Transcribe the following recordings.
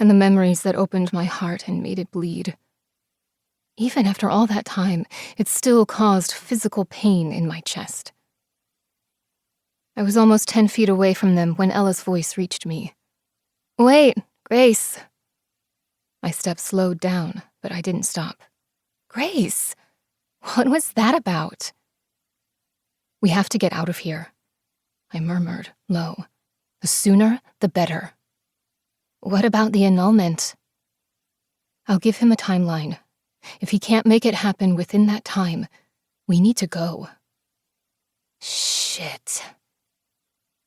and the memories that opened my heart and made it bleed. Even after all that time, it still caused physical pain in my chest. I was almost 10 feet away from them when Ella's voice reached me. "Wait, Grace." My steps slowed down, but I didn't stop. "Grace, what was that about?" "We have to get out of here," I murmured, low. "The sooner, the better." "What about the annulment?" "I'll give him a timeline. If he can't make it happen within that time, we need to go." "Shit.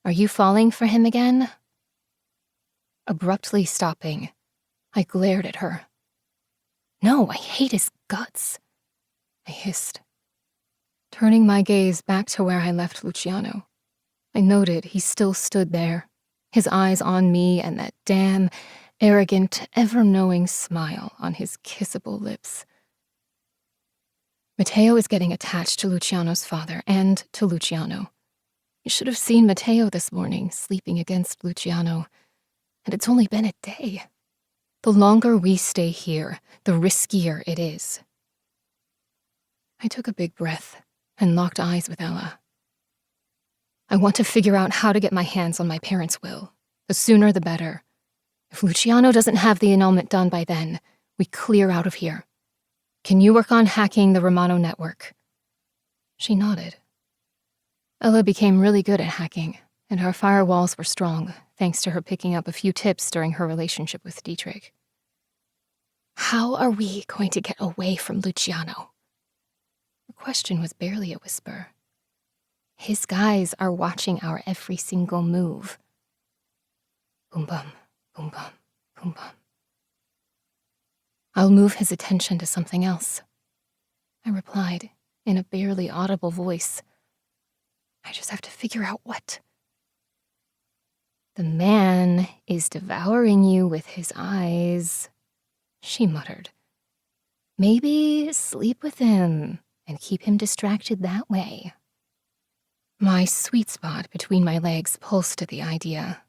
Are you falling for him again?" Abruptly stopping, I glared at her. "No, I hate his guts," I hissed. Turning my gaze back to where I left Luciano, I noted he still stood there, his eyes on me and that damn, arrogant, ever-knowing smile on his kissable lips. Matteo is getting attached to Luciano's father and to Luciano. You should have seen Matteo this morning sleeping against Luciano, and it's only been a day. The longer we stay here, the riskier it is. I took a big breath and locked eyes with Ella. I want to figure out how to get my hands on my parents' will. The sooner the better. If Luciano doesn't have the annulment done by then, we clear out of here. Can you work on hacking the Romano network?" She nodded. Ella became really good at hacking, and our firewalls were strong, thanks to her picking up a few tips during her relationship with Dietrich. "How are we going to get away from Luciano?" Her question was barely a whisper. "His guys are watching our every single move." Boom bum, boom bum, boom bum. "I'll move his attention to something else," I replied in a barely audible voice. "I just have to figure out what." "The man is devouring you with his eyes," she muttered. "Maybe sleep with him and keep him distracted that way." My sweet spot between my legs pulsed at the idea,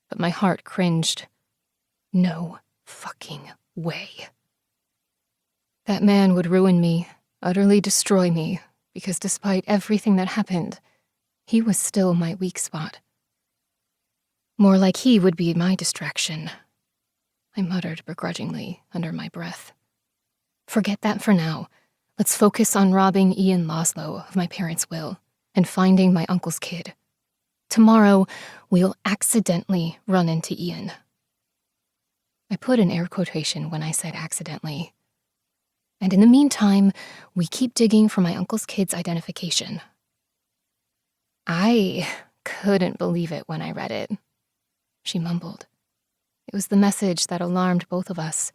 but my heart cringed. No fucking way. That man would ruin me, utterly destroy me, because despite everything that happened, he was still my weak spot. More like he would be my distraction, I muttered begrudgingly under my breath. "Forget that for now. Let's focus on robbing Ian Laszlo of my parents' will and finding my uncle's kid. Tomorrow, we'll accidentally run into Ian." I put an air quotation when I said accidentally. "And in the meantime, we keep digging for my uncle's kid's identification." "I couldn't believe it when I read it," she mumbled. It was the message that alarmed both of us.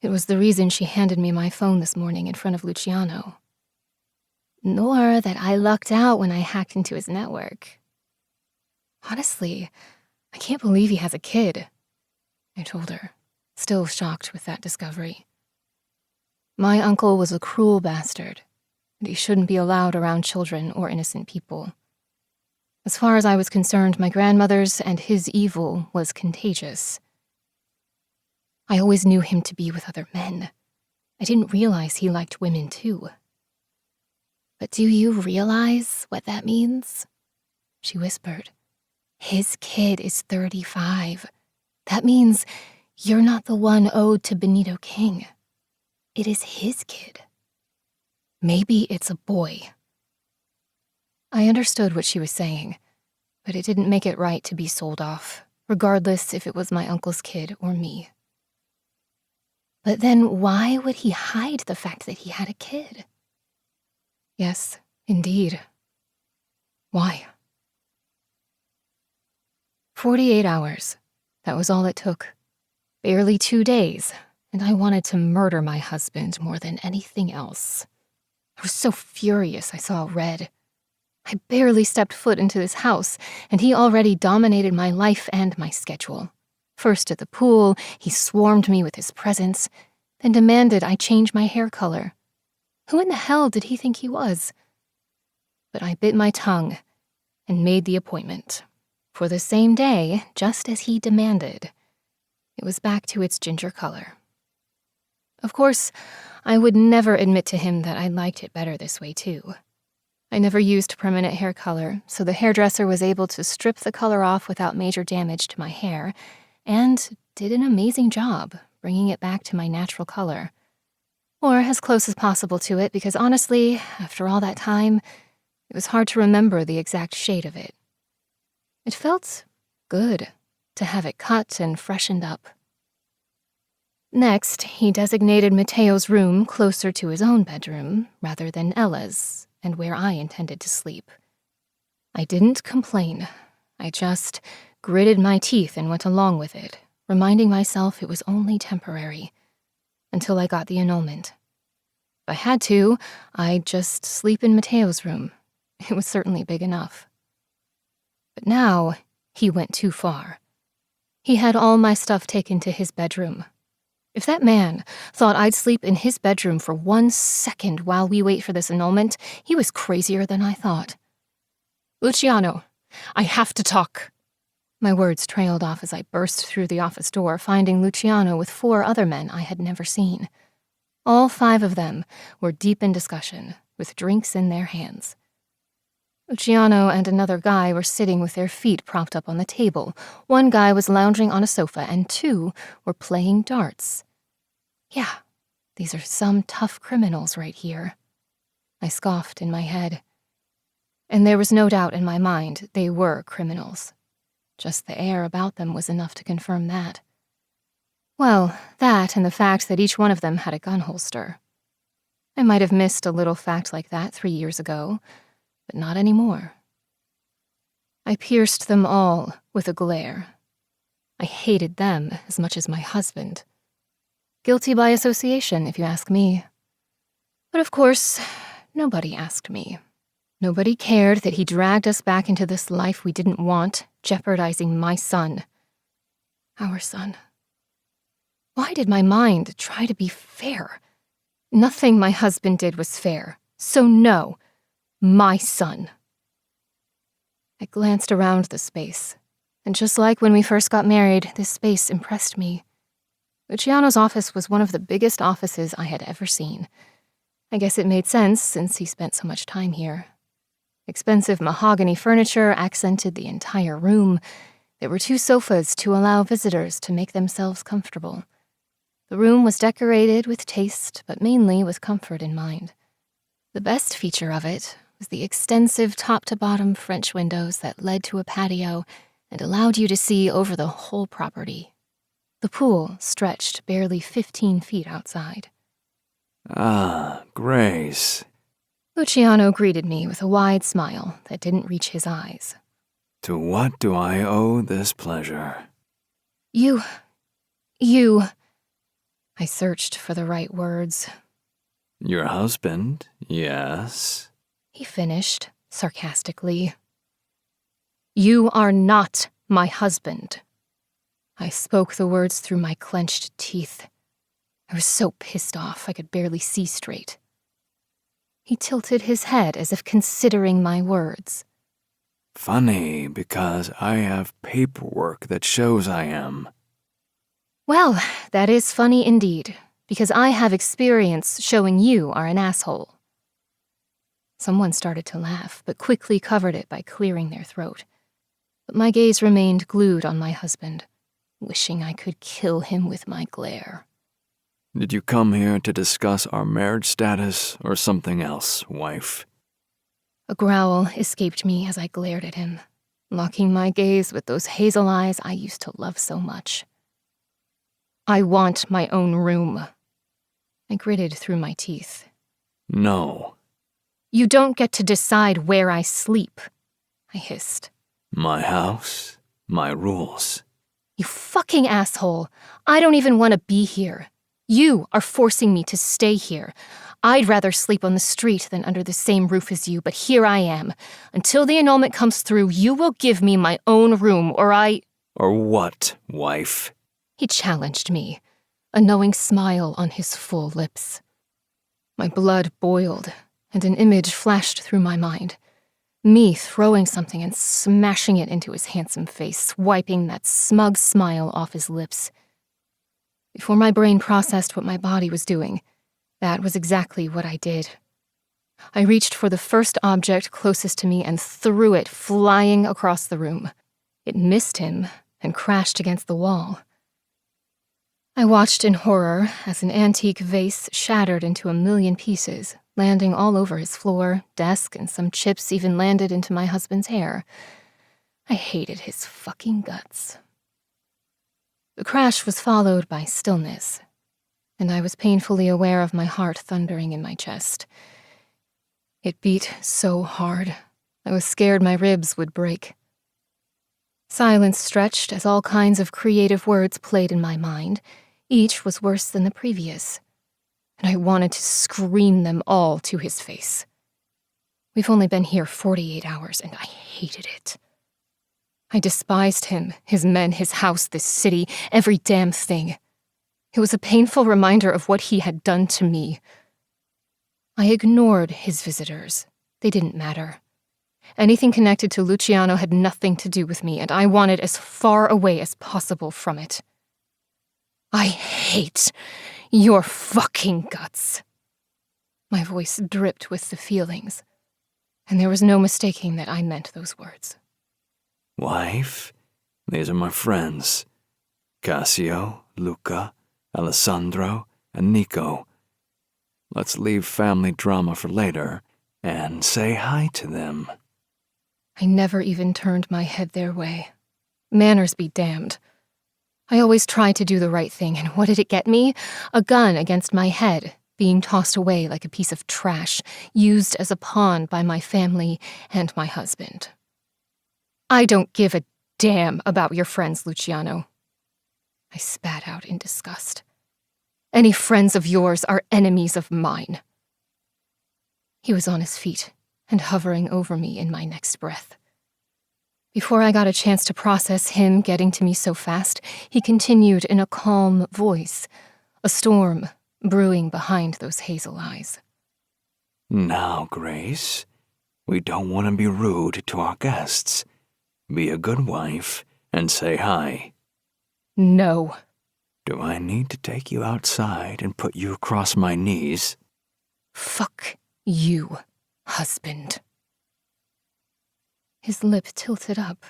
It was the reason she handed me my phone this morning in front of Luciano. "Nor that I lucked out when I hacked into his network." "Honestly, I can't believe he has a kid," I told her, still shocked with that discovery. My uncle was a cruel bastard, and he shouldn't be allowed around children or innocent people. As far as I was concerned, my grandmother's and his evil was contagious. I always knew him to be with other men. I didn't realize he liked women too. "But do you realize what that means?" she whispered. "His kid is 35. That means you're not the one owed to Benito King. It is his kid. Maybe it's a boy." I understood what she was saying, but it didn't make it right to be sold off, regardless if it was my uncle's kid or me. "But then why would he hide the fact that he had a kid?" "Yes, indeed. Why?" 48 hours. That was all it took. Barely 2 days, and I wanted to murder my husband more than anything else. I was so furious I saw red. I barely stepped foot into this house, and he already dominated my life and my schedule. First at the pool, he swarmed me with his presence, then demanded I change my hair color. Who in the hell did he think he was? But I bit my tongue and made the appointment. For the same day, just as he demanded. It was back to its ginger color. Of course, I would never admit to him that I liked it better this way, too. I never used permanent hair color, so the hairdresser was able to strip the color off without major damage to my hair, and did an amazing job bringing it back to my natural color. Or as close as possible to it, because honestly, after all that time, it was hard to remember the exact shade of it. It felt good to have it cut and freshened up. Next, he designated Mateo's room closer to his own bedroom rather than Ella's, and where I intended to sleep. I didn't complain. I just gritted my teeth and went along with it, reminding myself it was only temporary, until I got the annulment. If I had to, I'd just sleep in Mateo's room. It was certainly big enough. But now, he went too far. He had all my stuff taken to his bedroom. If that man thought I'd sleep in his bedroom for 1 second while we wait for this annulment, he was crazier than I thought. "Luciano, I have to talk." My words trailed off as I burst through the office door, finding Luciano with 4 other men I had never seen. All 5 of them were deep in discussion, with drinks in their hands. Luciano and another guy were sitting with their feet propped up on the table. 1 guy was lounging on a sofa, and 2 were playing darts. Yeah, these are some tough criminals right here. I scoffed in my head. And there was no doubt in my mind they were criminals. Just the air about them was enough to confirm that. Well, that and the fact that each one of them had a gun holster. I might have missed a little fact like that 3 years ago, but not anymore. I pierced them all with a glare. I hated them as much as my husband. Guilty by association, if you ask me. But of course, nobody asked me. Nobody cared that he dragged us back into this life we didn't want, jeopardizing my son. Our son. Why did my mind try to be fair? Nothing my husband did was fair, so no. My son. I glanced around the space, and just like when we first got married, this space impressed me. Luciano's office was one of the biggest offices I had ever seen. I guess it made sense since he spent so much time here. Expensive mahogany furniture accented the entire room. There were 2 sofas to allow visitors to make themselves comfortable. The room was decorated with taste, but mainly with comfort in mind. The best feature of it was the extensive top-to-bottom French windows that led to a patio and allowed you to see over the whole property. The pool stretched barely 15 feet outside. "Ah, Grace." Luciano greeted me with a wide smile that didn't reach his eyes. "To what do I owe this pleasure?" You... I searched for the right words. "Your husband, yes." He finished, sarcastically. "You are not my husband." I spoke the words through my clenched teeth. I was so pissed off I could barely see straight. He tilted his head as if considering my words. "Funny, because I have paperwork that shows I am." Well, that is funny indeed, because I have experience showing you are an asshole. Someone started to laugh, but quickly covered it by clearing their throat. But my gaze remained glued on my husband, wishing I could kill him with my glare. "Did you come here to discuss our marriage status or something else, wife?" A growl escaped me as I glared at him, locking my gaze with those hazel eyes I used to love so much. "I want my own room." I gritted through my teeth. "No." "You don't get to decide where I sleep," I hissed. "My house, my rules." You fucking asshole. I don't even want to be here. You are forcing me to stay here. I'd rather sleep on the street than under the same roof as you, but here I am. Until the annulment comes through, you will give me my own room, or I... "Or what, wife?" He challenged me, a knowing smile on his full lips. My blood boiled, and an image flashed through my mind. Me throwing something and smashing it into his handsome face, wiping that smug smile off his lips. Before my brain processed what my body was doing, that was exactly what I did. I reached for the first object closest to me and threw it flying across the room. It missed him and crashed against the wall. I watched in horror as an antique vase shattered into a million pieces, landing all over his floor, desk, and some chips even landed into my husband's hair. I hated his fucking guts. The crash was followed by stillness, and I was painfully aware of my heart thundering in my chest. It beat so hard, I was scared my ribs would break. Silence stretched as all kinds of creative words played in my mind. Each was worse than the previous, and I wanted to scream them all to his face. We've only been here 48 hours, and I hated it. I despised him, his men, his house, this city, every damn thing. It was a painful reminder of what he had done to me. I ignored his visitors. They didn't matter. Anything connected to Luciano had nothing to do with me, and I wanted as far away as possible from it. I hate your fucking guts. My voice dripped with the feelings, and there was no mistaking that I meant those words. Wife, these are my friends. Cassio, Luca, Alessandro, and Nico. Let's leave family drama for later and say hi to them. I never even turned my head their way. Manners be damned. I always tried to do the right thing, and what did it get me? A gun against my head, being tossed away like a piece of trash, used as a pawn by my family and my husband. I don't give a damn about your friends, Luciano. I spat out in disgust. Any friends of yours are enemies of mine. He was on his feet and hovering over me in my next breath. Before I got a chance to process him getting to me so fast, he continued in a calm voice, a storm brewing behind those hazel eyes. Now, Grace, we don't want to be rude to our guests. Be a good wife and say hi. No. Do I need to take you outside and put you across my knees? Fuck you, husband. His lip tilted up,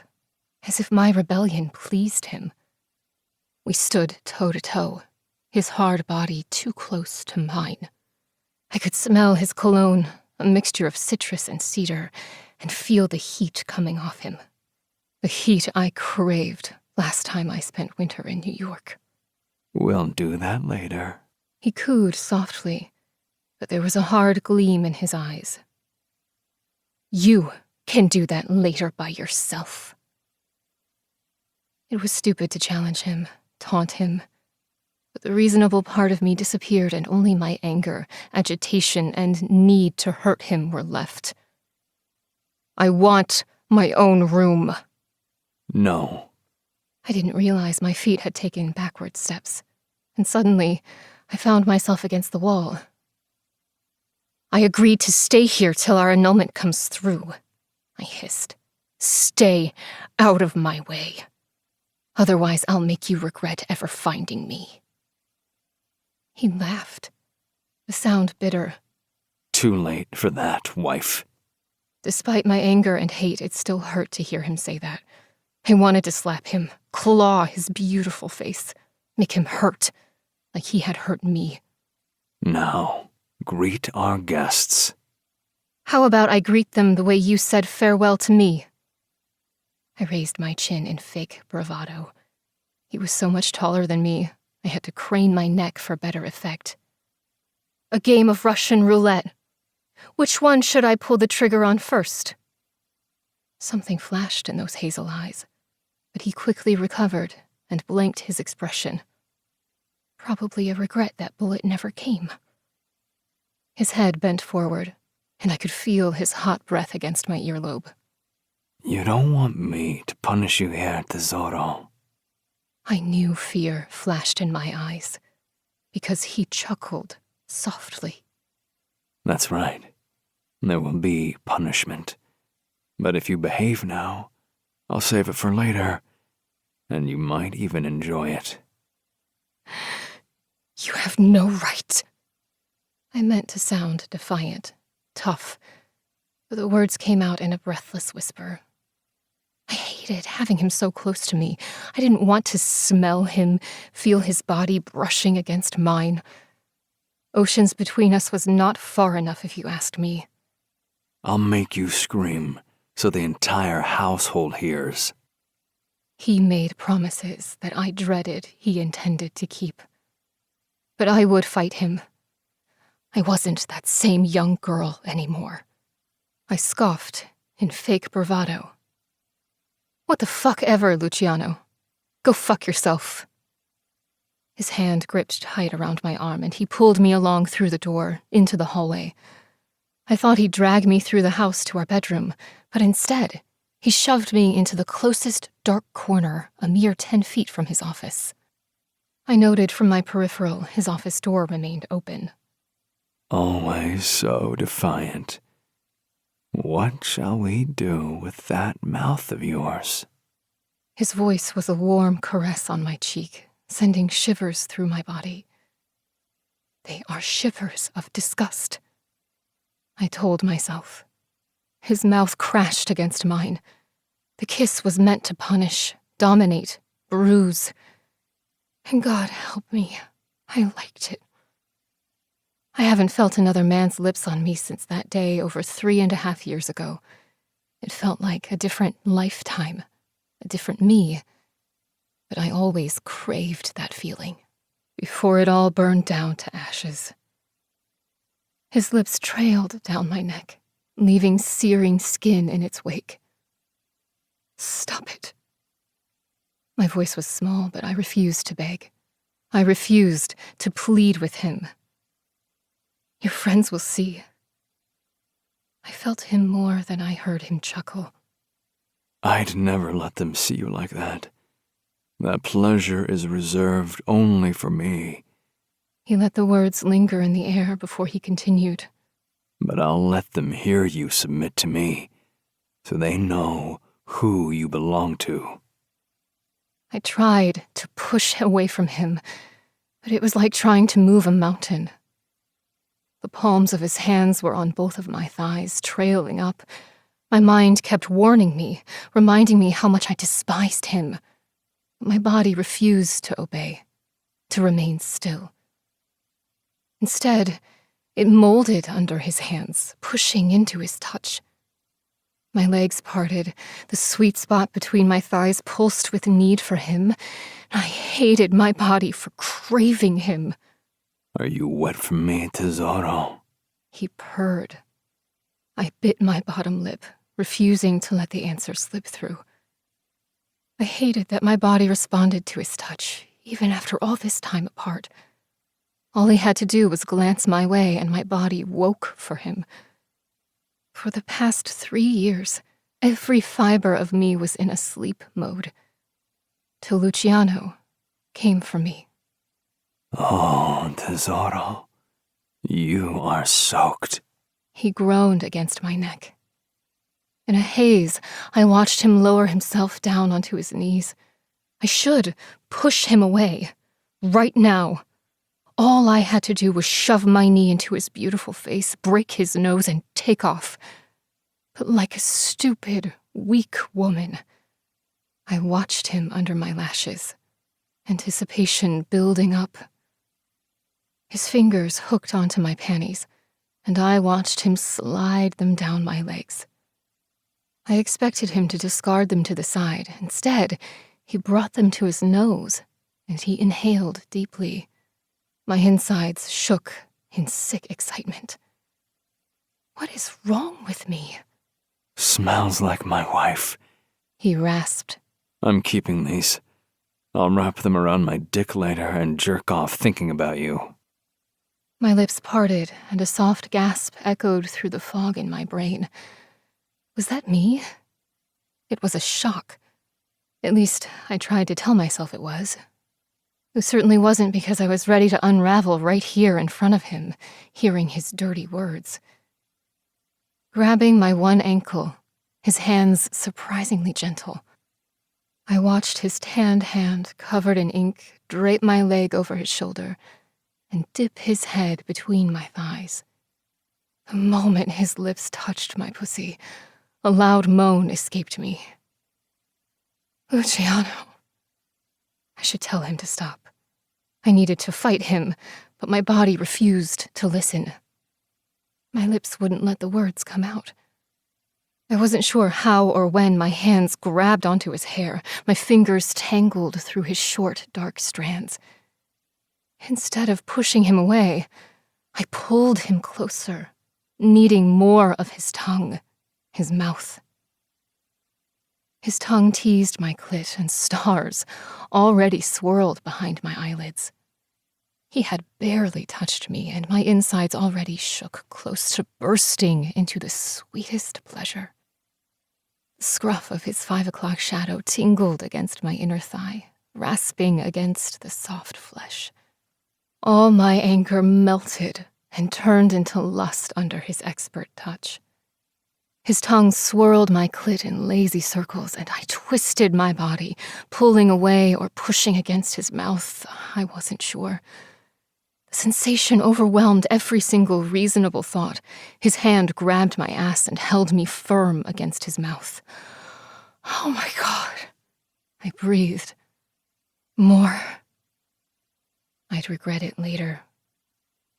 as if my rebellion pleased him. We stood toe to toe, his hard body too close to mine. I could smell his cologne, a mixture of citrus and cedar, and feel the heat coming off him. The heat I craved last time I spent winter in New York. We'll do that later. He cooed softly, but there was a hard gleam in his eyes. You can do that later by yourself. It was stupid to challenge him, taunt him, but the reasonable part of me disappeared and only my anger, agitation, and need to hurt him were left. I want my own room. No. I didn't realize my feet had taken backward steps, and suddenly I found myself against the wall. I agreed to stay here till our annulment comes through, I hissed. Stay out of my way. Otherwise, I'll make you regret ever finding me. He laughed, the sound bitter. Too late for that, wife. Despite my anger and hate, it still hurt to hear him say that. I wanted to slap him, claw his beautiful face, make him hurt, like he had hurt me. Now, greet our guests. How about I greet them the way you said farewell to me? I raised my chin in fake bravado. He was so much taller than me, I had to crane my neck for better effect. A game of Russian roulette. Which one should I pull the trigger on first? Something flashed in those hazel eyes, but he quickly recovered and blanked his expression. Probably a regret that bullet never came. His head bent forward, and I could feel his hot breath against my earlobe. You don't want me to punish you here at the Zorro. I knew fear flashed in my eyes, because he chuckled softly. That's right. There will be punishment. But if you behave now, I'll save it for later, and you might even enjoy it. no right. I meant to sound defiant, tough, but the words came out in a breathless whisper. I hated having him so close to me. I didn't want to smell him, feel his body brushing against mine. Oceans between us was not far enough, if you asked me. I'll make you scream so the entire household hears. He made promises that I dreaded he intended to keep. But I would fight him. I wasn't that same young girl anymore. I scoffed in fake bravado. What the fuck ever, Luciano? Go fuck yourself. His hand gripped tight around my arm, and he pulled me along through the door, into the hallway. I thought he'd drag me through the house to our bedroom, but instead, he shoved me into the closest dark corner, a mere 10 feet from his office. I noted from my peripheral his office door remained open. Always so defiant. What shall we do with that mouth of yours? His voice was a warm caress on my cheek, sending shivers through my body. They are shivers of disgust, I told myself. His mouth crashed against mine. The kiss was meant to punish, dominate, bruise. And God help me, I liked it. I haven't felt another man's lips on me since that day over 3.5 years ago. It felt like a different lifetime, a different me. But I always craved that feeling, before it all burned down to ashes. His lips trailed down my neck, leaving searing skin in its wake. Stop it. My voice was small, but I refused to beg. I refused to plead with him. Your friends will see. I felt him more than I heard him chuckle. I'd never let them see you like that. That pleasure is reserved only for me. He let the words linger in the air before he continued. But I'll let them hear you submit to me, so they know who you belong to. I tried to push away from him, but it was like trying to move a mountain. The palms of his hands were on both of my thighs, trailing up. My mind kept warning me, reminding me how much I despised him. My body refused to obey, to remain still. Instead, it molded under his hands, pushing into his touch. My legs parted, the sweet spot between my thighs pulsed with need for him. I hated my body for craving him. Are you wet for me, tesoro? He purred. I bit my bottom lip, refusing to let the answer slip through. I hated that my body responded to his touch, even after all this time apart. All he had to do was glance my way, and my body woke for him. For the past 3 years, every fiber of me was in a sleep mode, till Luciano came for me. Oh, tesoro, you are soaked. He groaned against my neck. In a haze, I watched him lower himself down onto his knees. I should push him away, right now. All I had to do was shove my knee into his beautiful face, break his nose, and take off. But like a stupid, weak woman, I watched him under my lashes, anticipation building up. His fingers hooked onto my panties, and I watched him slide them down my legs. I expected him to discard them to the side. Instead, he brought them to his nose, and he inhaled deeply. My insides shook in sick excitement. What is wrong with me? Smells like my wife. He rasped. I'm keeping these. I'll wrap them around my dick later and jerk off thinking about you. My lips parted, and a soft gasp echoed through the fog in my brain. Was that me? It was a shock. At least, I tried to tell myself it was. It certainly wasn't because I was ready to unravel right here in front of him, hearing his dirty words. Grabbing my one ankle, his hands surprisingly gentle, I watched his tanned hand, covered in ink, drape my leg over his shoulder, and dip his head between my thighs. The moment his lips touched my pussy, a loud moan escaped me. Luciano. I should tell him to stop. I needed to fight him, but my body refused to listen. My lips wouldn't let the words come out. I wasn't sure how or when my hands grabbed onto his hair, my fingers tangled through his short, dark strands. Instead of pushing him away, I pulled him closer, needing more of his tongue, his mouth. His tongue teased my clit, and stars already swirled behind my eyelids. He had barely touched me, and my insides already shook, close to bursting into the sweetest pleasure. The scruff of his 5 o'clock shadow tingled against my inner thigh, rasping against the soft flesh. All my anger melted and turned into lust under his expert touch. His tongue swirled my clit in lazy circles, and I twisted my body, pulling away or pushing against his mouth. I wasn't sure. The sensation overwhelmed every single reasonable thought. His hand grabbed my ass and held me firm against his mouth. Oh my God. I breathed. More. I'd regret it later.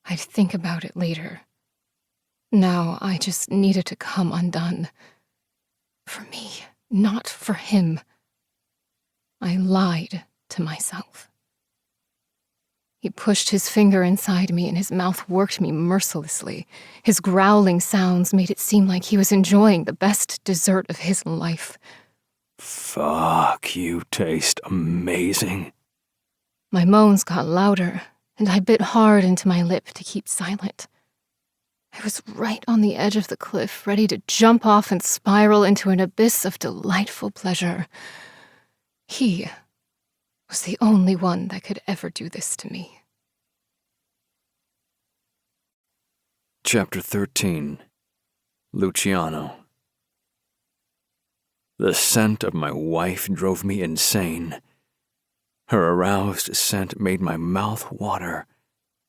I'd think about it later. Now I just needed to come undone. For me, not for him. I lied to myself. He pushed his finger inside me and his mouth worked me mercilessly. His growling sounds made it seem like he was enjoying the best dessert of his life. Fuck, you taste amazing. My moans got louder, and I bit hard into my lip to keep silent. I was right on the edge of the cliff, ready to jump off and spiral into an abyss of delightful pleasure. He was the only one that could ever do this to me. Chapter 13. Luciano. The scent of my wife drove me insane. Her aroused scent made my mouth water,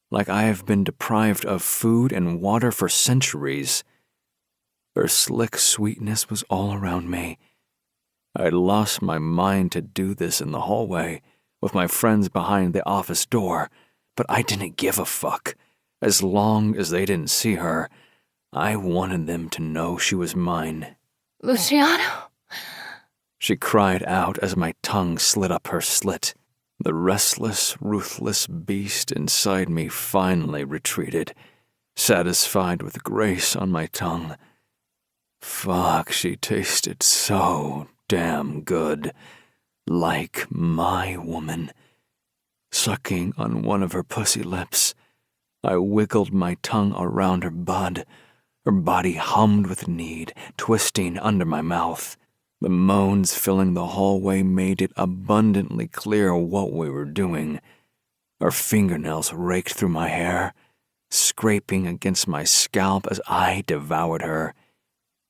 like I have been deprived of food and water for centuries. Her slick sweetness was all around me. I'd lost my mind to do this in the hallway, with my friends behind the office door, but I didn't give a fuck. As long as they didn't see her, I wanted them to know she was mine. Luciano! She cried out as my tongue slid up her slit. The restless, ruthless beast inside me finally retreated, satisfied with grace on my tongue. Fuck, she tasted so damn good. Like my woman. Sucking on one of her pussy lips, I wiggled my tongue around her bud. Her body hummed with need, twisting under my mouth. The moans filling the hallway made it abundantly clear what we were doing. Her fingernails raked through my hair, scraping against my scalp as I devoured her.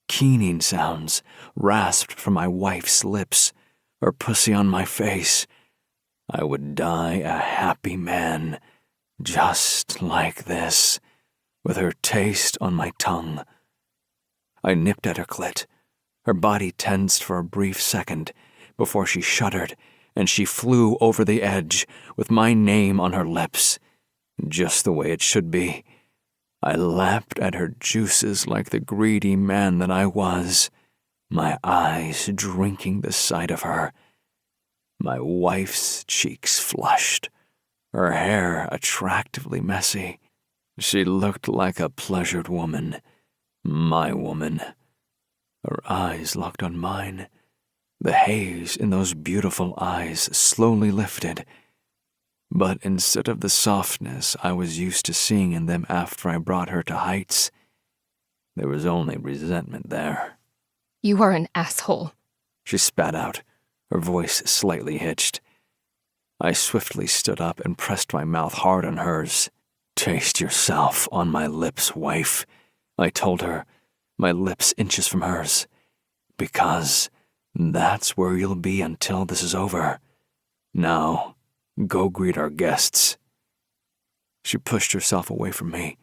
Keening sounds rasped from my wife's lips, her pussy on my face. I would die a happy man, just like this, with her taste on my tongue. I nipped at her clit. Her body tensed for a brief second before she shuddered and she flew over the edge with my name on her lips, just the way it should be. I lapped at her juices like the greedy man that I was, my eyes drinking the sight of her. My wife's cheeks flushed, her hair attractively messy. She looked like a pleasured woman, my woman. Her eyes locked on mine. The haze in those beautiful eyes slowly lifted. But instead of the softness I was used to seeing in them after I brought her to heights, there was only resentment there. You are an asshole, she spat out, her voice slightly hitched. I swiftly stood up and pressed my mouth hard on hers. Taste yourself on my lips, wife, I told her, my lips inches from hers, because that's where you'll be until this is over. Now, go greet our guests. She pushed herself away from me,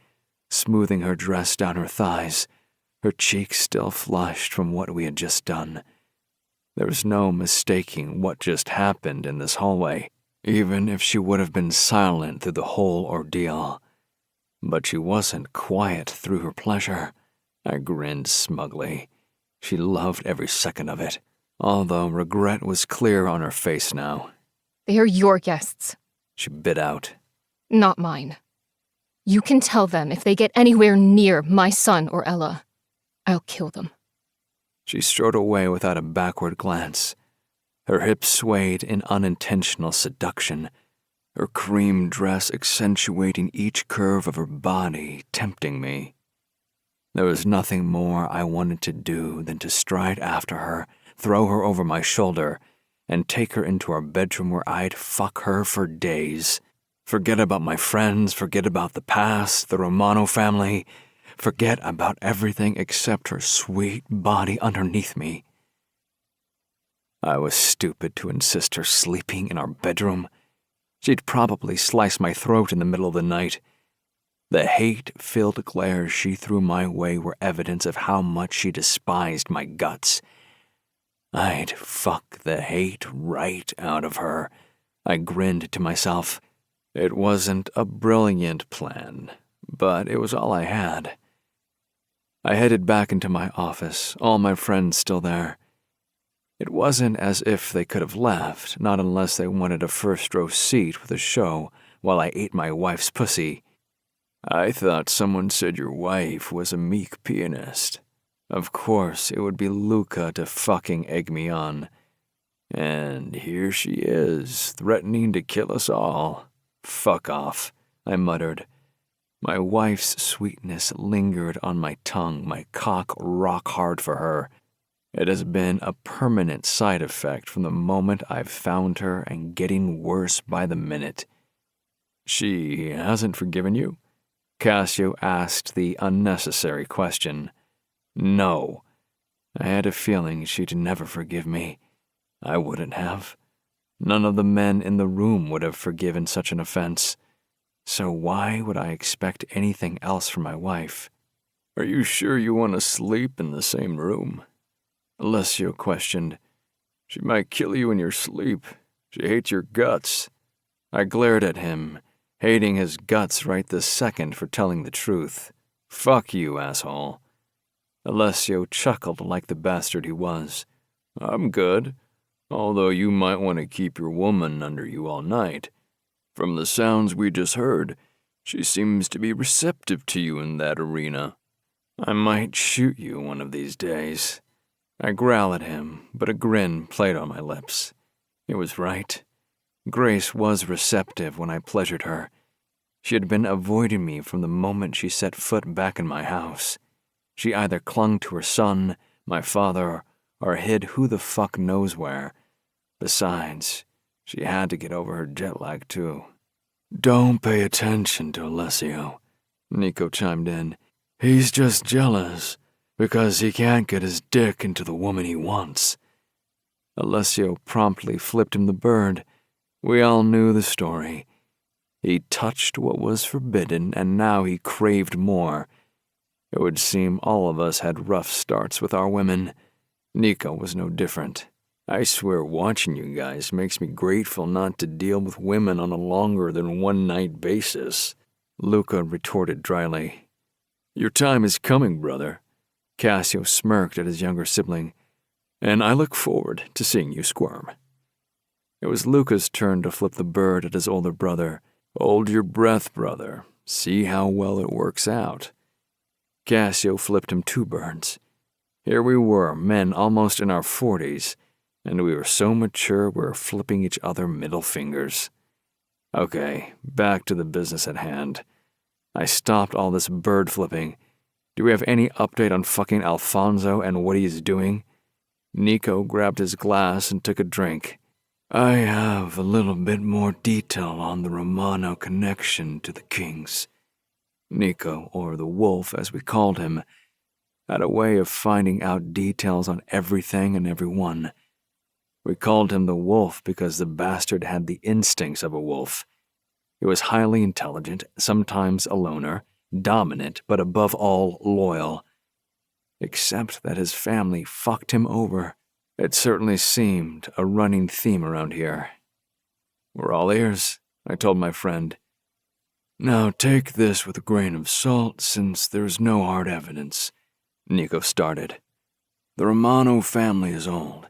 smoothing her dress down her thighs, her cheeks still flushed from what we had just done. There was no mistaking what just happened in this hallway, even if she would have been silent through the whole ordeal. But she wasn't quiet through her pleasure. I grinned smugly. She loved every second of it, although regret was clear on her face now. They are your guests. She bit out. Not mine. You can tell them if they get anywhere near my son or Ella, I'll kill them. She strode away without a backward glance. Her hips swayed in unintentional seduction, her cream dress accentuating each curve of her body, tempting me. There was nothing more I wanted to do than to stride after her, throw her over my shoulder, and take her into our bedroom where I'd fuck her for days. Forget about my friends, forget about the past, the Romano family, forget about everything except her sweet body underneath me. I was stupid to insist her sleeping in our bedroom. She'd probably slice my throat in the middle of the night. The hate-filled glares she threw my way were evidence of how much she despised my guts. I'd fuck the hate right out of her. I grinned to myself. It wasn't a brilliant plan, but it was all I had. I headed back into my office, all my friends still there. It wasn't as if they could have left, not unless they wanted a first-row seat with a show while I ate my wife's pussy. I thought someone said your wife was a meek pianist. Of course, it would be Luca to fucking egg me on. And here she is, threatening to kill us all. Fuck off, I muttered. My wife's sweetness lingered on my tongue, my cock rock hard for her. It has been a permanent side effect from the moment I've found her and getting worse by the minute. She hasn't forgiven you? Cassio asked the unnecessary question. No. I had a feeling she'd never forgive me. I wouldn't have. None of the men in the room would have forgiven such an offense. So why would I expect anything else from my wife? Are you sure you want to sleep in the same room? Alessio questioned. She might kill you in your sleep. She hates your guts. I glared at him, hating his guts right this second for telling the truth. Fuck you, asshole. Alessio chuckled like the bastard he was. I'm good, although you might want to keep your woman under you all night. From the sounds we just heard, she seems to be receptive to you in that arena. I might shoot you one of these days. I growled at him, but a grin played on my lips. It was right. Grace was receptive when I pleasured her. She had been avoiding me from the moment she set foot back in my house. She either clung to her son, my father, or hid who the fuck knows where. Besides, she had to get over her jet lag too. Don't pay attention to Alessio, Nico chimed in. He's just jealous because he can't get his dick into the woman he wants. Alessio promptly flipped him the bird. We all knew the story. He touched what was forbidden, and now he craved more. It would seem all of us had rough starts with our women. Nico was no different. I swear watching you guys makes me grateful not to deal with women on a longer than one-night basis, Luca retorted dryly. Your time is coming, brother. Cassio smirked at his younger sibling, and I look forward to seeing you squirm. It was Luca's turn to flip the bird at his older brother. Hold your breath, brother. See how well it works out. Cassio flipped him 2 birds. Here we were, men almost in our 40s, and we were so mature we were flipping each other middle fingers. Okay, back to the business at hand. I stopped all this bird flipping. Do we have any update on fucking Alfonso and what he is doing? Nico grabbed his glass and took a drink. I have a little bit more detail on the Romano connection to the kings. Nico, or the wolf as we called him, had a way of finding out details on everything and everyone. We called him the wolf because the bastard had the instincts of a wolf. He was highly intelligent, sometimes a loner, dominant, but above all loyal. Except that his family fucked him over. It certainly seemed a running theme around here. "We're all ears," I told my friend. "Now take this with a grain of salt since there's no hard evidence," Nico started. "The Romano family is old.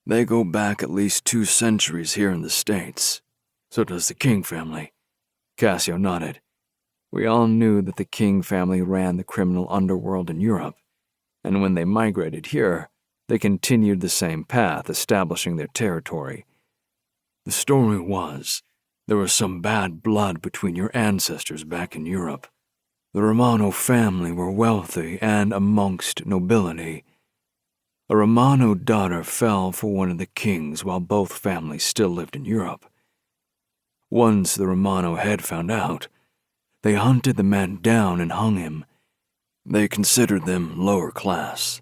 They go back at least 2 centuries here in the States. So does the King family." Cassio nodded. We all knew that the King family ran the criminal underworld in Europe, and when they migrated here, they continued the same path, establishing their territory. "The story was, there was some bad blood between your ancestors back in Europe. The Romano family were wealthy and amongst nobility. A Romano daughter fell for one of the kings while both families still lived in Europe. Once the Romano head found out, they hunted the man down and hung him. They considered them lower class.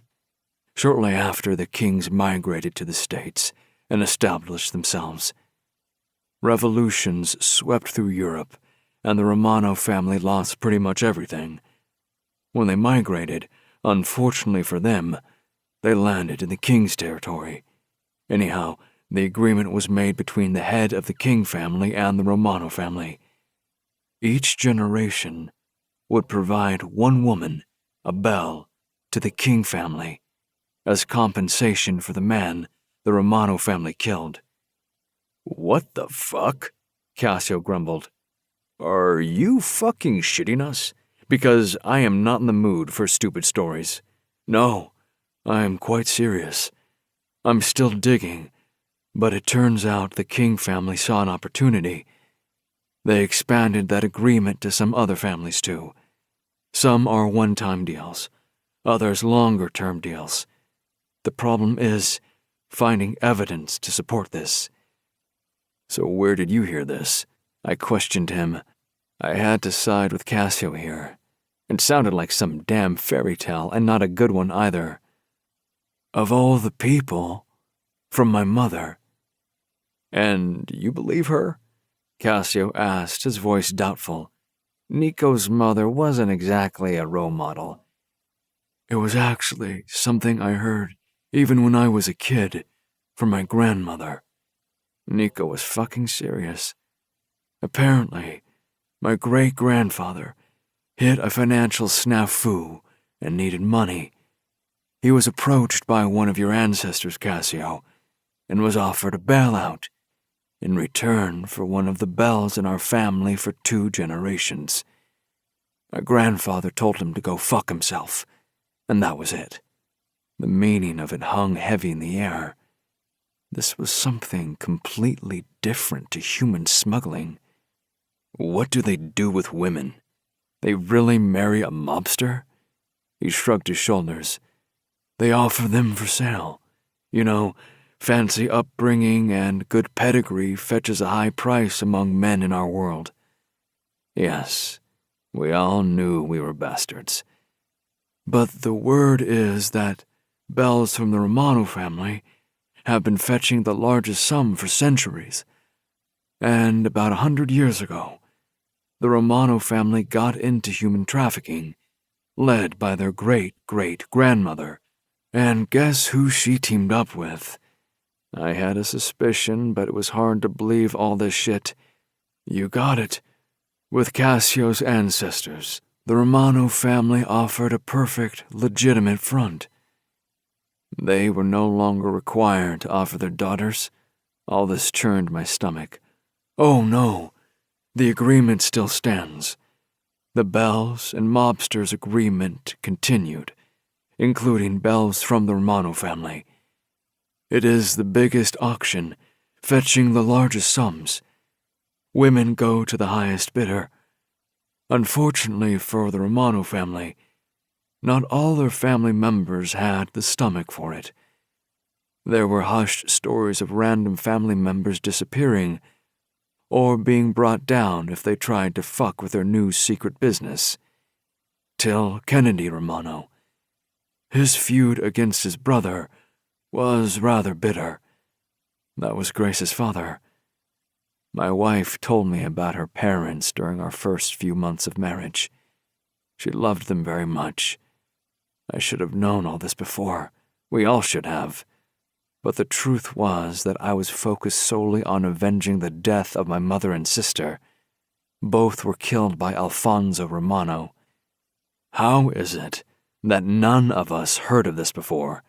Shortly after, the kings migrated to the States and established themselves. Revolutions swept through Europe, and the Romano family lost pretty much everything. When they migrated, unfortunately for them, they landed in the king's territory. Anyhow, the agreement was made between the head of the King family and the Romano family. Each generation would provide one woman, a belle, to the King family, as compensation for the man the Romano family killed." "What the fuck?" Cassio grumbled. "Are you fucking shitting us? Because I am not in the mood for stupid stories." "No, I am quite serious. I'm still digging, but it turns out the King family saw an opportunity. They expanded that agreement to some other families too. Some are one-time deals, others longer-term deals. The problem is finding evidence to support this." "So where did you hear this?" I questioned him. I had to side with Cassio here. It sounded like some damn fairy tale, and not a good one either. "Of all the people, from my mother." "And you believe her?" Cassio asked, his voice doubtful. Nico's mother wasn't exactly a role model. "It was actually something I heard even when I was a kid, from my grandmother." Nico was fucking serious. "Apparently, my great-grandfather hit a financial snafu and needed money. He was approached by one of your ancestors, Cassio, and was offered a bailout in return for one of the bells in our family for 2 generations. My grandfather told him to go fuck himself, and that was it. The meaning of it hung heavy in the air. This was something completely different to human smuggling. What do they do with women? They really marry a mobster?" He shrugged his shoulders. "They offer them for sale. You know, fancy upbringing and good pedigree fetches a high price among men in our world." Yes, we all knew we were bastards. "But the word is that bells from the Romano family have been fetching the largest sum for centuries. And about 100 years ago, the Romano family got into human trafficking, led by their great-great-grandmother. And guess who she teamed up with? I had a suspicion, but it was hard to believe all this shit. You got it. With Cassio's ancestors, the Romano family offered a perfect, legitimate front. They were no longer required to offer their daughters. All this churned my stomach. Oh no, the agreement still stands. The Bells and Mobsters agreement continued, including bells from the Romano family. It is the biggest auction, fetching the largest sums. Women go to the highest bidder. Unfortunately for the Romano family, not all their family members had the stomach for it. There were hushed stories of random family members disappearing or being brought down if they tried to fuck with their new secret business. Till Kennedy Romano. His feud against his brother was rather bitter. That was Grace's father. My wife told me about her parents during our first few months of marriage. She loved them very much. I should have known all this before. We all should have. But the truth was that I was focused solely on avenging the death of my mother and sister. Both were killed by Alfonso Romano. How is it that none of us heard of this before?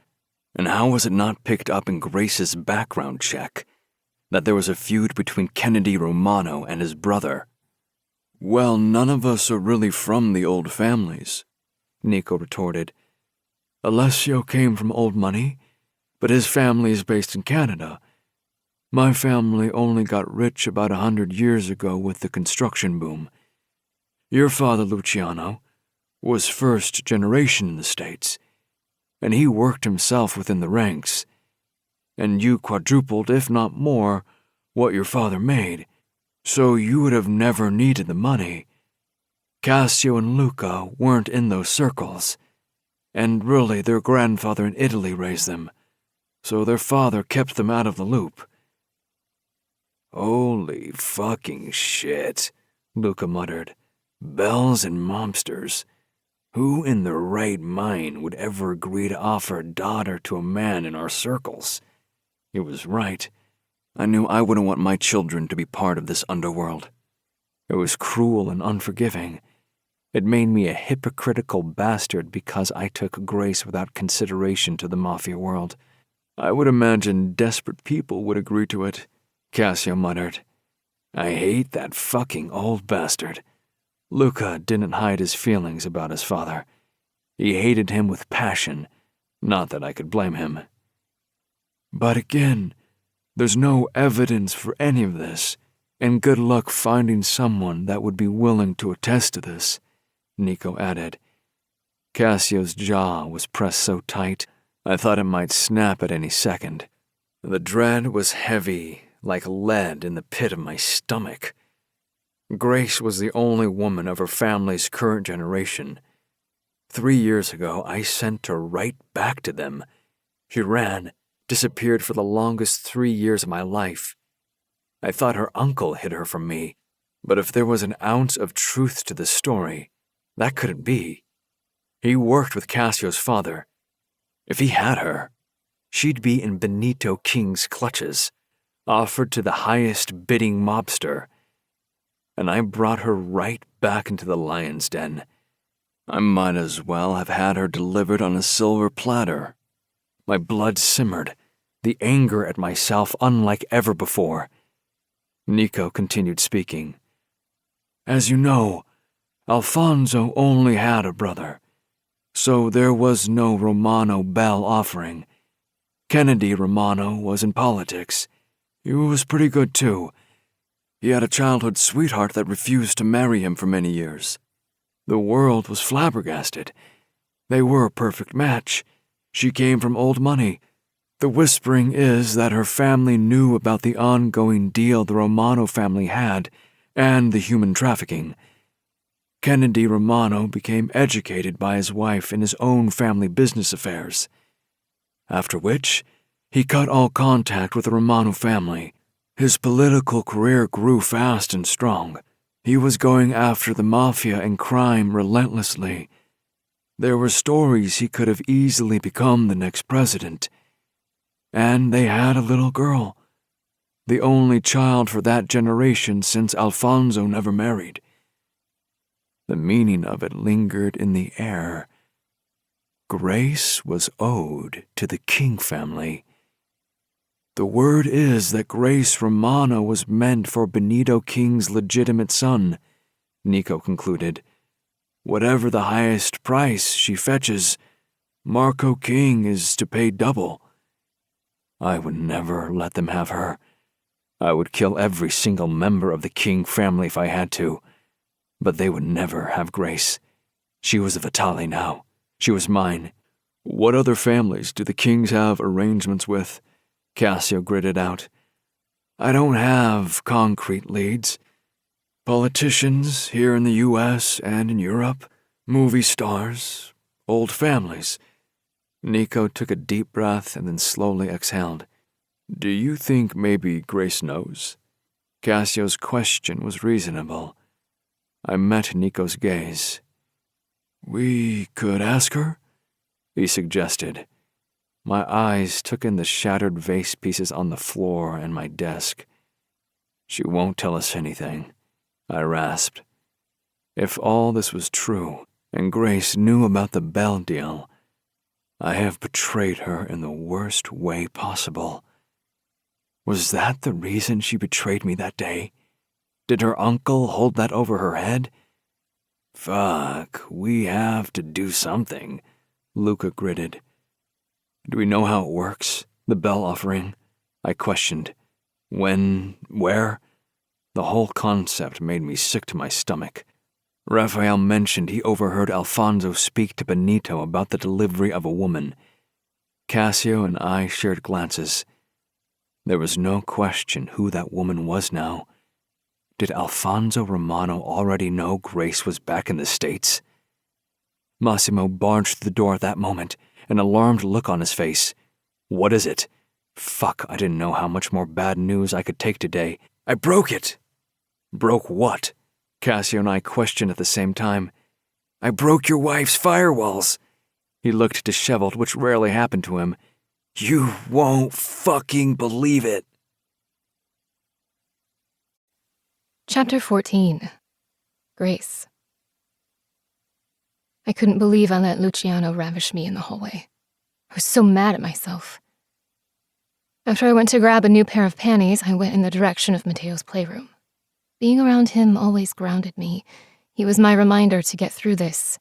And how was it not picked up in Grace's background check that there was a feud between Kennedy Romano and his brother? Well, none of us are really from the old families, Nico retorted. Alessio came from old money, but his family is based in Canada. My family only got rich about 100 years ago with the construction boom. Your father, Luciano, was first generation in the States, and he worked himself within the ranks. And you quadrupled, if not more, what your father made, so you would have never needed the money. Cassio and Luca weren't in those circles, and really their grandfather in Italy raised them, so their father kept them out of the loop. Holy fucking shit, Luca muttered. Bells and mobsters. Who in their right mind would ever agree to offer a daughter to a man in our circles? He was right. I knew I wouldn't want my children to be part of this underworld. It was cruel and unforgiving. It made me a hypocritical bastard because I took Grace without consideration to the Mafia world. I would imagine desperate people would agree to it, Cassio muttered. I hate that fucking old bastard. Luca didn't hide his feelings about his father. He hated him with passion, not that I could blame him. But again, there's no evidence for any of this, and good luck finding someone that would be willing to attest to this, Nico added. Cassio's jaw was pressed so tight, I thought it might snap at any second. The dread was heavy, like lead in the pit of my stomach. Grace was the only woman of her family's current generation. 3 years ago, I sent her right back to them. She ran, disappeared for the longest 3 years of my life. I thought her uncle hid her from me, but if there was an ounce of truth to the story, that couldn't be. He worked with Cassio's father. If he had her, she'd be in Benito King's clutches, offered to the highest bidding mobster. And I brought her right back into the lion's den. I might as well have had her delivered on a silver platter. My blood simmered, the anger at myself unlike ever before. Nico continued speaking. As you know, Alfonso only had a brother, so there was no Romano Bell offering. Kennedy Romano was in politics. He was pretty good too. He had a childhood sweetheart that refused to marry him for many years. The world was flabbergasted. They were a perfect match. She came from old money. The whispering is that her family knew about the ongoing deal the Romano family had and the human trafficking. Kennedy Romano became educated by his wife in his own family business affairs. After which, he cut all contact with the Romano family. His political career grew fast and strong. He was going after the Mafia and crime relentlessly. There were stories he could have easily become the next president. And they had a little girl, the only child for that generation since Alfonso never married. The meaning of it lingered in the air. Grace was owed to the King family. The word is that Grace Romano was meant for Benito King's legitimate son, Nico concluded. Whatever the highest price she fetches, Marco King is to pay double. I would never let them have her. I would kill every single member of the King family if I had to, but they would never have Grace. She was a Vitale now. She was mine. What other families do the Kings have arrangements with? Cassio gritted out. I don't have concrete leads. Politicians here in the U.S. and in Europe, movie stars, old families. Nico took a deep breath and then slowly exhaled. Do you think maybe Grace knows? Cassio's question was reasonable. I met Nico's gaze. "We could ask her?" he suggested. My eyes took in the shattered vase pieces on the floor and my desk. "She won't tell us anything," I rasped. If all this was true, and Grace knew about the Bell deal, I have betrayed her in the worst way possible. Was that the reason she betrayed me that day? Did her uncle hold that over her head? Fuck, we have to do something, Luca gritted. Do we know how it works, the Bell offering? I questioned. When? Where? The whole concept made me sick to my stomach. Raphael mentioned he overheard Alfonso speak to Benito about the delivery of a woman. Cassio and I shared glances. There was no question who that woman was now. Did Alfonso Romano already know Grace was back in the States? Massimo barged through the door at that moment, an alarmed look on his face. What is it? Fuck, I didn't know how much more bad news I could take today. I broke it! Broke what? Cassio and I questioned at the same time. I broke your wife's firewalls. He looked disheveled, which rarely happened to him. You won't fucking believe it. Chapter 14. Grace. I couldn't believe I let Luciano ravish me in the hallway. I was so mad at myself. After I went to grab a new pair of panties, I went in the direction of Matteo's playroom. Being around him always grounded me. He was my reminder to get through this.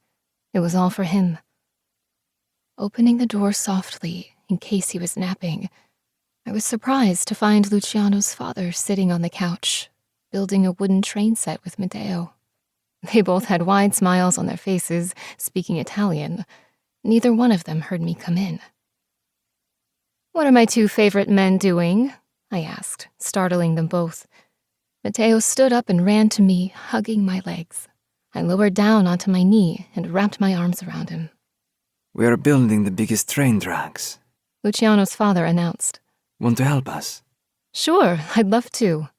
It was all for him. Opening the door softly, in case he was napping, I was surprised to find Luciano's father sitting on the couch, building a wooden train set with Matteo. They both had wide smiles on their faces, speaking Italian. Neither one of them heard me come in. What are my two favorite men doing? I asked, startling them both. Matteo stood up and ran to me, hugging my legs. I lowered down onto my knee and wrapped my arms around him. We are building the biggest train tracks, Luciano's father announced. Want to help us? Sure, I'd love to.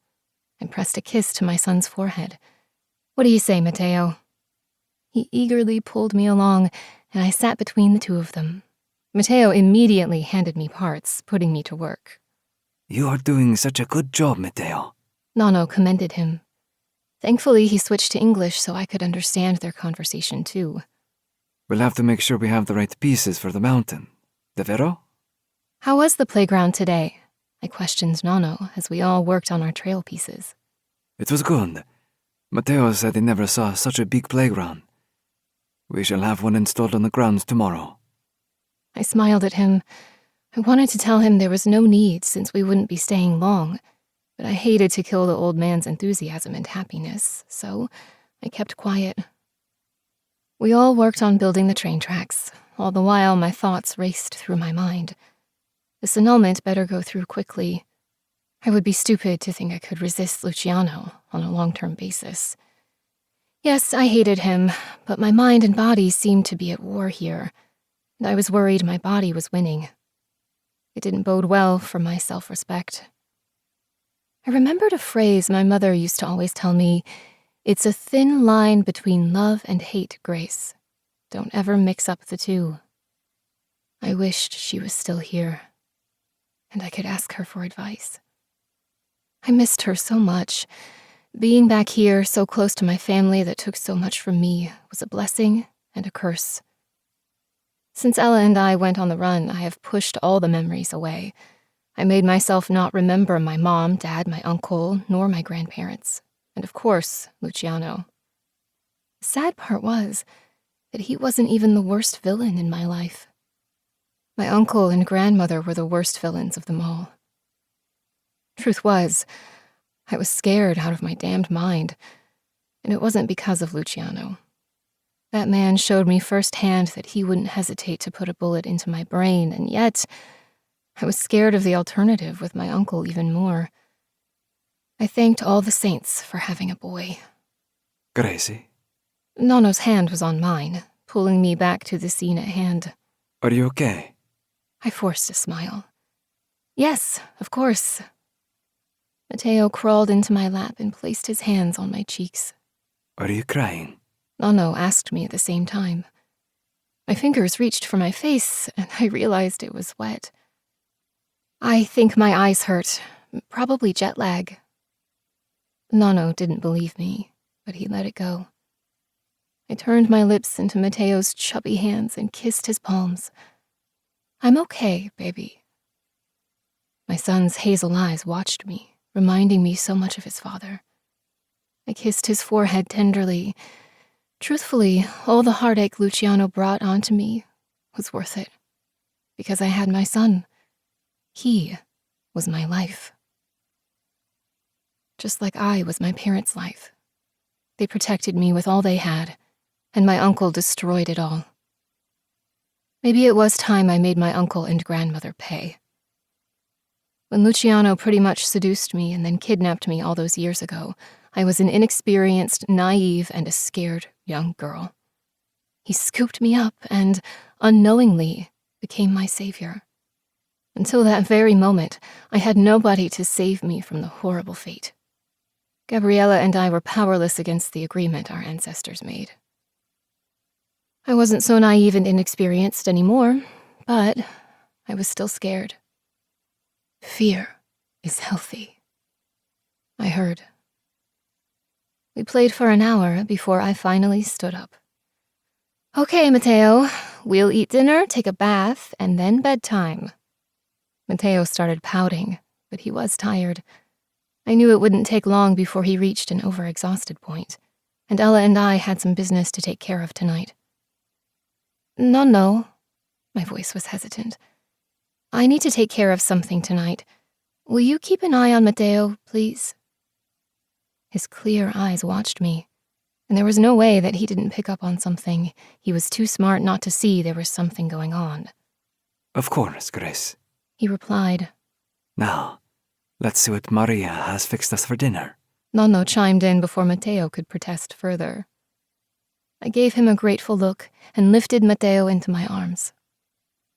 I pressed a kiss to my son's forehead. What do you say, Matteo? He eagerly pulled me along, and I sat between the two of them. Matteo immediately handed me parts, putting me to work. You are doing such a good job, Matteo. Nonno commended him. Thankfully, he switched to English so I could understand their conversation, too. We'll have to make sure we have the right pieces for the mountain. Davvero? How was the playground today? I questioned Nonno as we all worked on our trail pieces. It was good. Matteo said he never saw such a big playground. We shall have one installed on the grounds tomorrow. I smiled at him. I wanted to tell him there was no need since we wouldn't be staying long, but I hated to kill the old man's enthusiasm and happiness, so I kept quiet. We all worked on building the train tracks, all the while my thoughts raced through my mind. This annulment better go through quickly. I would be stupid to think I could resist Luciano on a long-term basis. Yes, I hated him, but my mind and body seemed to be at war here, and I was worried my body was winning. It didn't bode well for my self-respect. I remembered a phrase my mother used to always tell me, "It's a thin line between love and hate, Grace. Don't ever mix up the two." I wished she was still here, and I could ask her for advice. I missed her so much. Being back here, so close to my family that took so much from me, was a blessing and a curse. Since Ella and I went on the run, I have pushed all the memories away. I made myself not remember my mom, dad, my uncle, nor my grandparents, and of course, Luciano. The sad part was that he wasn't even the worst villain in my life. My uncle and grandmother were the worst villains of them all. Truth was, I was scared out of my damned mind, and it wasn't because of Luciano. That man showed me firsthand that he wouldn't hesitate to put a bullet into my brain, and yet I was scared of the alternative with my uncle even more. I thanked all the saints for having a boy. Gracie? Nonno's hand was on mine, pulling me back to the scene at hand. Are you okay? I forced a smile. Yes, of course. Matteo crawled into my lap and placed his hands on my cheeks. Are you crying? Nonno asked me at the same time. My fingers reached for my face, and I realized it was wet. I think my eyes hurt, probably jet lag. Nonno didn't believe me, but he let it go. I turned my lips into Matteo's chubby hands and kissed his palms. I'm okay, baby. My son's hazel eyes watched me, reminding me so much of his father. I kissed his forehead tenderly. Truthfully, all the heartache Luciano brought onto me was worth it, because I had my son. He was my life. Just like I was my parents' life. They protected me with all they had, and my uncle destroyed it all. Maybe it was time I made my uncle and grandmother pay. When Luciano pretty much seduced me and then kidnapped me all those years ago, I was an inexperienced, naive, and a scared young girl. He scooped me up and, unknowingly, became my savior. Until that very moment, I had nobody to save me from the horrible fate. Gabriella and I were powerless against the agreement our ancestors made. I wasn't so naive and inexperienced anymore, but I was still scared. Fear is healthy, I heard. We played for an hour before I finally stood up. Okay, Matteo, we'll eat dinner, take a bath, and then bedtime. Matteo started pouting, but he was tired. I knew it wouldn't take long before he reached an overexhausted point, and Ella and I had some business to take care of tonight. No. My voice was hesitant. I need to take care of something tonight. Will you keep an eye on Matteo, please? His clear eyes watched me, and there was no way that he didn't pick up on something. He was too smart not to see there was something going on. Of course, Grace. He replied. Now, let's see what Maria has fixed us for dinner. Nonno chimed in before Matteo could protest further. I gave him a grateful look and lifted Matteo into my arms.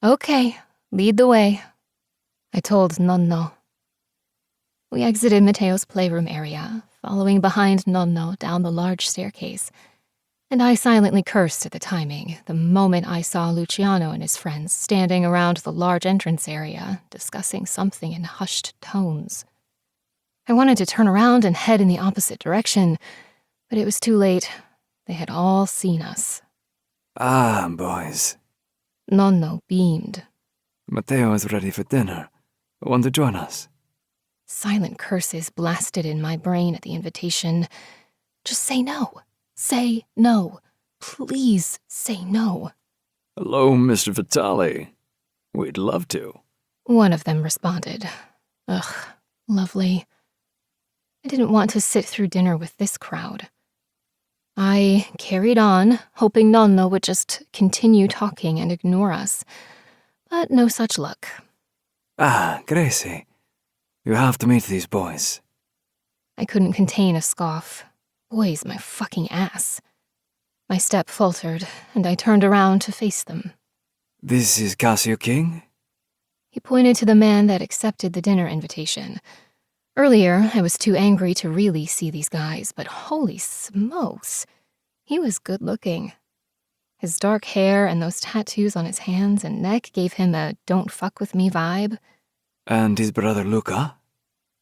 Okay, lead the way, I told Nonno. We exited Matteo's playroom area, following behind Nonno down the large staircase, and I silently cursed at the timing the moment I saw Luciano and his friends standing around the large entrance area, discussing something in hushed tones. I wanted to turn around and head in the opposite direction, but it was too late. They had all seen us. Ah, boys. Nonno beamed. Matteo is ready for dinner. Want to join us? Silent curses blasted in my brain at the invitation. Just say no. Say no. Please say no. Hello, Mr. Vitale. We'd love to. One of them responded. Ugh, lovely. I didn't want to sit through dinner with this crowd. I carried on, hoping Nonno would just continue talking and ignore us, but no such luck. Ah, Gracie. You have to meet these boys. I couldn't contain a scoff. Boys, my fucking ass. My step faltered, and I turned around to face them. This is Cassio King? He pointed to the man that accepted the dinner invitation. Earlier, I was too angry to really see these guys, but holy smokes, he was good-looking. His dark hair and those tattoos on his hands and neck gave him a don't fuck with me vibe. And his brother Luca?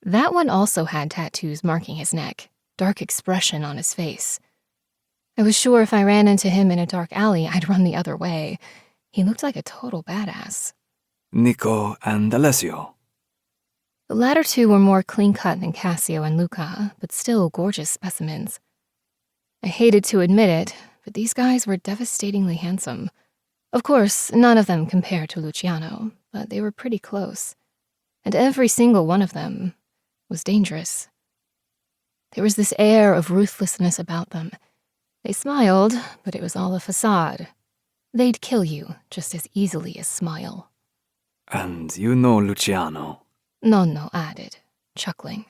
That one also had tattoos marking his neck, dark expression on his face. I was sure if I ran into him in a dark alley, I'd run the other way. He looked like a total badass. Nico and Alessio. The latter two were more clean-cut than Cassio and Luca, but still gorgeous specimens. I hated to admit it, but these guys were devastatingly handsome. Of course, none of them compared to Luciano, but they were pretty close. And every single one of them was dangerous. There was this air of ruthlessness about them. They smiled, but it was all a facade. They'd kill you just as easily as smile. And you know Luciano? Nonno added, chuckling.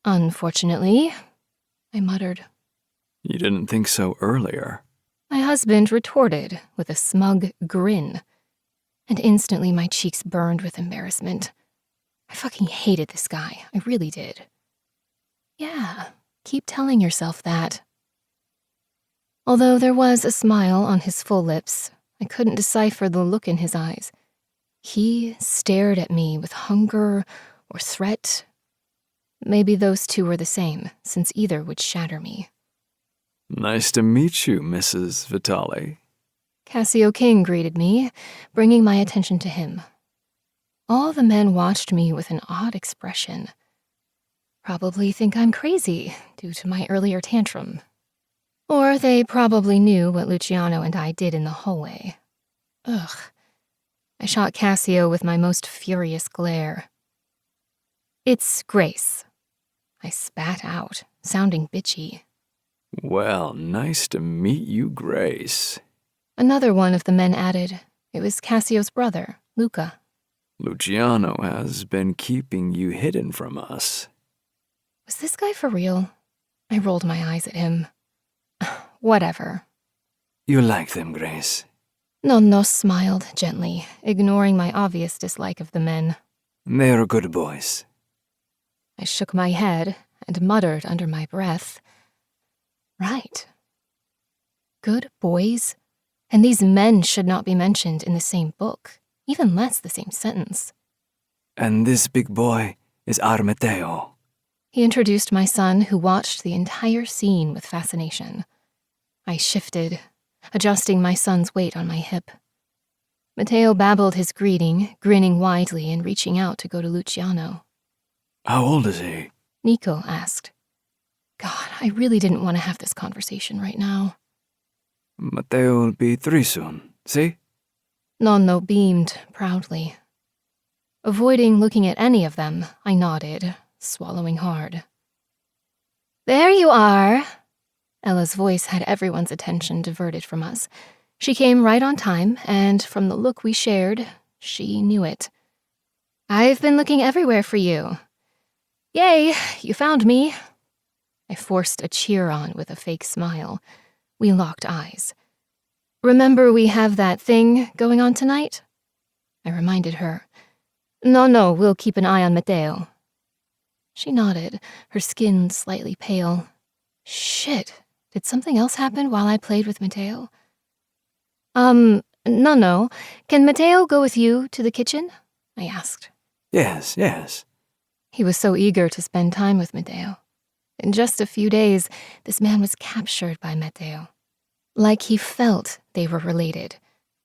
Unfortunately, I muttered. You didn't think so earlier. My husband retorted with a smug grin, and instantly my cheeks burned with embarrassment. I fucking hated this guy. I really did. Yeah, keep telling yourself that. Although there was a smile on his full lips, I couldn't decipher the look in his eyes. He stared at me with hunger or threat. Maybe those two were the same, since either would shatter me. Nice to meet you, Mrs. Vitale. Cassio King greeted me, bringing my attention to him. All the men watched me with an odd expression. Probably think I'm crazy due to my earlier tantrum. Or they probably knew what Luciano and I did in the hallway. Ugh. I shot Cassio with my most furious glare. It's Grace. I spat out, sounding bitchy. Well, nice to meet you, Grace. Another one of the men added. It was Cassio's brother, Luca. Luciano has been keeping you hidden from us. Was this guy for real? I rolled my eyes at him. Whatever. You like them, Grace? Nonno smiled gently, ignoring my obvious dislike of the men. They're good boys. I shook my head and muttered under my breath. Right. Good boys? And these men should not be mentioned in the same book, even less the same sentence. And this big boy is Armeteo. He introduced my son, who watched the entire scene with fascination. I shifted, adjusting my son's weight on my hip. Matteo babbled his greeting, grinning widely and reaching out to go to Luciano. How old is he? Nico asked. God, I really didn't want to have this conversation right now. Matteo will be 3 soon, see? Nonno beamed proudly. Avoiding looking at any of them, I nodded, swallowing hard. There you are. Ella's voice had everyone's attention diverted from us. She came right on time, and from the look we shared, she knew it. I've been looking everywhere for you. Yay, you found me. I forced a cheer on with a fake smile. We locked eyes. Remember we have that thing going on tonight? I reminded her. No, we'll keep an eye on Matteo. She nodded, her skin slightly pale. Shit, did something else happen while I played with Matteo? No. Can Matteo go with you to the kitchen? I asked. Yes. He was so eager to spend time with Matteo. In just a few days, this man was captured by Matteo. Like he felt they were related.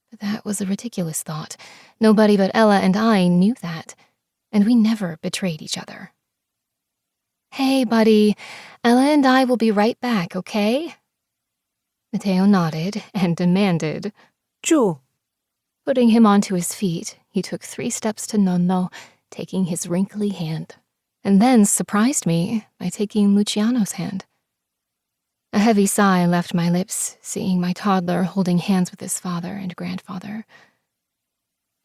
But that was a ridiculous thought. Nobody but Ella and I knew that, and we never betrayed each other. Hey, buddy, Ella and I will be right back, okay? Matteo nodded and demanded, Giù. Putting him onto his feet, he took 3 steps to Nonno, taking his wrinkly hand, and then surprised me by taking Luciano's hand. A heavy sigh left my lips, seeing my toddler holding hands with his father and grandfather.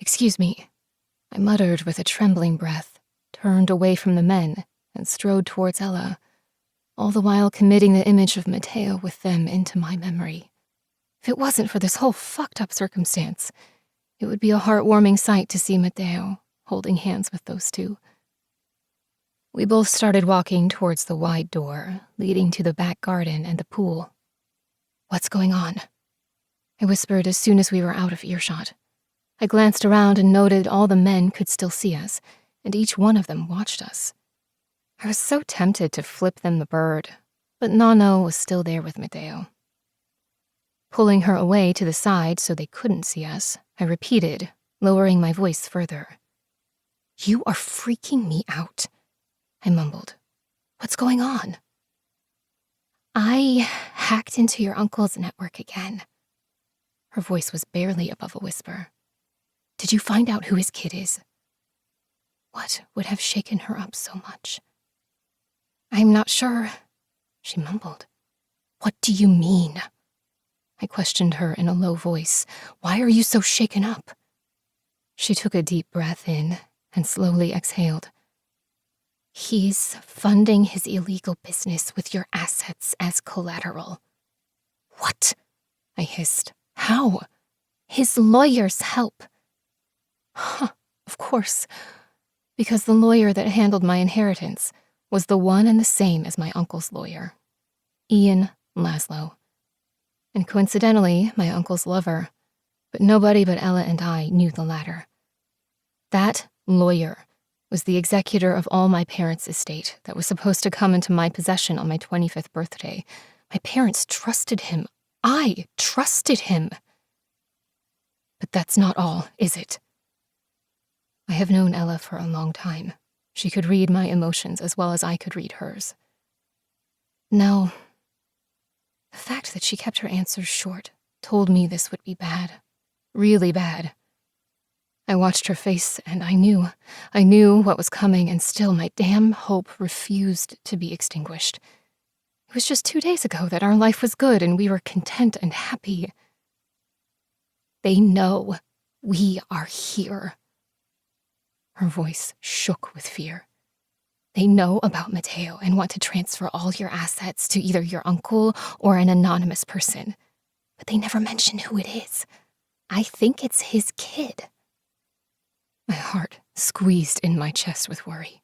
Excuse me, I muttered with a trembling breath, turned away from the men, and strode towards Ella, all the while committing the image of Matteo with them into my memory. If it wasn't for this whole fucked-up circumstance, it would be a heartwarming sight to see Matteo holding hands with those two. We both started walking towards the wide door, leading to the back garden and the pool. What's going on? I whispered as soon as we were out of earshot. I glanced around and noted all the men could still see us, and each one of them watched us. I was so tempted to flip them the bird, but Nonno was still there with Matteo. Pulling her away to the side so they couldn't see us, I repeated, lowering my voice further. You are freaking me out, I mumbled. What's going on? I hacked into your uncle's network again. Her voice was barely above a whisper. Did you find out who his kid is? What would have shaken her up so much? I'm not sure, she mumbled. What do you mean? I questioned her in a low voice. Why are you so shaken up? She took a deep breath in and slowly exhaled. He's funding his illegal business with your assets as collateral. What? I hissed. How? His lawyers help. Huh, of course. because the lawyer that handled my inheritance was the one and the same as my uncle's lawyer, Ian Laszlo. And coincidentally, my uncle's lover, but nobody but Ella and I knew the latter. That lawyer was the executor of all my parents' estate that was supposed to come into my possession on my 25th birthday. My parents trusted him. I trusted him. But that's not all, is it? I have known Ella for a long time. She could read my emotions as well as I could read hers. No, the fact that she kept her answers short told me this would be bad. Really bad. I watched her face, and I knew what was coming, and still my damn hope refused to be extinguished. It was just 2 days ago that our life was good and we were content and happy. They know we are here. Her voice shook with fear. They know about Matteo and want to transfer all your assets to either your uncle or an anonymous person. But they never mention who it is. I think it's his kid. My heart squeezed in my chest with worry.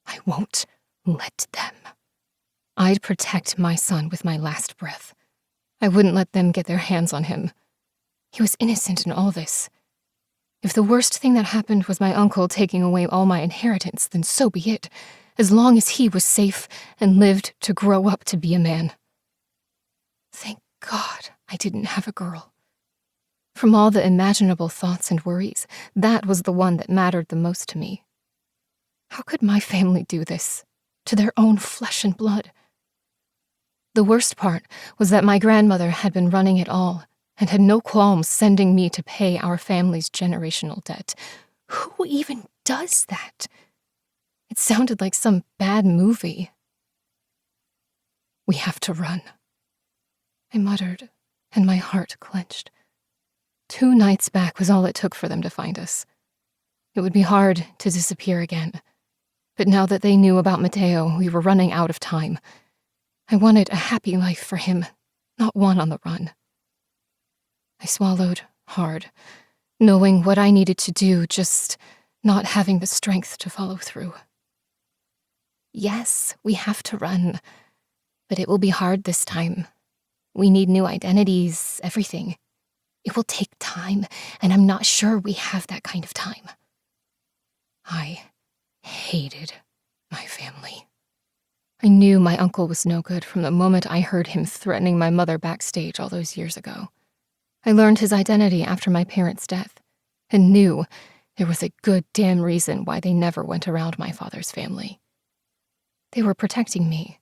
I won't let them. I'd protect my son with my last breath. I wouldn't let them get their hands on him. He was innocent in all this. If the worst thing that happened was my uncle taking away all my inheritance, then so be it, as long as he was safe and lived to grow up to be a man. Thank God I didn't have a girl. From all the imaginable thoughts and worries, that was the one that mattered the most to me. How could my family do this, to their own flesh and blood? The worst part was that my grandmother had been running it all and had no qualms sending me to pay our family's generational debt. Who even does that? It sounded like some bad movie. We have to run, I muttered, and my heart clenched. 2 nights back was all it took for them to find us. It would be hard to disappear again, but now that they knew about Matteo, we were running out of time. I wanted a happy life for him, not one on the run. I swallowed hard, knowing what I needed to do, just not having the strength to follow through. Yes, we have to run, but it will be hard this time. We need new identities, everything. It will take time, and I'm not sure we have that kind of time. I hated my family. I knew my uncle was no good from the moment I heard him threatening my mother backstage all those years ago. I learned his identity after my parents' death, and knew there was a good damn reason why they never went around my father's family. They were protecting me.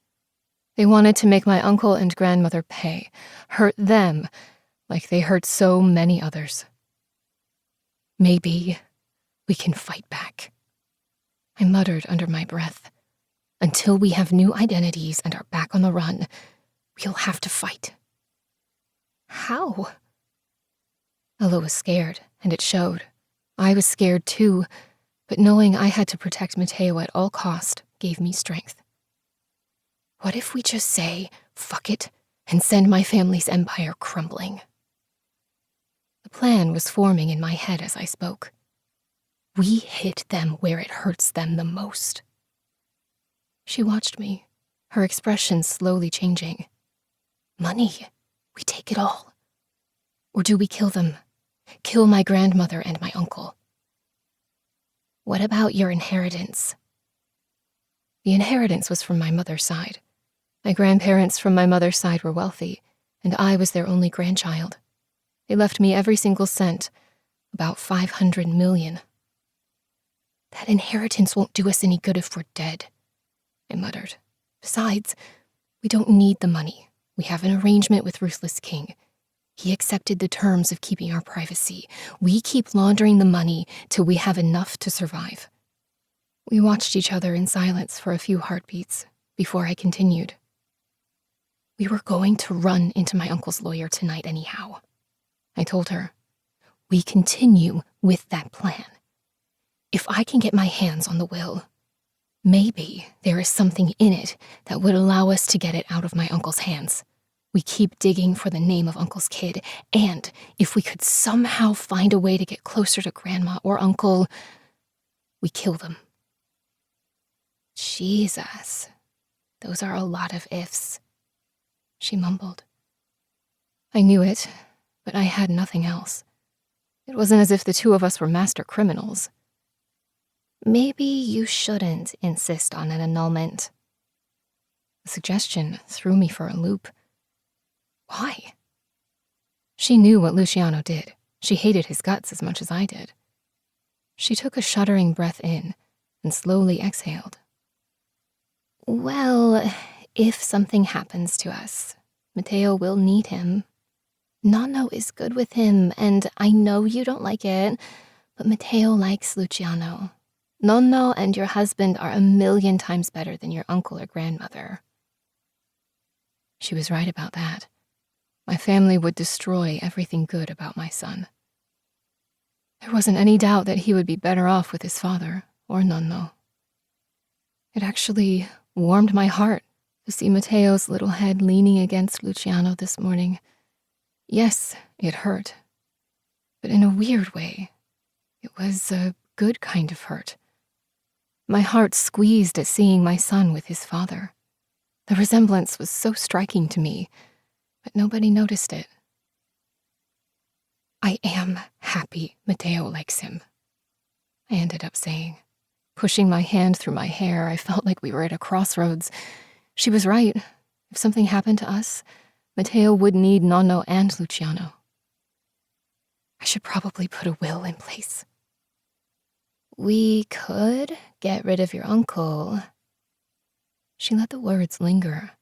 They wanted to make my uncle and grandmother pay, hurt them like they hurt so many others. Maybe we can fight back, I muttered under my breath. Until we have new identities and are back on the run, we'll have to fight. How? Ella was scared, and it showed. I was scared too, but knowing I had to protect Matteo at all cost gave me strength. What if we just say, fuck it, and send my family's empire crumbling? The plan was forming in my head as I spoke. We hit them where it hurts them the most. She watched me, her expression slowly changing. Money, we take it all. Or do we kill them? Kill my grandmother and my uncle? What about your inheritance? The inheritance was from my mother's side. My grandparents from my mother's side were wealthy, and I was their only grandchild. They left me every single cent, about 500 million. That inheritance won't do us any good if we're dead, I muttered. Besides, we don't need the money. We have an arrangement with Ruthless King. He accepted the terms of keeping our privacy. We keep laundering the money till we have enough to survive. We watched each other in silence for a few heartbeats before I continued. We were going to run into my uncle's lawyer tonight anyhow, I told her. We continue with that plan. If I can get my hands on the will, maybe there is something in it that would allow us to get it out of my uncle's hands. We keep digging for the name of Uncle's kid, and if we could somehow find a way to get closer to Grandma or Uncle, we kill them. Jesus, those are a lot of ifs, she mumbled. I knew it, but I had nothing else. It wasn't as if the two of us were master criminals. Maybe you shouldn't insist on an annulment. The suggestion threw me for a loop. Why? She knew what Luciano did. She hated his guts as much as I did. She took a shuddering breath in and slowly exhaled. Well, if something happens to us, Matteo will need him. Nonno is good with him, and I know you don't like it, but Matteo likes Luciano. Nonno and your husband are 1,000,000 times better than your uncle or grandmother. She was right about that. My family would destroy everything good about my son. There wasn't any doubt that he would be better off with his father or Nonno. It actually warmed my heart to see Matteo's little head leaning against Luciano this morning. Yes, it hurt, but in a weird way. It was a good kind of hurt. My heart squeezed at seeing my son with his father. The resemblance was so striking to me, but nobody noticed it. I am happy Matteo likes him, I ended up saying. Pushing my hand through my hair, I felt like we were at a crossroads. She was right. If something happened to us, Matteo would need Nonno and Luciano. I should probably put a will in place. We could get rid of your uncle. She let the words linger.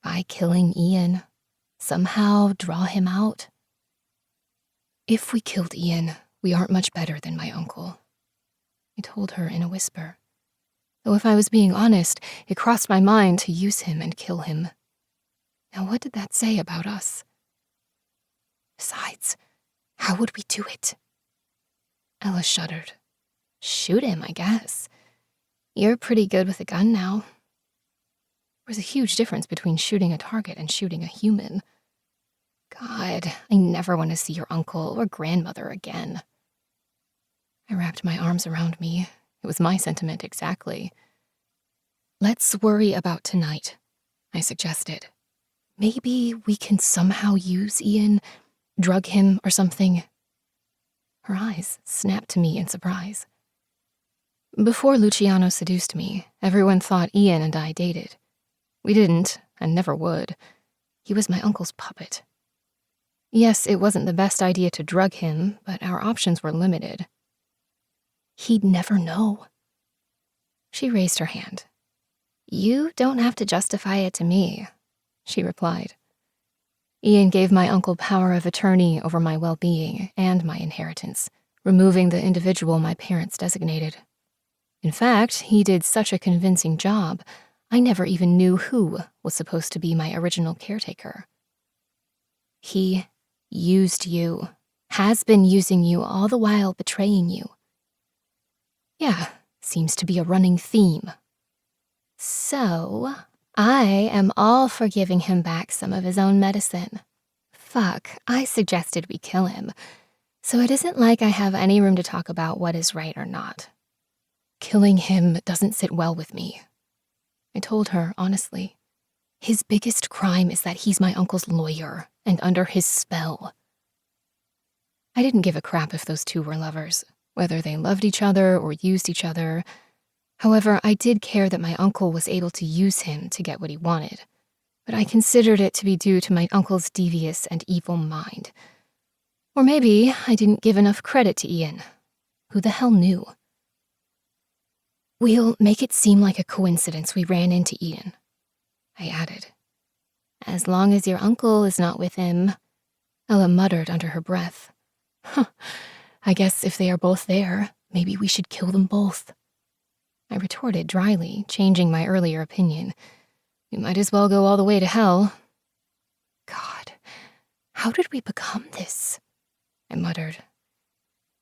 By killing Ian. Somehow draw him out. If we killed Ian, we aren't much better than my uncle, I told her in a whisper. Though if I was being honest, it crossed my mind to use him and kill him. Now what did that say about us? Besides, how would we do it? Ella shuddered. Shoot him, I guess. You're pretty good with a gun now. There's a huge difference between shooting a target and shooting a human. God, I never want to see your uncle or grandmother again. I wrapped my arms around me. It was my sentiment exactly. Let's worry about tonight, I suggested. Maybe we can somehow use Ian, drug him or something. Her eyes snapped to me in surprise. Before Luciano seduced me, everyone thought Ian and I dated. We didn't, and never would. He was my uncle's puppet. Yes, it wasn't the best idea to drug him, but our options were limited. He'd never know. She raised her hand. You don't have to justify it to me, she replied. Ian gave my uncle power of attorney over my well-being and my inheritance, removing the individual my parents designated. In fact, he did such a convincing job, I never even knew who was supposed to be my original caretaker. He used you, has been using you all the while betraying you. Yeah, seems to be a running theme. So, I am all for giving him back some of his own medicine. Fuck, I suggested we kill him, so it isn't like I have any room to talk about what is right or not. Killing him doesn't sit well with me, I told her honestly. His biggest crime is that he's my uncle's lawyer and under his spell. I didn't give a crap if those two were lovers, whether they loved each other or used each other. However, I did care that my uncle was able to use him to get what he wanted, but I considered it to be due to my uncle's devious and evil mind. Or maybe I didn't give enough credit to Ian. Who the hell knew? We'll make it seem like a coincidence we ran into Ian, I added. As long as your uncle is not with him, Ella muttered under her breath. Huh, I guess if they are both there, maybe we should kill them both. I retorted dryly, changing my earlier opinion. We might as well go all the way to hell. God, how did we become this? I muttered.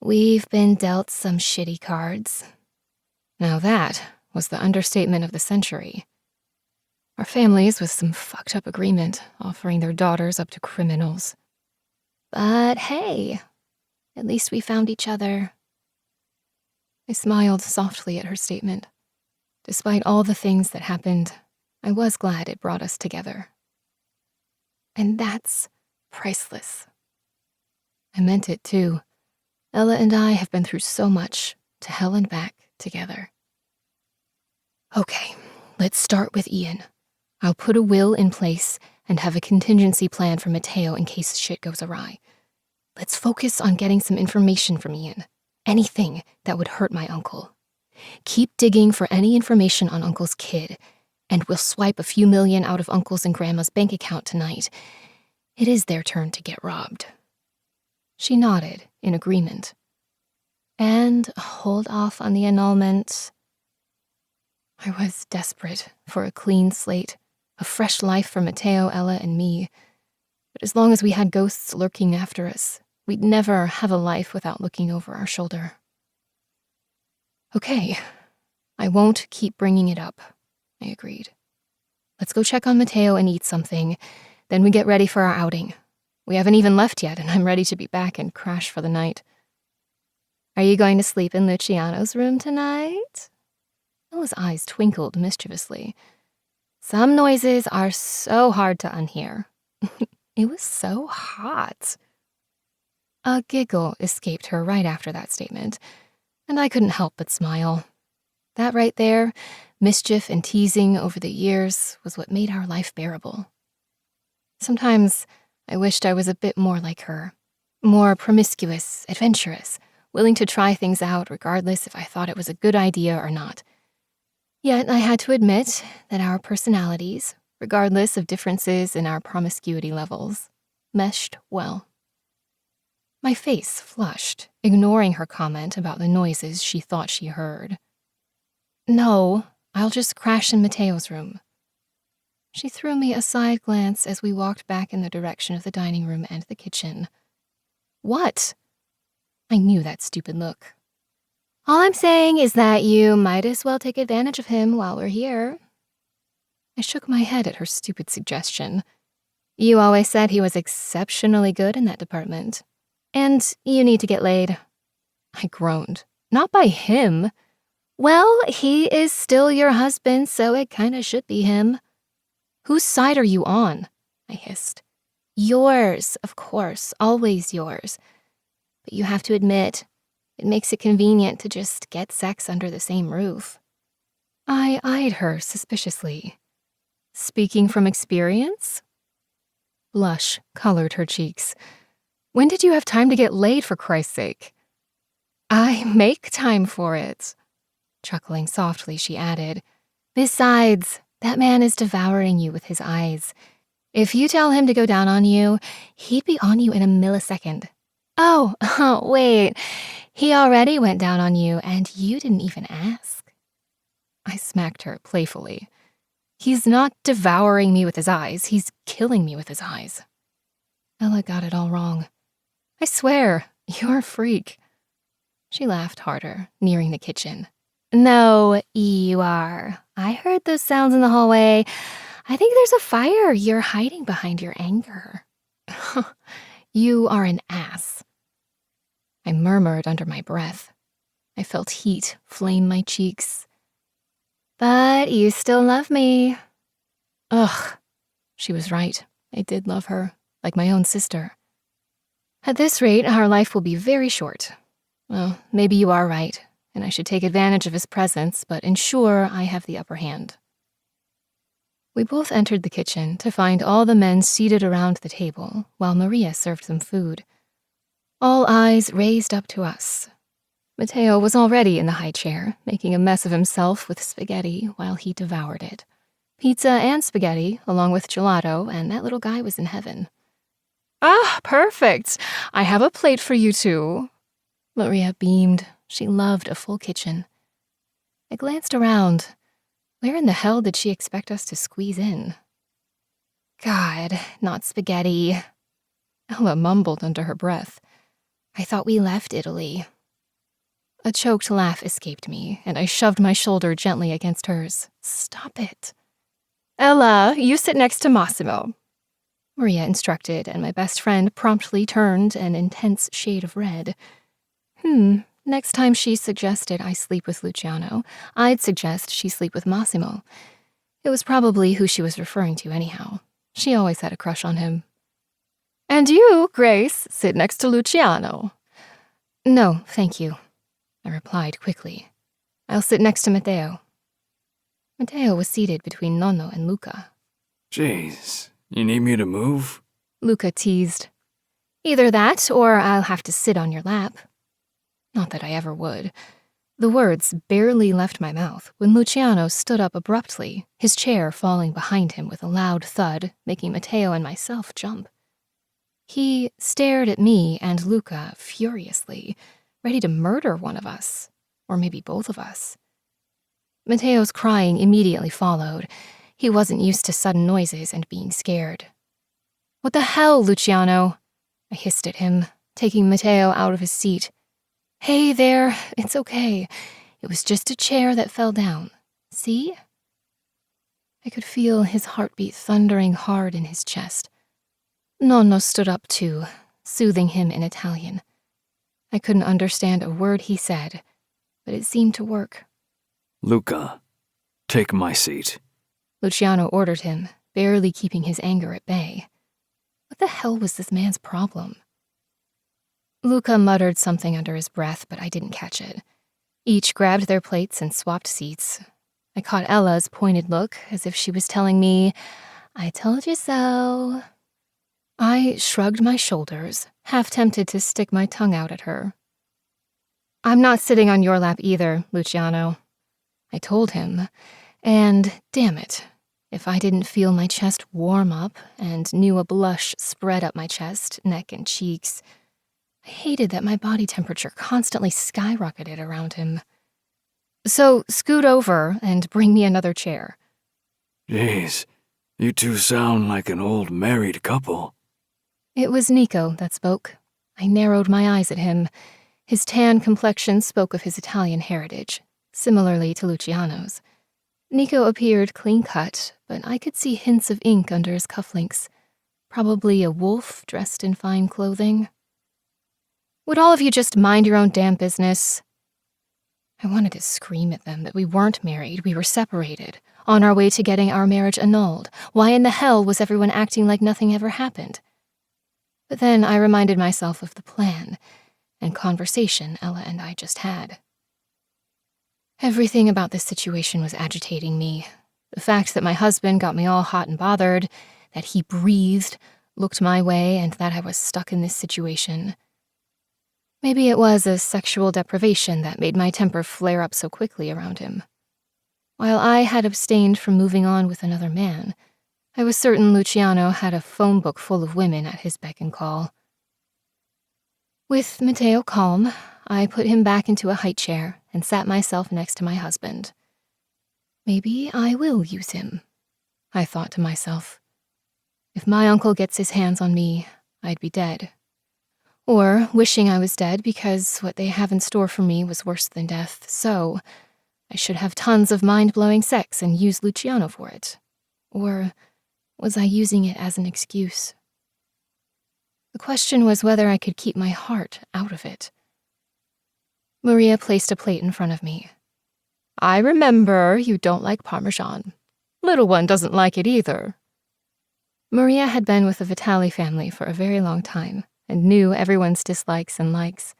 We've been dealt some shitty cards. Now that was the understatement of the century. Our families with some fucked up agreement, offering their daughters up to criminals. But hey, at least we found each other. I smiled softly at her statement. Despite all the things that happened, I was glad it brought us together. And that's priceless. I meant it, too. Ella and I have been through so much, to hell and back, together. Okay, let's start with Ian. I'll put a will in place and have a contingency plan for Mateo in case shit goes awry. Let's focus on getting some information from Ian. Anything that would hurt my uncle. Keep digging for any information on Uncle's kid, and we'll swipe a few million out of Uncle's and Grandma's bank account tonight. It is their turn to get robbed. She nodded in agreement. And hold off on the annulment. I was desperate for a clean slate, a fresh life for Mateo, Ella, and me. But as long as we had ghosts lurking after us, we'd never have a life without looking over our shoulder. Okay, I won't keep bringing it up, I agreed. Let's go check on Mateo and eat something, then we get ready for our outing. We haven't even left yet, and I'm ready to be back and crash for the night. Are you going to sleep in Luciano's room tonight? Ella's eyes twinkled mischievously. Some noises are so hard to unhear. It was so hot. A giggle escaped her right after that statement, and I couldn't help but smile. That right there, mischief and teasing over the years, was what made our life bearable. Sometimes I wished I was a bit more like her, more promiscuous, adventurous, willing to try things out regardless if I thought it was a good idea or not. Yet I had to admit that our personalities, regardless of differences in our promiscuity levels, meshed well. My face flushed, ignoring her comment about the noises she thought she heard. No, I'll just crash in Mateo's room. She threw me a side glance as we walked back in the direction of the dining room and the kitchen. What? I knew that stupid look. All I'm saying is that you might as well take advantage of him while we're here. I shook my head at her stupid suggestion. You always said he was exceptionally good in that department. And you need to get laid. I groaned. Not by him. Well, he is still your husband, so it kinda should be him. Whose side are you on? I hissed. Yours, of course, always yours. But you have to admit, it makes it convenient to just get sex under the same roof. I eyed her suspiciously. Speaking from experience? Blush colored her cheeks. When did you have time to get laid, for Christ's sake? I make time for it. Chuckling softly, she added, Besides, that man is devouring you with his eyes. If you tell him to go down on you, he'd be on you in a millisecond. Oh, wait, he already went down on you and you didn't even ask. I smacked her playfully. He's not devouring me with his eyes, he's killing me with his eyes. Ella got it all wrong. I swear, you're a freak. She laughed harder, nearing the kitchen. No, you are. I heard those sounds in the hallway. I think there's a fire you're hiding behind your anger. You are an ass. I murmured under my breath. I felt heat flame my cheeks. But you still love me. Ugh. She was right. I did love her, like my own sister. At this rate, our life will be very short. Well, maybe you are right, and I should take advantage of his presence, but ensure I have the upper hand. We both entered the kitchen to find all the men seated around the table while Maria served them food. All eyes raised up to us. Mateo was already in the high chair, making a mess of himself with spaghetti while he devoured it. Pizza and spaghetti, along with gelato, and that little guy was in heaven. Ah, perfect! I have a plate for you too. Maria beamed. She loved a full kitchen. I glanced around. Where in the hell did she expect us to squeeze in? God, not spaghetti. Ella mumbled under her breath. I thought we left Italy. A choked laugh escaped me, and I shoved my shoulder gently against hers. Stop it. Ella, you sit next to Massimo. Maria instructed, and my best friend promptly turned an intense shade of red. Next time she suggested I sleep with Luciano, I'd suggest she sleep with Massimo. It was probably who she was referring to anyhow. She always had a crush on him. "And you, Grace, sit next to Luciano." "No, thank you," I replied quickly. "I'll sit next to Matteo." Matteo was seated between Nonno and Luca. Jeez, you need me to move? Luca teased. "Either that, or I'll have to sit on your lap." Not that I ever would. The words barely left my mouth when Luciano stood up abruptly, his chair falling behind him with a loud thud, making Matteo and myself jump. He stared at me and Luca furiously, ready to murder one of us, or maybe both of us. Matteo's crying immediately followed. He wasn't used to sudden noises and being scared. "What the hell, Luciano?" I hissed at him, taking Matteo out of his seat. "Hey there, it's okay. It was just a chair that fell down. See?" I could feel his heartbeat thundering hard in his chest. Nonno stood up too, soothing him in Italian. I couldn't understand a word he said, but it seemed to work. Luca, take my seat. Luciano ordered him, barely keeping his anger at bay. What the hell was this man's problem? Luca muttered something under his breath, but I didn't catch it. Each grabbed their plates and swapped seats. I caught Ella's pointed look, as if she was telling me, "I told you so." I shrugged my shoulders, half tempted to stick my tongue out at her. "I'm not sitting on your lap either, Luciano," I told him, and damn it, if I didn't feel my chest warm up and knew a blush spread up my chest, neck, and cheeks. I hated that my body temperature constantly skyrocketed around him. "So scoot over and bring me another chair." Jeez, you two sound like an old married couple. It was Nico that spoke. I narrowed my eyes at him. His tan complexion spoke of his Italian heritage, similarly to Luciano's. Nico appeared clean-cut, but I could see hints of ink under his cufflinks. Probably a wolf dressed in fine clothing. "Would all of you just mind your own damn business?" I wanted to scream at them that we weren't married, we were separated, on our way to getting our marriage annulled. Why in the hell was everyone acting like nothing ever happened? But then I reminded myself of the plan and conversation Ella and I just had. Everything about this situation was agitating me. The fact that my husband got me all hot and bothered, that he breathed, looked my way, and that I was stuck in this situation. Maybe it was a sexual deprivation that made my temper flare up so quickly around him. While I had abstained from moving on with another man, I was certain Luciano had a phone book full of women at his beck and call. With Matteo calm, I put him back into a high chair and sat myself next to my husband. Maybe I will use him, I thought to myself. If my uncle gets his hands on me, I'd be dead. Or wishing I was dead because what they have in store for me was worse than death, so I should have tons of mind-blowing sex and use Luciano for it. Or was I using it as an excuse? The question was whether I could keep my heart out of it. Maria placed a plate in front of me. "I remember you don't like Parmesan. Little one doesn't like it either." Maria had been with the Vitale family for a very long time and knew everyone's dislikes and likes.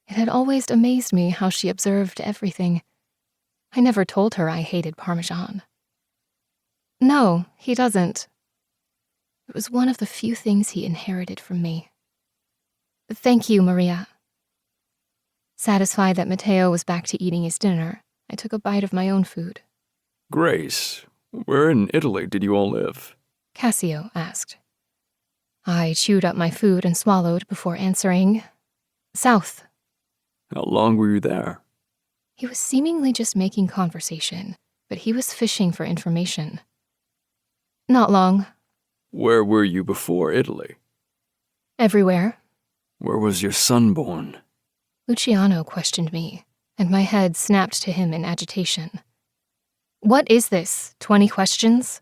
It had always amazed me how she observed everything. I never told her I hated Parmesan. "No, he doesn't." It was one of the few things he inherited from me. "Thank you, Maria." Satisfied that Matteo was back to eating his dinner, I took a bite of my own food. Grace, where in Italy did you all live? Cassio asked. I chewed up my food and swallowed before answering, "South." How long were you there? He was seemingly just making conversation, but he was fishing for information. "Not long." Where were you before Italy? "Everywhere." Where was your son born? Luciano questioned me, and my head snapped to him in agitation. "What is this, 20 questions?"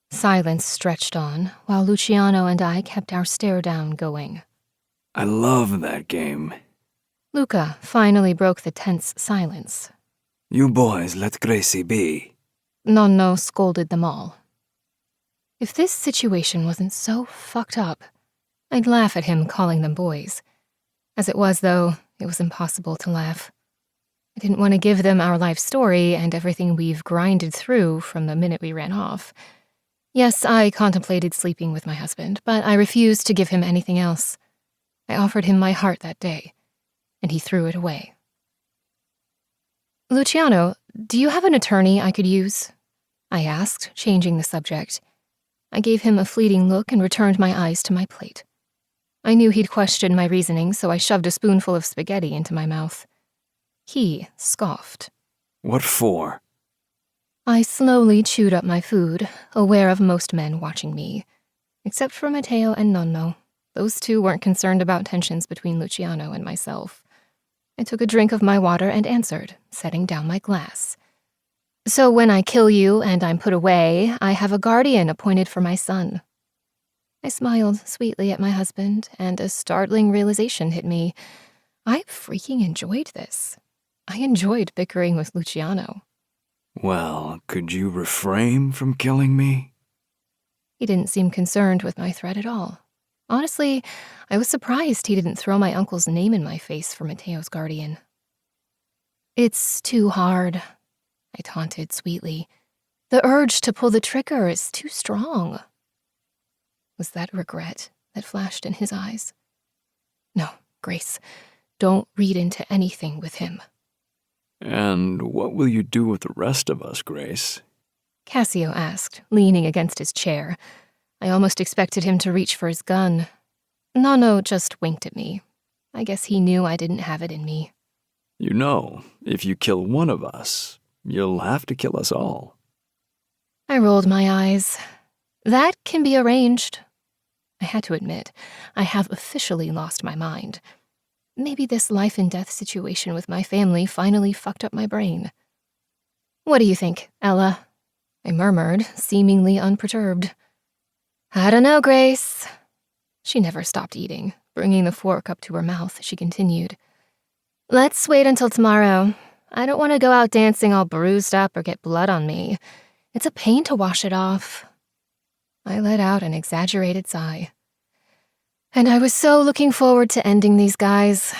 Silence stretched on, while Luciano and I kept our stare-down going. I love that game. Luca finally broke the tense silence. You boys let Gracie be. Nonno scolded them all. If this situation wasn't so fucked up, I'd laugh at him calling them boys. As it was, though, it was impossible to laugh. I didn't want to give them our life story and everything we've grinded through from the minute we ran off. Yes, I contemplated sleeping with my husband, but I refused to give him anything else. I offered him my heart that day, and he threw it away. Luciano, do you have an attorney I could use? I asked, changing the subject. I gave him a fleeting look and returned my eyes to my plate. I knew he'd question my reasoning, so I shoved a spoonful of spaghetti into my mouth. He scoffed. What for? I slowly chewed up my food, aware of most men watching me, except for Matteo and Nonno. Those two weren't concerned about tensions between Luciano and myself. I took a drink of my water and answered, setting down my glass. So when I kill you and I'm put away, I have a guardian appointed for my son. I smiled sweetly at my husband, and a startling realization hit me. I freaking enjoyed this. I enjoyed bickering with Luciano. Well, could you refrain from killing me? He didn't seem concerned with my threat at all. Honestly, I was surprised he didn't throw my uncle's name in my face for Matteo's guardian. It's too hard, I taunted sweetly. The urge to pull the trigger is too strong. Was that regret that flashed in his eyes? No, Grace, don't read into anything with him. And what will you do with the rest of us, Grace? Cassio asked, leaning against his chair. I almost expected him to reach for his gun. Nonno just winked at me. I guess he knew I didn't have it in me. You know, if you kill one of us, you'll have to kill us all. I rolled my eyes. That can be arranged. I had to admit, I have officially lost my mind. Maybe this life and death situation with my family finally fucked up my brain. What do you think, Ella? I murmured, seemingly unperturbed. I don't know, Grace. She never stopped eating. Bringing the fork up to her mouth, she continued. Let's wait until tomorrow. I don't want to go out dancing all bruised up or get blood on me. It's a pain to wash it off. I let out an exaggerated sigh. And I was so looking forward to ending these guys.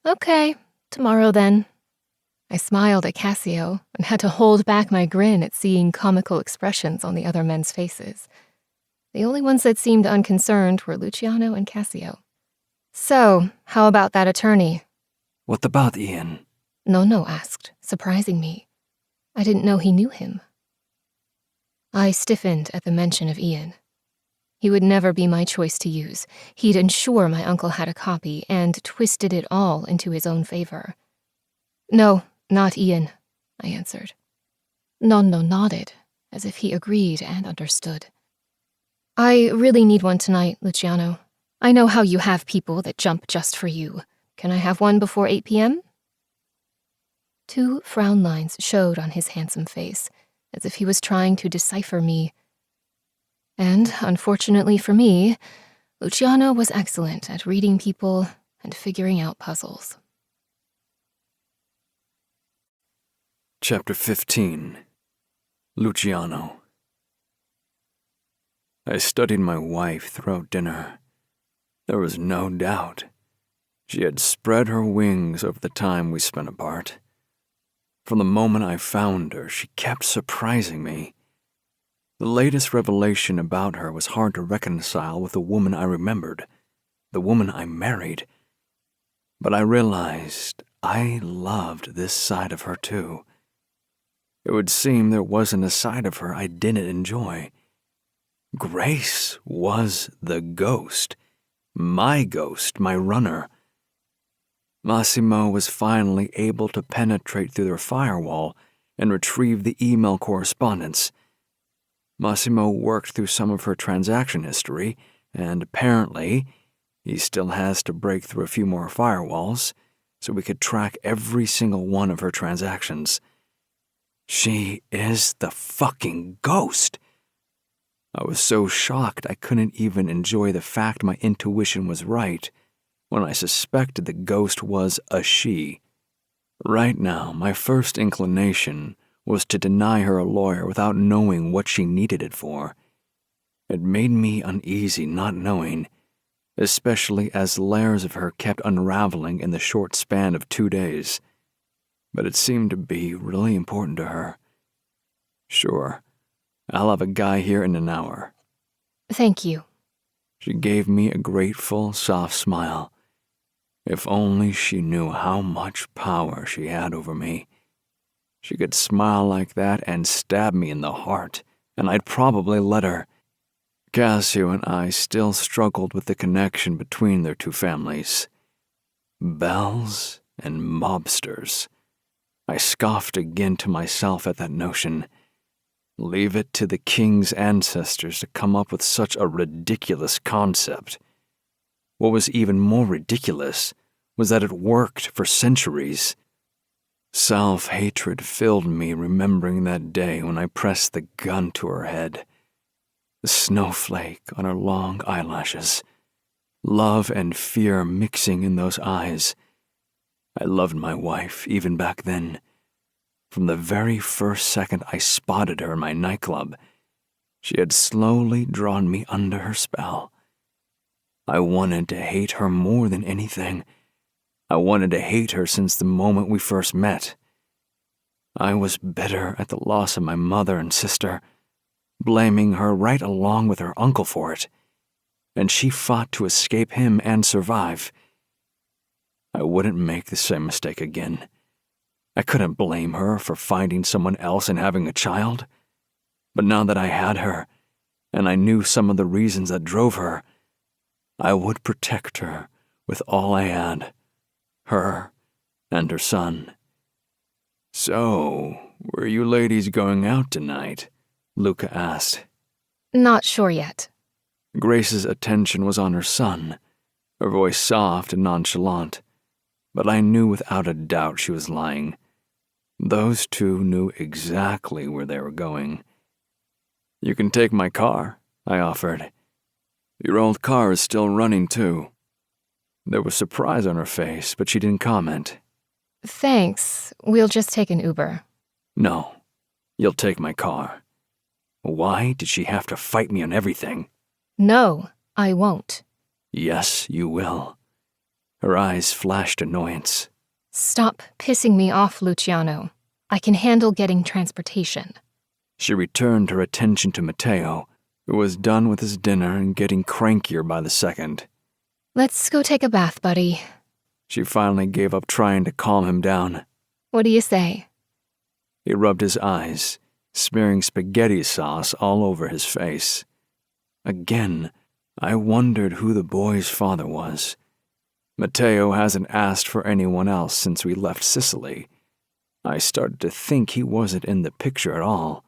Okay, tomorrow then. I smiled at Cassio and had to hold back my grin at seeing comical expressions on the other men's faces. The only ones that seemed unconcerned were Luciano and Cassio. So, how about that attorney? What about Ian? Nonno asked, surprising me. I didn't know he knew him. I stiffened at the mention of Ian. He would never be my choice to use. He'd ensure my uncle had a copy and twisted it all into his own favor. No, not Ian, I answered. Nonno nodded, as if he agreed and understood. I really need one tonight, Luciano. I know how you have people that jump just for you. Can I have one before 8 p.m.? 2 frown lines showed on his handsome face, as if he was trying to decipher me. And, unfortunately for me, Luciano was excellent at reading people and figuring out puzzles. Chapter 15. Luciano. I studied my wife throughout dinner. There was no doubt. She had spread her wings over the time we spent apart. From the moment I found her, she kept surprising me. The latest revelation about her was hard to reconcile with the woman I remembered, the woman I married. But I realized I loved this side of her too. It would seem there wasn't a side of her I didn't enjoy. Grace was the ghost, my runner. Massimo was finally able to penetrate through their firewall and retrieve the email correspondence. Massimo worked through some of her transaction history, and apparently, he still has to break through a few more firewalls so we could track every single one of her transactions. She is the fucking ghost. I was so shocked I couldn't even enjoy the fact my intuition was right. when I suspected the ghost was a she. Right now, my first inclination was to deny her a lawyer without knowing what she needed it for. It made me uneasy not knowing, especially as layers of her kept unraveling in the short span of 2 days. But it seemed to be really important to her. Sure, I'll have a guy here in an hour. Thank you. She gave me a grateful, soft smile. If only she knew how much power she had over me. She could smile like that and stab me in the heart, and I'd probably let her. Cassio and I still struggled with the connection between their two families. Bells and mobsters. I scoffed again to myself at that notion. Leave it to the king's ancestors to come up with such a ridiculous concept. What was even more ridiculous was that it worked for centuries. Self-hatred filled me remembering that day when I pressed the gun to her head. The snowflake on her long eyelashes. Love and fear mixing in those eyes. I loved my wife even back then. From the very first second I spotted her in my nightclub, she had slowly drawn me under her spell. I wanted to hate her more than anything. I wanted to hate her since the moment we first met. I was bitter at the loss of my mother and sister, blaming her right along with her uncle for it, and she fought to escape him and survive. I wouldn't make the same mistake again. I couldn't blame her for finding someone else and having a child. But now that I had her, and I knew some of the reasons that drove her, I would protect her with all I had, her and her son. "So, were you ladies going out tonight?" Luca asked. Not sure yet. Grace's attention was on her son, her voice soft and nonchalant, but I knew without a doubt she was lying. Those two knew exactly where they were going. "You can take my car," I offered. "Your old car is still running, too." There was surprise on her face, but she didn't comment. Thanks. We'll just take an Uber. "No, you'll take my car." Why did she have to fight me on everything? No, I won't. "Yes, you will." Her eyes flashed annoyance. Stop pissing me off, Luciano. I can handle getting transportation. She returned her attention to Matteo, who was done with his dinner and getting crankier by the second. Let's go take a bath, buddy. She finally gave up trying to calm him down. What do you say? He rubbed his eyes, smearing spaghetti sauce all over his face. Again, I wondered who the boy's father was. Matteo hasn't asked for anyone else since we left Sicily. I started to think he wasn't in the picture at all.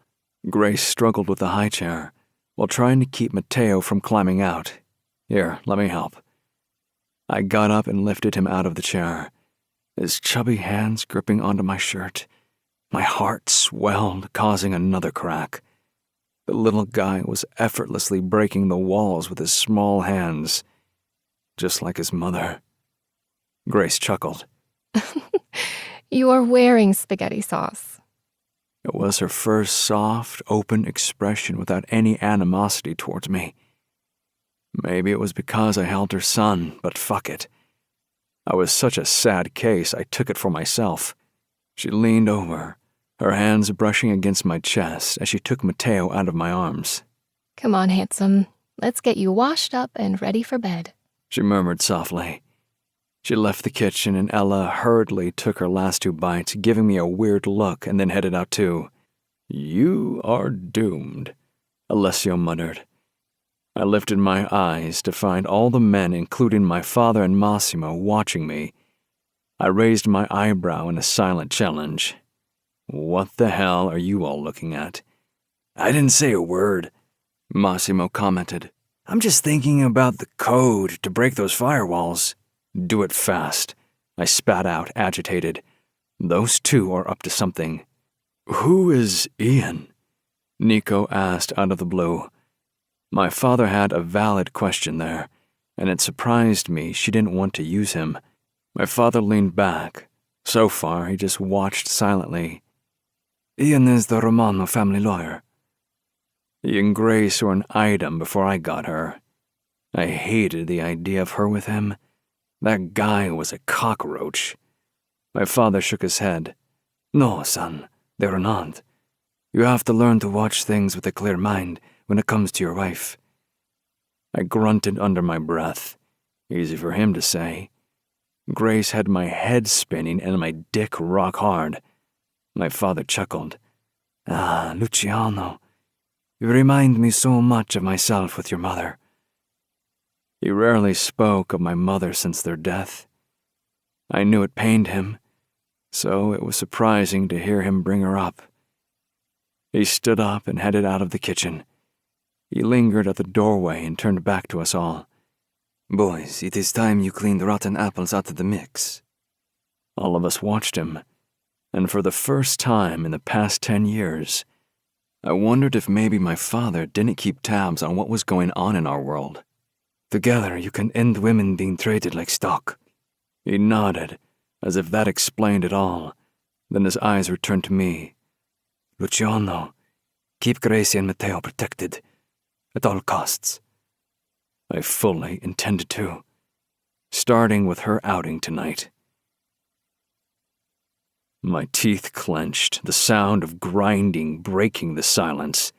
Grace struggled with the high chair, while trying to keep Matteo from climbing out. "Here, let me help." I got up and lifted him out of the chair, his chubby hands gripping onto my shirt. My heart swelled, causing another crack. The little guy was effortlessly breaking the walls with his small hands, just like his mother. Grace chuckled. You're wearing spaghetti sauce. It was her first soft, open expression without any animosity towards me. Maybe it was because I held her son, but fuck it. I was such a sad case, I took it for myself. She leaned over, her hands brushing against my chest as she took Matteo out of my arms. Come on, handsome. Let's get you washed up and ready for bed. She murmured softly. She left the kitchen and Ella hurriedly took her last 2 bites, giving me a weird look, and then headed out too. "You are doomed," Alessio muttered. I lifted my eyes to find all the men, including my father and Massimo, watching me. I raised my eyebrow in a silent challenge. "What the hell are you all looking at?" "I didn't say a word," Massimo commented. "I'm just thinking about the code to break those firewalls." "Do it fast," I spat out, agitated. Those two are up to something. "Who is Ian?" Nico asked out of the blue. My father had a valid question there. and it surprised me she didn't want to use him. My father leaned back. So far, he just watched silently. Ian is the Romano family lawyer. He and Grace were an item before I got her. I hated the idea of her with him. That guy was a cockroach. My father shook his head. No, son, they're not. You have to learn to watch things with a clear mind when it comes to your wife. I grunted under my breath. Easy for him to say. Grace had my head spinning and my dick rock hard. My father chuckled. Ah, Luciano, you remind me so much of myself with your mother. He rarely spoke of my mother since their death. I knew it pained him, so it was surprising to hear him bring her up. He stood up and headed out of the kitchen. He lingered at the doorway and turned back to us all. Boys, it is time you cleaned the rotten apples out of the mix. All of us watched him, and for the first time in the past 10 years, I wondered if maybe my father didn't keep tabs on what was going on in our world. Together, you can end women being traded like stock. He nodded, as if that explained it all. Then his eyes returned to me. Luciano, keep Gracie and Matteo protected, at all costs. I fully intended to, starting with her outing tonight. My teeth clenched, the sound of grinding breaking the silence.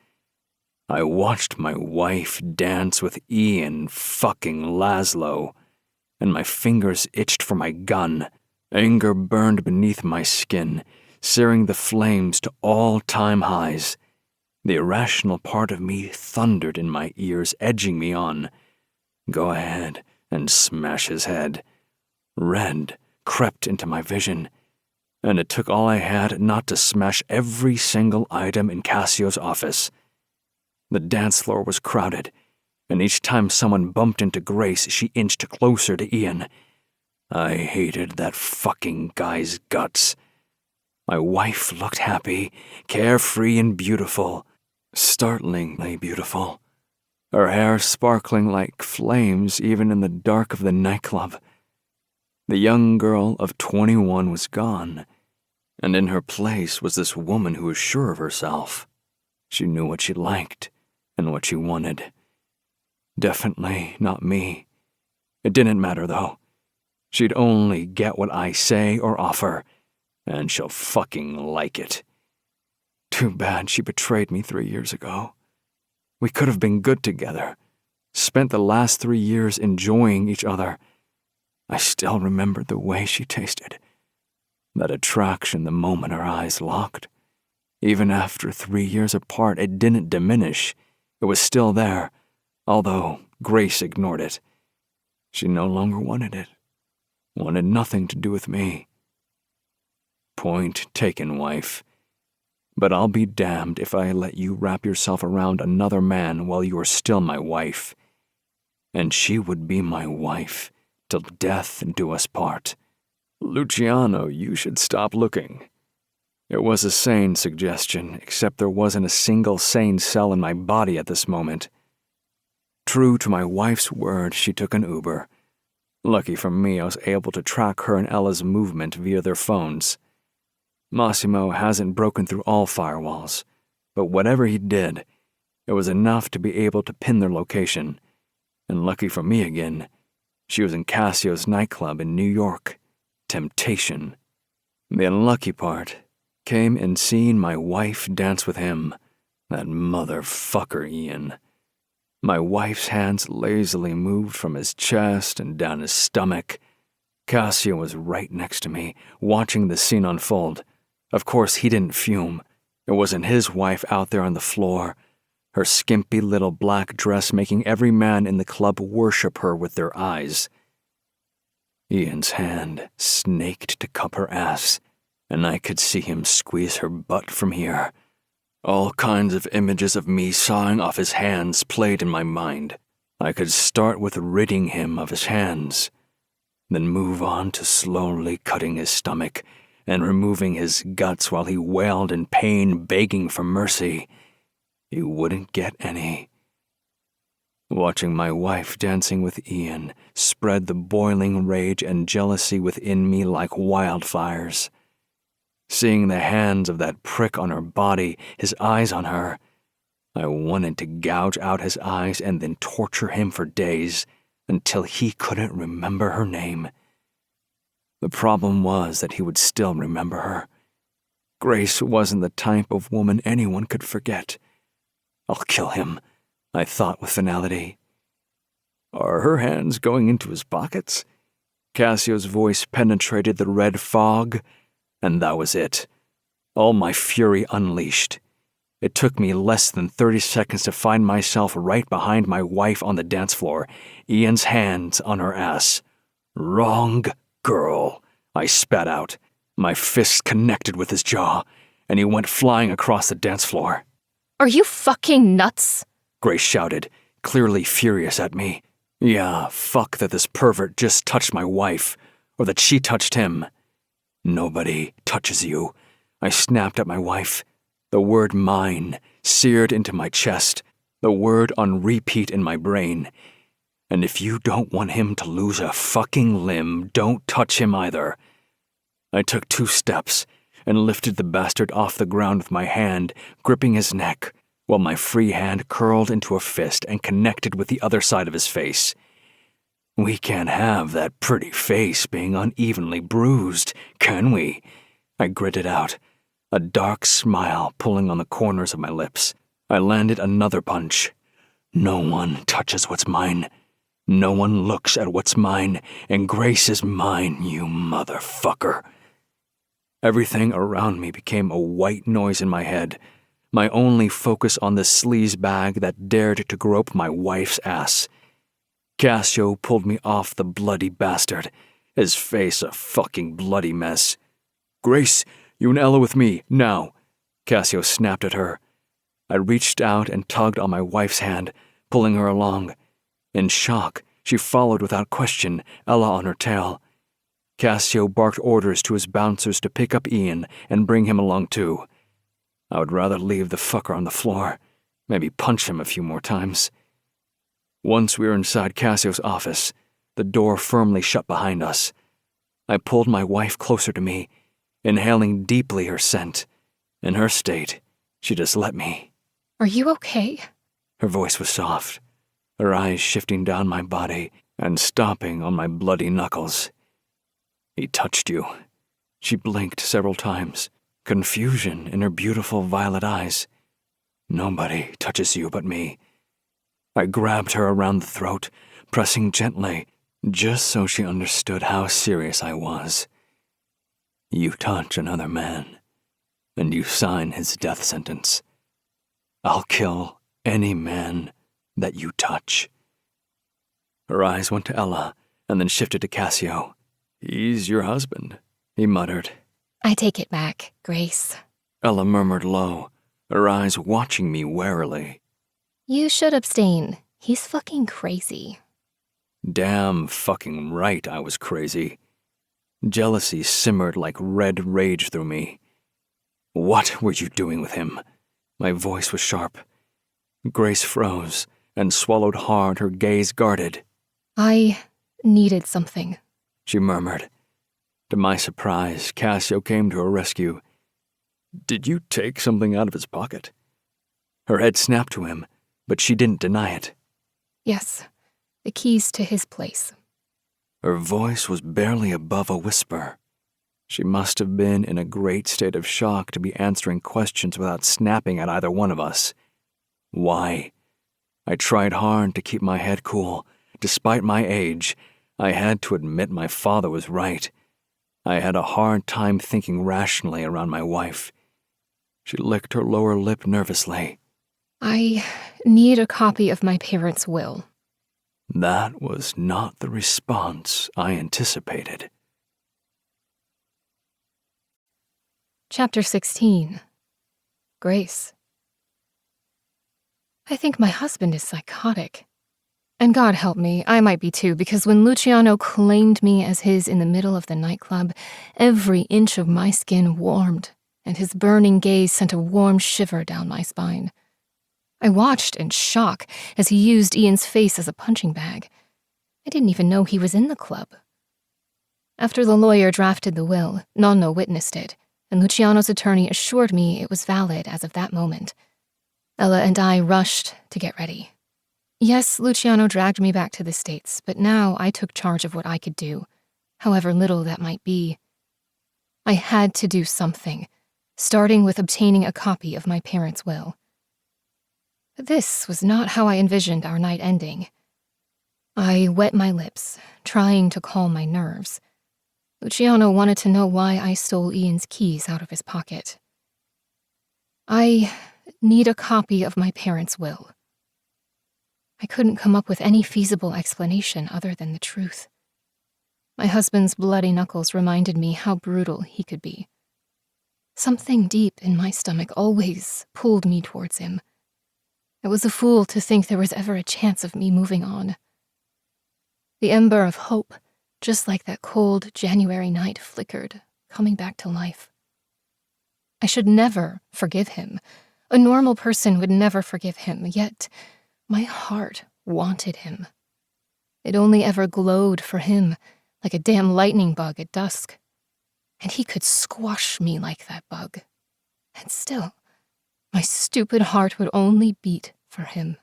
I watched my wife dance with Ian fucking Laszlo, and my fingers itched for my gun. Anger burned beneath my skin, searing the flames to all-time highs. The irrational part of me thundered in my ears, edging me on. Go ahead and smash his head. Red crept into my vision, and it took all I had not to smash every single item in Cassio's office. The dance floor was crowded, and each time someone bumped into Grace, she inched closer to Ian. I hated that fucking guy's guts. My wife looked happy, carefree and beautiful, startlingly beautiful. Her hair sparkling like flames even in the dark of the nightclub. The young girl of 21 was gone, and in her place was this woman who was sure of herself. She knew what she liked and what she wanted. Definitely not me. It didn't matter, though. She'd only get what I say or offer, and she'll fucking like it. Too bad she betrayed me 3 years ago. We could have been good together, spent the last 3 years enjoying each other. I still remembered the way she tasted, that attraction the moment our eyes locked. Even after 3 years apart, it didn't diminish. It was still there, although Grace ignored it. She no longer wanted it, wanted nothing to do with me. Point taken, wife. But I'll be damned if I let you wrap yourself around another man while you are still my wife. And she would be my wife, till death do us part. Luciano, you should stop looking. It was a sane suggestion, except there wasn't a single sane cell in my body at this moment. True to my wife's word, she took an Uber. Lucky for me, I was able to track her and Ella's movement via their phones. Massimo hasn't broken through all firewalls, but whatever he did, it was enough to be able to pin their location. And lucky for me again, she was in Cassio's nightclub in New York, Temptation. The unlucky part came in seeing my wife dance with him, that motherfucker Ian. My wife's hands lazily moved from his chest and down his stomach. Cassio was right next to me, watching the scene unfold. Of course, he didn't fume. It wasn't his wife out there on the floor, her skimpy little black dress making every man in the club worship her with their eyes. Ian's hand snaked to cup her ass, and I could see him squeeze her butt from here. All kinds of images of me sawing off his hands played in my mind. I could start with ridding him of his hands, then move on to slowly cutting his stomach and removing his guts while he wailed in pain, begging for mercy. He wouldn't get any. Watching my wife dancing with Ian spread the boiling rage and jealousy within me like wildfires. Seeing the hands of that prick on her body, his eyes on her, I wanted to gouge out his eyes and then torture him for days until he couldn't remember her name. The problem was that he would still remember her. Grace wasn't the type of woman anyone could forget. I'll kill him, I thought with finality. Are her hands going into his pockets? Cassio's voice penetrated the red fog, and that was it. All my fury unleashed. It took me less than 30 seconds to find myself right behind my wife on the dance floor, Ian's hands on her ass. Wrong girl, I spat out. My fist connected with his jaw, and he went flying across the dance floor. Are you fucking nuts? Grace shouted, clearly furious at me. Yeah, fuck that this pervert just touched my wife, or that she touched him. Nobody touches you, I snapped at my wife. The word mine seared into my chest, the word on repeat in my brain. And if you don't want him to lose a fucking limb, don't touch him either. I took 2 steps and lifted the bastard off the ground with my hand, gripping his neck, while my free hand curled into a fist and connected with the other side of his face. We can't have that pretty face being unevenly bruised, can we? I gritted out, a dark smile pulling on the corners of my lips. I landed another punch. No one touches what's mine. No one looks at what's mine, and Grace is mine, you motherfucker. Everything around me became a white noise in my head, my only focus on the sleazebag that dared to grope my wife's ass. Cassio pulled me off the bloody bastard, his face a fucking bloody mess. Grace, you and Ella with me, now, Cassio snapped at her. I reached out and tugged on my wife's hand, pulling her along. In shock, she followed without question, Ella on her tail. Cassio barked orders to his bouncers to pick up Ian and bring him along too. I would rather leave the fucker on the floor, maybe punch him a few more times. Once we were inside Cassio's office, the door firmly shut behind us. I pulled my wife closer to me, inhaling deeply her scent. In her state, she just let me. Are you okay? Her voice was soft, her eyes shifting down my body and stomping on my bloody knuckles. He touched you. She blinked several times, confusion in her beautiful violet eyes. Nobody touches you but me. I grabbed her around the throat, pressing gently, just so she understood how serious I was. You touch another man, and you sign his death sentence. I'll kill any man that you touch. Her eyes went to Ella, and then shifted to Cassio. He's your husband, he muttered. I take it back, Grace. Ella murmured low, her eyes watching me warily. You should abstain. He's fucking crazy. Damn fucking right I was crazy. Jealousy simmered like red rage through me. What were you doing with him? My voice was sharp. Grace froze and swallowed hard, her gaze guarded. I needed something, she murmured. To my surprise, Cassio came to her rescue. Did you take something out of his pocket? Her head snapped to him, but she didn't deny it. Yes, the keys to his place. Her voice was barely above a whisper. She must have been in a great state of shock to be answering questions without snapping at either one of us. Why? I tried hard to keep my head cool. Despite my age, I had to admit my father was right. I had a hard time thinking rationally around my wife. She licked her lower lip nervously. I need a copy of my parents' will. That was not the response I anticipated. Chapter 16. Grace. I think my husband is psychotic. And God help me, I might be too, because when Luciano claimed me as his in the middle of the nightclub, every inch of my skin warmed, and his burning gaze sent a warm shiver down my spine. I watched in shock as he used Ian's face as a punching bag. I didn't even know he was in the club. After the lawyer drafted the will, Nonno witnessed it, and Luciano's attorney assured me it was valid as of that moment. Ella and I rushed to get ready. Yes, Luciano dragged me back to the States, but now I took charge of what I could do, however little that might be. I had to do something, starting with obtaining a copy of my parents' will. But this was not how I envisioned our night ending. I wet my lips, trying to calm my nerves. Luciano wanted to know why I stole Ian's keys out of his pocket. I need a copy of my parents' will. I couldn't come up with any feasible explanation other than the truth. My husband's bloody knuckles reminded me how brutal he could be. Something deep in my stomach always pulled me towards him. I was a fool to think there was ever a chance of me moving on. The ember of hope, just like that cold January night, flickered, coming back to life. I should never forgive him. A normal person would never forgive him, yet my heart wanted him. It only ever glowed for him, like a damn lightning bug at dusk. And he could squash me like that bug. And still, my stupid heart would only beat for him.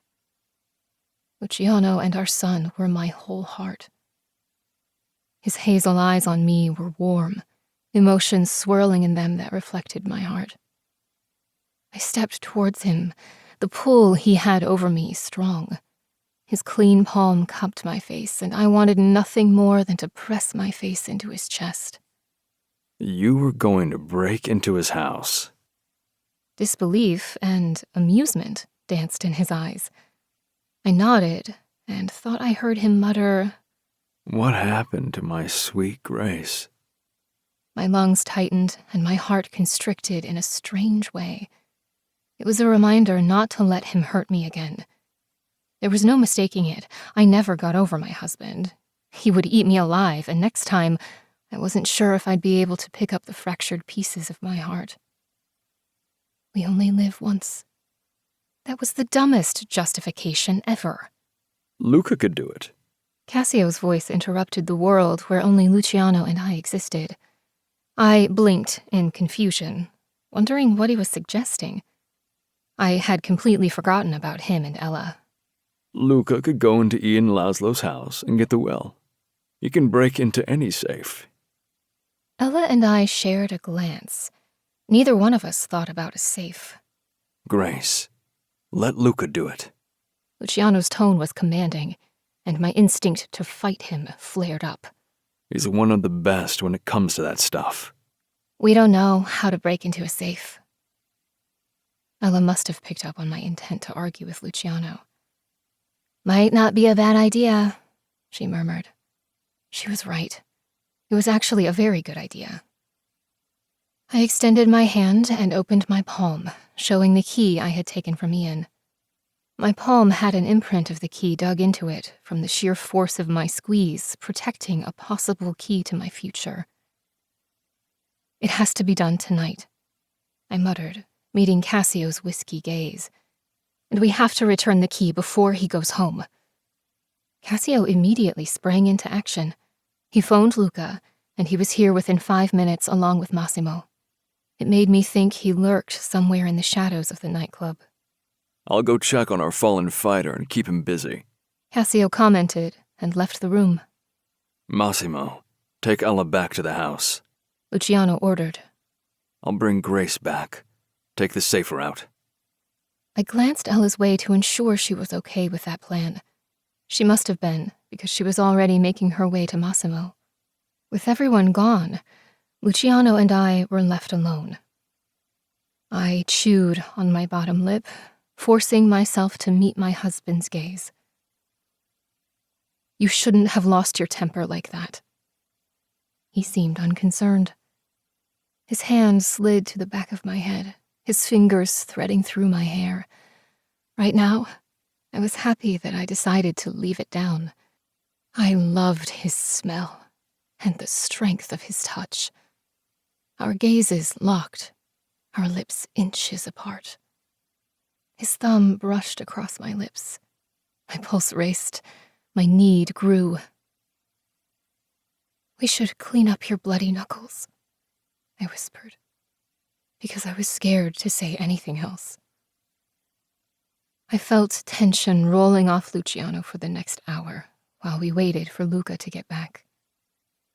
Luciano and our son were my whole heart. His hazel eyes on me were warm, emotions swirling in them that reflected my heart. I stepped towards him, the pull he had over me strong. His clean palm cupped my face, and I wanted nothing more than to press my face into his chest. You were going to break into his house. Disbelief and amusement danced in his eyes. I nodded and thought I heard him mutter, What happened to my sweet Grace? My lungs tightened and my heart constricted in a strange way. It was a reminder not to let him hurt me again. There was no mistaking it. I never got over my husband. He would eat me alive, and next time, I wasn't sure if I'd be able to pick up the fractured pieces of my heart. We only live once. That was the dumbest justification ever. Luca could do it. Cassio's voice interrupted the world where only Luciano and I existed. I blinked in confusion, wondering what he was suggesting. I had completely forgotten about him and Ella. Luca could go into Ian Laszlo's house and get the will. He can break into any safe. Ella and I shared a glance. Neither one of us thought about a safe. Grace, let Luca do it. Luciano's tone was commanding, and my instinct to fight him flared up. He's one of the best when it comes to that stuff. We don't know how to break into a safe. Ella must have picked up on my intent to argue with Luciano. Might not be a bad idea, she murmured. She was right. It was actually a very good idea. I extended my hand and opened my palm, showing the key I had taken from Ian. My palm had an imprint of the key dug into it from the sheer force of my squeeze, protecting a possible key to my future. It has to be done tonight, I muttered, meeting Cassio's whiskey gaze. And we have to return the key before he goes home. Cassio immediately sprang into action. He phoned Luca, and he was here within 5 minutes along with Massimo. It made me think he lurked somewhere in the shadows of the nightclub. I'll go check on our fallen fighter and keep him busy. Cassio commented and left the room. Massimo, take Ella back to the house. Luciano ordered. I'll bring Grace back. Take the safer out. I glanced Ella's way to ensure she was okay with that plan. She must have been, because she was already making her way to Massimo. With everyone gone, Luciano and I were left alone. I chewed on my bottom lip, forcing myself to meet my husband's gaze. You shouldn't have lost your temper like that. He seemed unconcerned. His hand slid to the back of my head, his fingers threading through my hair. Right now, I was happy that I decided to leave it down. I loved his smell and the strength of his touch. Our gazes locked, our lips inches apart. His thumb brushed across my lips. My pulse raced. My need grew. "We should clean up your bloody knuckles," I whispered, because I was scared to say anything else. I felt tension rolling off Luciano for the next hour while we waited for Luca to get back.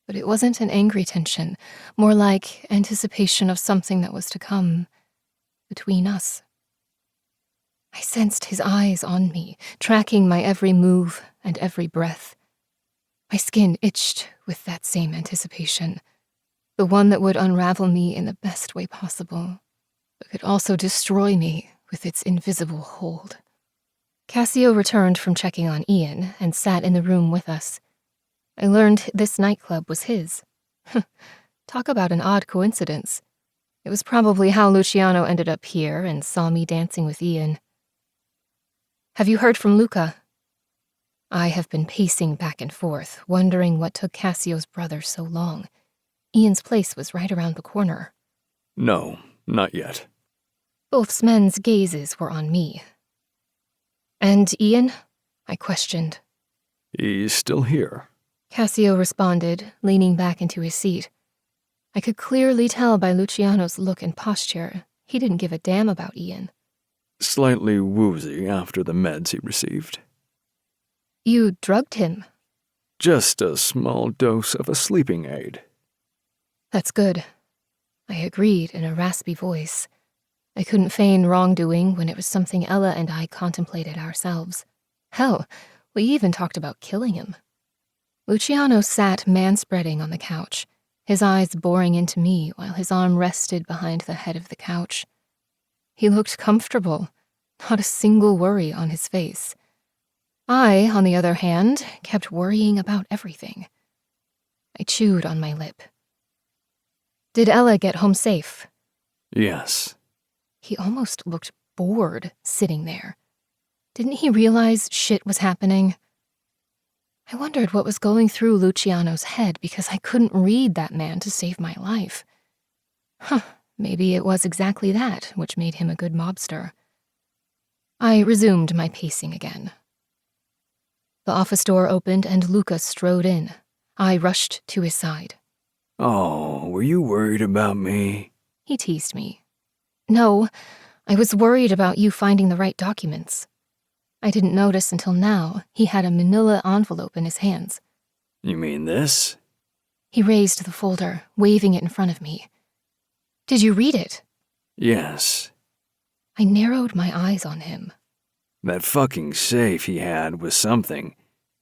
But it wasn't an angry tension, more like anticipation of something that was to come between us. I sensed his eyes on me, tracking my every move and every breath. My skin itched with that same anticipation, the one that would unravel me in the best way possible, but could also destroy me with its invisible hold. Cassio returned from checking on Ian and sat in the room with us. I learned this nightclub was his. Talk about an odd coincidence. It was probably how Luciano ended up here and saw me dancing with Ian. "Have you heard from Luca?" I have been pacing back and forth, wondering what took Cassio's brother so long. Ian's place was right around the corner. No, not yet. Both men's gazes were on me. "And Ian?" I questioned. He's still here. Cassio responded, leaning back into his seat. I could clearly tell by Luciano's look and posture he didn't give a damn about Ian. Slightly woozy after the meds he received. "You drugged him?" Just a small dose of a sleeping aid. "That's good," I agreed in a raspy voice. I couldn't feign wrongdoing when it was something Ella and I contemplated ourselves. Hell, we even talked about killing him. Luciano sat manspreading on the couch, his eyes boring into me while his arm rested behind the head of the couch. He looked comfortable, not a single worry on his face. I, on the other hand, kept worrying about everything. I chewed on my lip. "Did Ella get home safe?" Yes. He almost looked bored sitting there. Didn't he realize shit was happening? I wondered what was going through Luciano's head because I couldn't read that man to save my life. Maybe it was exactly that which made him a good mobster. I resumed my pacing again. The office door opened and Luca strode in. I rushed to his side. Oh, were you worried about me? He teased me. "No, I was worried about you finding the right documents." I didn't notice until now he had a manila envelope in his hands. You mean this? He raised the folder, waving it in front of me. "Did you read it?" Yes. I narrowed my eyes on him. That fucking safe he had was something.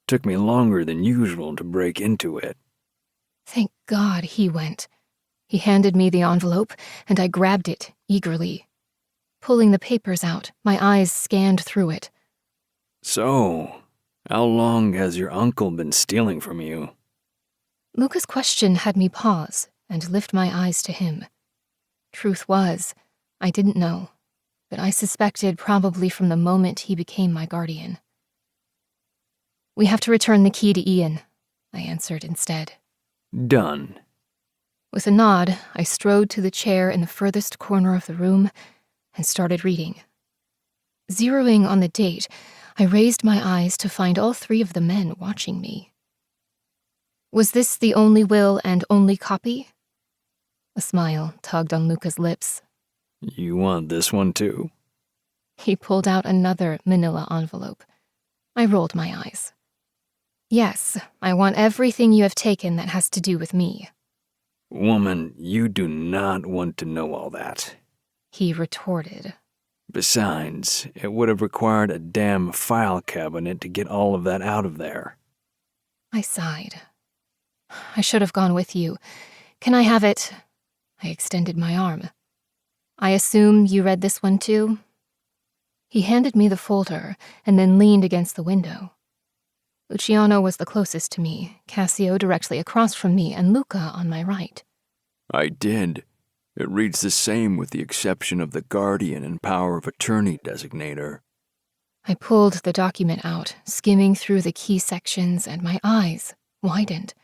Took me longer than usual to break into it. Thank God he went. He handed me the envelope, and I grabbed it eagerly. Pulling the papers out, my eyes scanned through it. So, how long has your uncle been stealing from you? Luca's question had me pause and lift my eyes to him. Truth was, I didn't know, but I suspected probably from the moment he became my guardian. "We have to return the key to Ian," I answered instead. Done. With a nod, I strode to the chair in the furthest corner of the room and started reading. Zeroing on the date, I raised my eyes to find all three of the men watching me. Was this the only will and only copy? A smile tugged on Luca's lips. You want this one too? He pulled out another manila envelope. I rolled my eyes. "Yes, I want everything you have taken that has to do with me." Woman, you do not want to know all that. He retorted. Besides, it would have required a damn file cabinet to get all of that out of there. I sighed. "I should have gone with you. Can I have it?" I extended my arm. "I assume you read this one too?" He handed me the folder and then leaned against the window. Luciano was the closest to me, Cassio directly across from me, and Luca on my right. I did. It reads the same with the exception of the guardian and power of attorney designator. I pulled the document out, skimming through the key sections, and my eyes widened.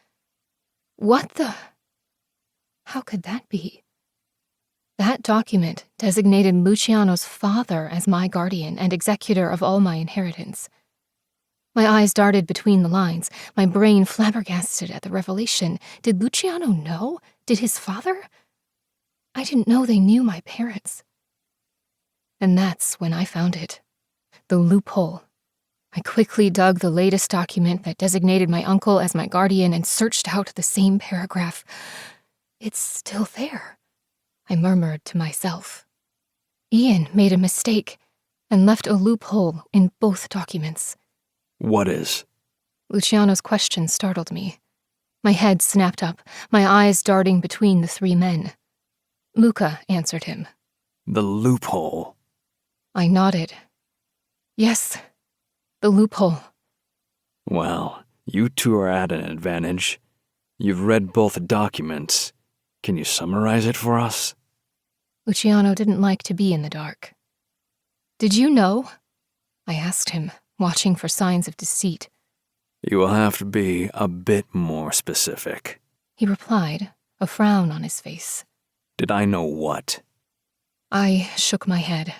What the? How could that be? That document designated Luciano's father as my guardian and executor of all my inheritance. My eyes darted between the lines, my brain flabbergasted at the revelation. Did Luciano know? Did his father? I didn't know they knew my parents. And that's when I found it. The loophole. I quickly dug the latest document that designated my uncle as my guardian and searched out the same paragraph. It's still there, I murmured to myself. Ian made a mistake and left a loophole in both documents. What is? Luciano's question startled me. My head snapped up, my eyes darting between the three men. Luca answered him. The loophole. I nodded. Yes, the loophole. Well, you two are at an advantage. You've read both documents. Can you summarize it for us? Luciano didn't like to be in the dark. Did you know? I asked him, watching for signs of deceit. You will have to be a bit more specific. He replied, a frown on his face. Did I know what? I shook my head.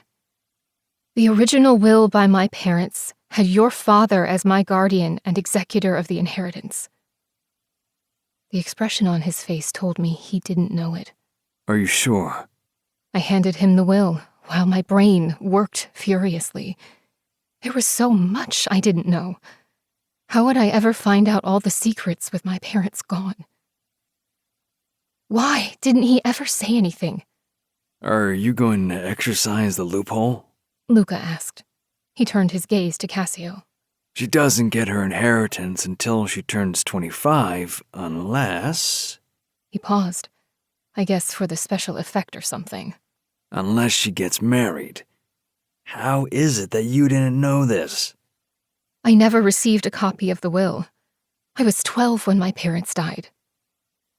The original will by my parents had your father as my guardian and executor of the inheritance. The expression on his face told me he didn't know it. Are you sure? I handed him the will, while my brain worked furiously. There was so much I didn't know. How would I ever find out all the secrets with my parents gone? Why didn't he ever say anything? Are you going to exercise the loophole? Luca asked. He turned his gaze to Cassio. She doesn't get her inheritance until she turns 25, unless... He paused, I guess for the special effect or something. Unless she gets married. How is it that you didn't know this? I never received a copy of the will. I was 12 when my parents died.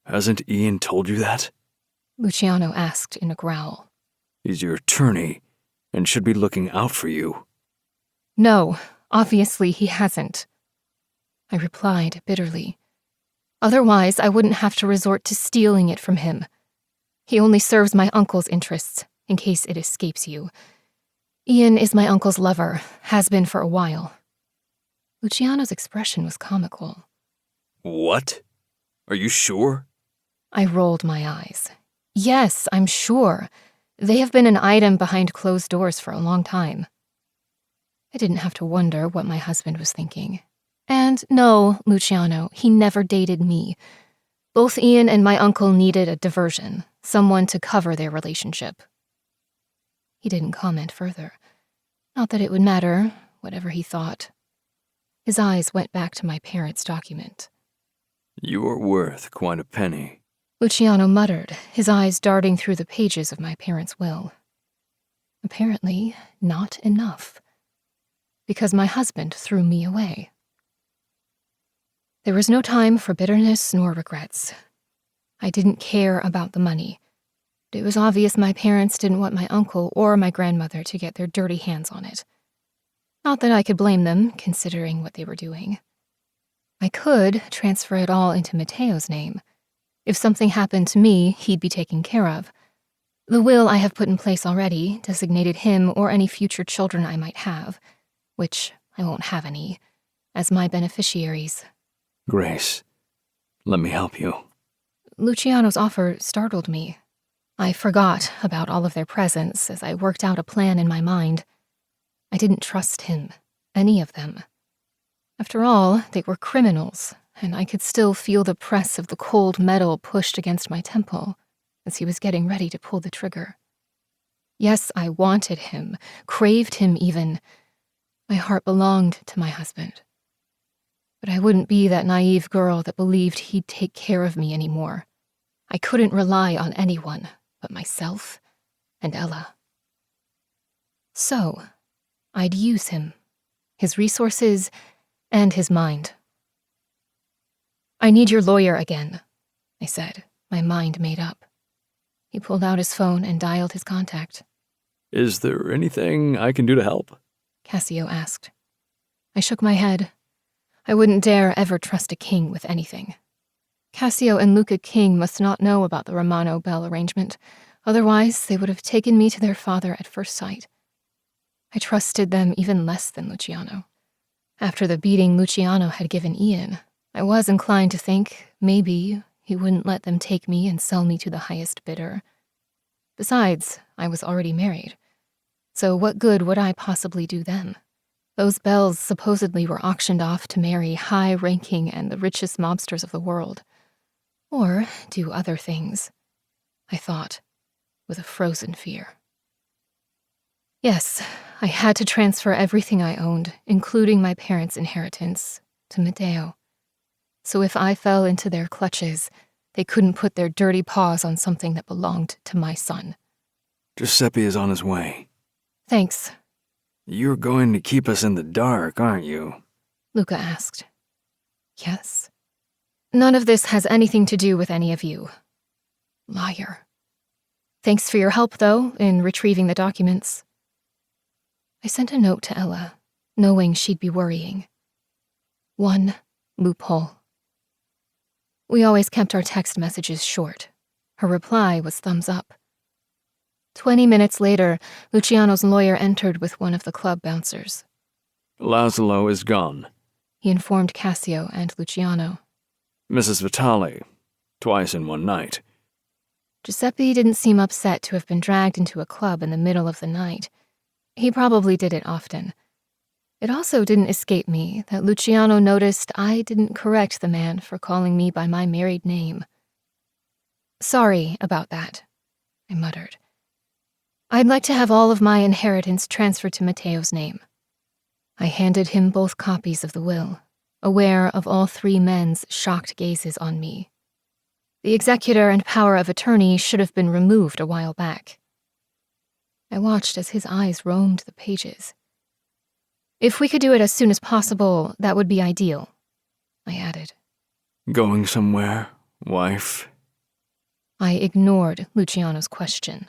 Hasn't Ian told you that? Luciano asked in a growl. He's your attorney, and should be looking out for you. No, obviously he hasn't. I replied bitterly. Otherwise, I wouldn't have to resort to stealing it from him. He only serves my uncle's interests, in case it escapes you. Ian is my uncle's lover, has been for a while. Luciano's expression was comical. What? Are you sure? I rolled my eyes. Yes, I'm sure. They have been an item behind closed doors for a long time. I didn't have to wonder what my husband was thinking. And no, Luciano, he never dated me. Both Ian and my uncle needed a diversion, someone to cover their relationship. He didn't comment further. Not that it would matter, whatever he thought. His eyes went back to my parents' document. You're worth quite a penny. Luciano muttered, his eyes darting through the pages of my parents' will. Apparently, not enough. Because my husband threw me away. There was no time for bitterness nor regrets. I didn't care about the money. It was obvious my parents didn't want my uncle or my grandmother to get their dirty hands on it. Not that I could blame them, considering what they were doing. I could transfer it all into Mateo's name. If something happened to me, he'd be taken care of. The will I have put in place already designated him or any future children I might have, which I won't have any, as my beneficiaries. Grace, let me help you. Luciano's offer startled me. I forgot about all of their presence as I worked out a plan in my mind. I didn't trust him, any of them. After all, they were criminals, and I could still feel the press of the cold metal pushed against my temple as he was getting ready to pull the trigger. Yes, I wanted him, craved him even. My heart belonged to my husband. But I wouldn't be that naive girl that believed he'd take care of me anymore. I couldn't rely on anyone but myself and Ella. So, I'd use him, his resources, and his mind. I need your lawyer again, I said, my mind made up. He pulled out his phone and dialed his contact. Is there anything I can do to help? Cassio asked. I shook my head. I wouldn't dare ever trust a king with anything. Cassio and Luca King must not know about the Romano Bell arrangement. Otherwise, they would have taken me to their father at first sight. I trusted them even less than Luciano. After the beating Luciano had given Ian, I was inclined to think maybe he wouldn't let them take me and sell me to the highest bidder. Besides, I was already married. So what good would I possibly do them? Those bells supposedly were auctioned off to marry high-ranking and the richest mobsters of the world. Or do other things, I thought, with a frozen fear. Yes, I had to transfer everything I owned, including my parents' inheritance, to Matteo. So if I fell into their clutches, they couldn't put their dirty paws on something that belonged to my son. Giuseppe is on his way. Thanks, You're going to keep us in the dark, aren't you? Luca asked. Yes. None of this has anything to do with any of you. Liar. Thanks for your help, though, in retrieving the documents. I sent a note to Ella, knowing she'd be worrying. One loophole. We always kept our text messages short. Her reply was thumbs up. 20 minutes later, Luciano's lawyer entered with one of the club bouncers. Laszlo is gone. He informed Cassio and Luciano. Mrs. Vitale, twice in one night. Giuseppe didn't seem upset to have been dragged into a club in the middle of the night. He probably did it often. It also didn't escape me that Luciano noticed I didn't correct the man for calling me by my married name. Sorry about that, I muttered. I'd like to have all of my inheritance transferred to Matteo's name. I handed him both copies of the will, aware of all three men's shocked gazes on me. The executor and power of attorney should have been removed a while back. I watched as his eyes roamed the pages. If we could do it as soon as possible, that would be ideal, I added. Going somewhere, wife? I ignored Luciano's question.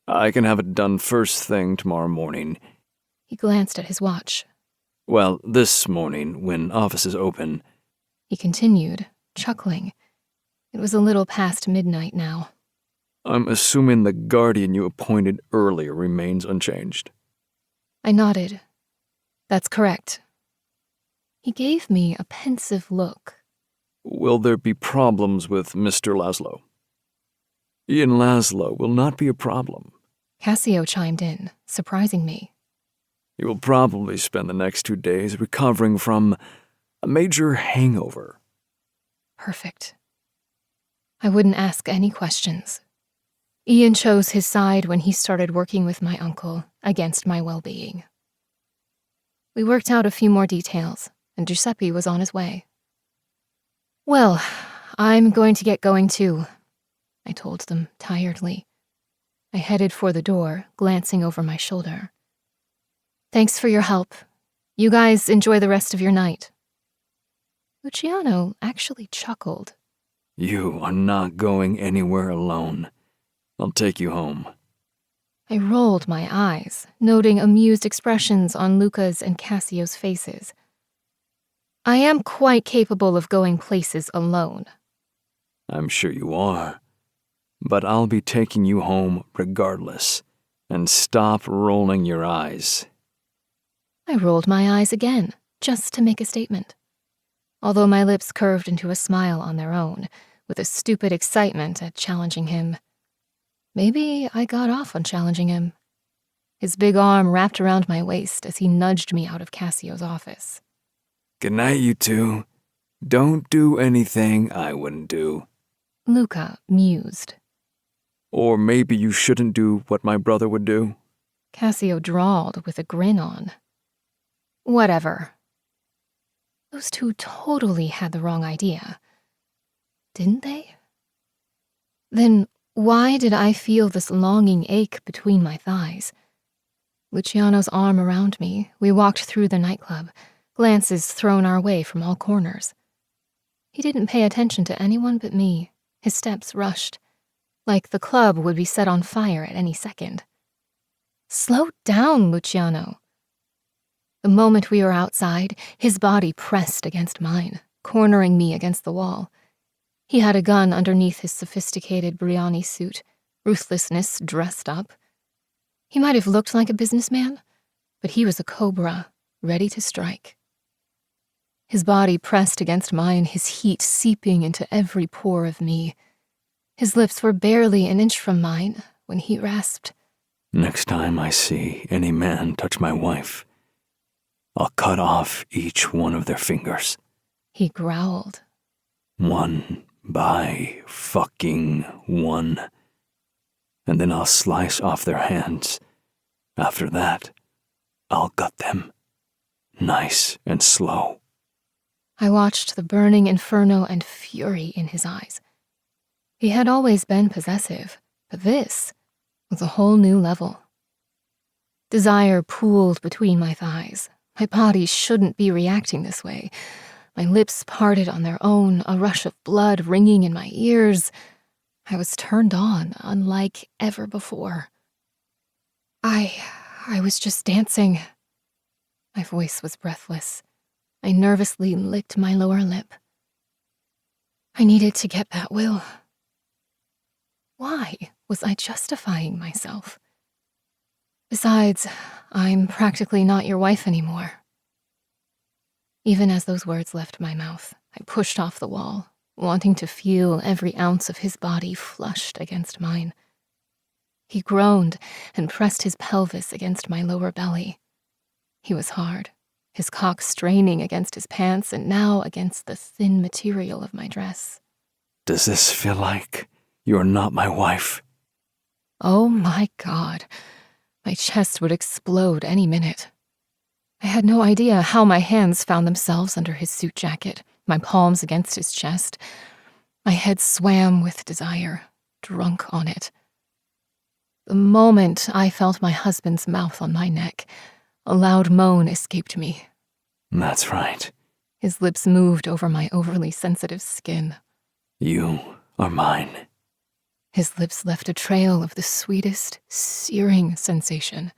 I can have it done first thing tomorrow morning. He glanced at his watch. Well, this morning, when offices open. He continued, chuckling. It was a little past midnight now. I'm assuming the guardian you appointed earlier remains unchanged. I nodded. That's correct. He gave me a pensive look. Will there be problems with Mr. Laszlo? Ian Laszlo will not be a problem. Cassio chimed in, surprising me. He will probably spend the next 2 days recovering from a major hangover. Perfect. I wouldn't ask any questions. Ian chose his side when he started working with my uncle against my well-being. We worked out a few more details, and Giuseppe was on his way. Well, I'm going to get going too, I told them tiredly. I headed for the door, glancing over my shoulder. Thanks for your help. You guys enjoy the rest of your night. Luciano actually chuckled. You are not going anywhere alone. I'll take you home. I rolled my eyes, noting amused expressions on Luca's and Cassio's faces. I am quite capable of going places alone. I'm sure you are. But I'll be taking you home regardless. And stop rolling your eyes. I rolled my eyes again, just to make a statement. Although my lips curved into a smile on their own, with a stupid excitement at challenging him. Maybe I got off on challenging him. His big arm wrapped around my waist as he nudged me out of Cassio's office. Good night, you two. Don't do anything I wouldn't do. Luca mused. Or maybe you shouldn't do what my brother would do. Cassio drawled with a grin on. Whatever. Those two totally had the wrong idea. Didn't they? Then why did I feel this longing ache between my thighs? Luciano's arm around me, we walked through the nightclub, glances thrown our way from all corners. He didn't pay attention to anyone but me. His steps rushed, like the club would be set on fire at any second. Slow down, Luciano. The moment we were outside, his body pressed against mine, cornering me against the wall. He had a gun underneath his sophisticated Brioni suit, ruthlessness dressed up. He might have looked like a businessman, but he was a cobra, ready to strike. His body pressed against mine, his heat seeping into every pore of me. His lips were barely an inch from mine when he rasped, "Next time I see any man touch my wife, I'll cut off each one of their fingers. He growled. One by fucking one. And then I'll slice off their hands. After that, I'll gut them. Nice and slow." I watched the burning inferno and fury in his eyes. He had always been possessive, but this was a whole new level. Desire pooled between my thighs. My body shouldn't be reacting this way. My lips parted on their own, a rush of blood ringing in my ears. I was turned on, unlike ever before. I was just dancing. My voice was breathless. I nervously licked my lower lip. I needed to get that will. Why was I justifying myself? Besides, I'm practically not your wife anymore. Even as those words left my mouth, I pushed off the wall, wanting to feel every ounce of his body flushed against mine. He groaned and pressed his pelvis against my lower belly. He was hard, his cock straining against his pants and now against the thin material of my dress. "Does this feel like you're not my wife?" Oh my God. My chest would explode any minute. I had no idea how my hands found themselves under his suit jacket, my palms against his chest. My head swam with desire, drunk on it. The moment I felt my husband's mouth on my neck, a loud moan escaped me. "That's right. His lips moved over my overly sensitive skin. You are mine." His lips left a trail of the sweetest, searing sensation.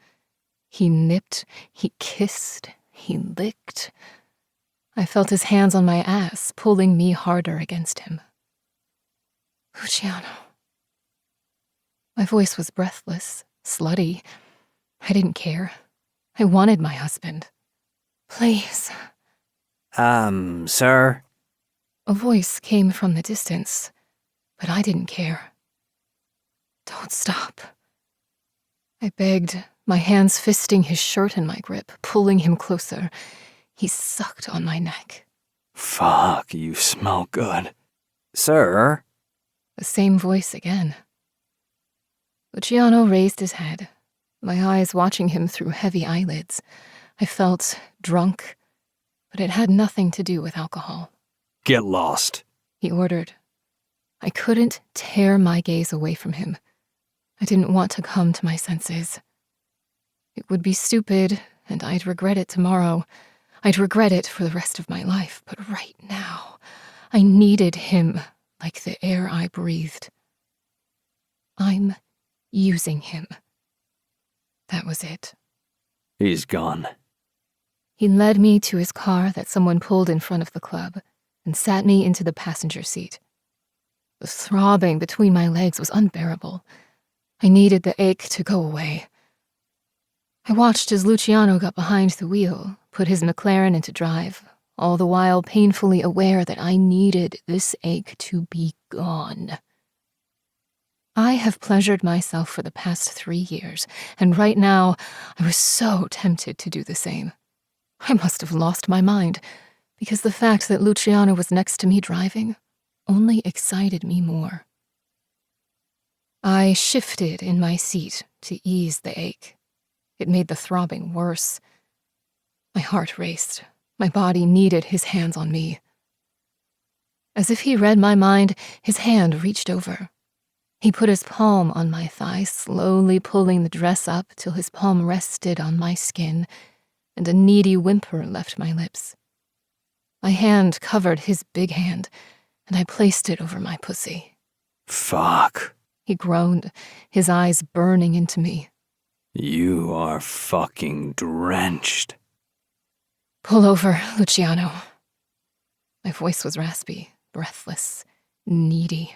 He nipped, he kissed, he licked. I felt his hands on my ass, pulling me harder against him. Luciano. My voice was breathless, slutty. I didn't care. I wanted my husband. Please. Sir? A voice came from the distance, but I didn't care. Don't stop. I begged, my hands fisting his shirt in my grip, pulling him closer. He sucked on my neck. "Fuck, you smell good." Sir? The same voice again. Luciano raised his head, my eyes watching him through heavy eyelids. I felt drunk, but it had nothing to do with alcohol. "Get lost," he ordered. I couldn't tear my gaze away from him. I didn't want to come to my senses. It would be stupid, and I'd regret it tomorrow. I'd regret it for the rest of my life, but right now, I needed him like the air I breathed. I'm using him. That was it. "He's gone." He led me to his car that someone pulled in front of the club and sat me into the passenger seat. The throbbing between my legs was unbearable. I needed the ache to go away. I watched as Luciano got behind the wheel, put his McLaren into drive, all the while painfully aware that I needed this ache to be gone. I have pleasured myself for the past 3 years, and right now I was so tempted to do the same. I must have lost my mind, because the fact that Luciano was next to me driving only excited me more. I shifted in my seat to ease the ache. It made the throbbing worse. My heart raced. My body needed his hands on me. As if he read my mind, his hand reached over. He put his palm on my thigh, slowly pulling the dress up till his palm rested on my skin, and a needy whimper left my lips. My hand covered his big hand, and I placed it over my pussy. "Fuck. He groaned, his eyes burning into me. You are fucking drenched." Pull over, Luciano. My voice was raspy, breathless, needy.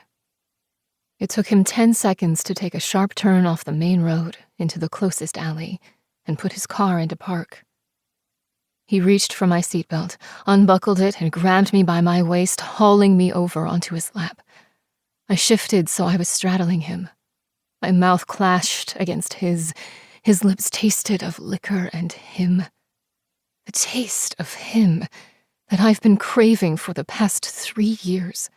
It took him 10 seconds to take a sharp turn off the main road into the closest alley and put his car into park. He reached for my seatbelt, unbuckled it, and grabbed me by my waist, hauling me over onto his lap. I shifted so I was straddling him. My mouth clashed against his lips tasted of liquor and him. The taste of him that I've been craving for the past 3 years.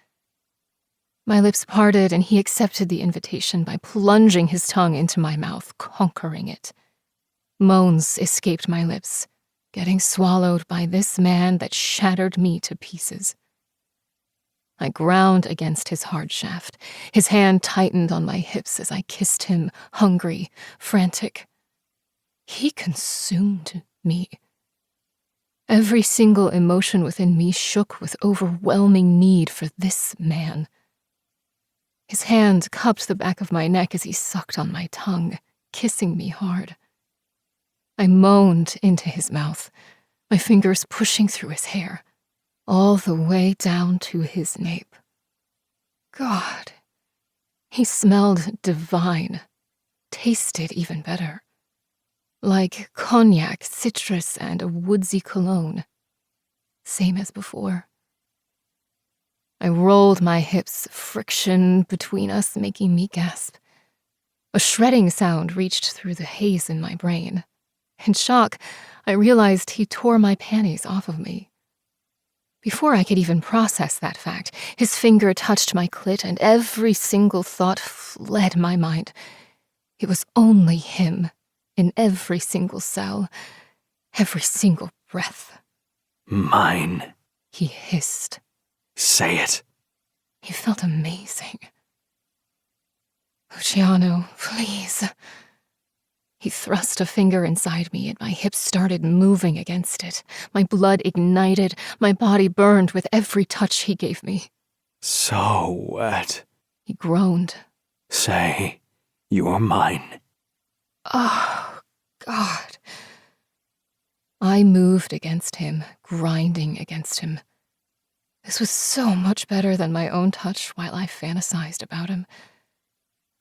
My lips parted and he accepted the invitation by plunging his tongue into my mouth, conquering it. Moans escaped my lips, getting swallowed by this man that shattered me to pieces. I ground against his hard shaft. His hand tightened on my hips as I kissed him, hungry, frantic. He consumed me. Every single emotion within me shook with overwhelming need for this man. His hand cupped the back of my neck as he sucked on my tongue, kissing me hard. I moaned into his mouth, my fingers pushing through his hair, all the way down to his nape. God, he smelled divine, tasted even better. Like cognac, citrus, and a woodsy cologne. Same as before. I rolled my hips, friction between us making me gasp. A shredding sound reached through the haze in my brain. In shock, I realized he tore my panties off of me. Before I could even process that fact, his finger touched my clit and every single thought fled my mind. It was only him, in every single cell, every single breath. Mine. He hissed. Say it. He felt amazing. Luciano, please. He thrust a finger inside me and my hips started moving against it. My blood ignited, my body burned with every touch he gave me. So wet. He groaned. Say, you're mine. Oh, God. I moved against him, grinding against him. This was so much better than my own touch while I fantasized about him.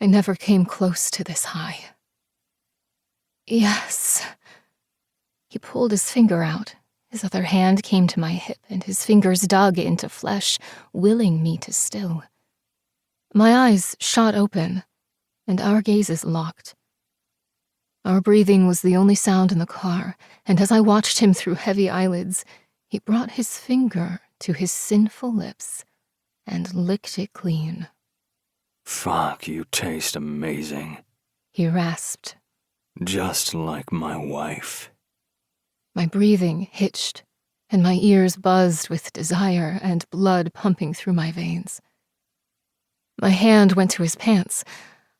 I never came close to this high. Yes. He pulled his finger out. His other hand came to my hip, and his fingers dug into flesh, willing me to still. My eyes shot open, and our gazes locked. Our breathing was the only sound in the car, and as I watched him through heavy eyelids, he brought his finger to his sinful lips and licked it clean. Fuck, you taste amazing. He rasped. Just like my wife. My breathing hitched, and my ears buzzed with desire and blood pumping through my veins. My hand went to his pants.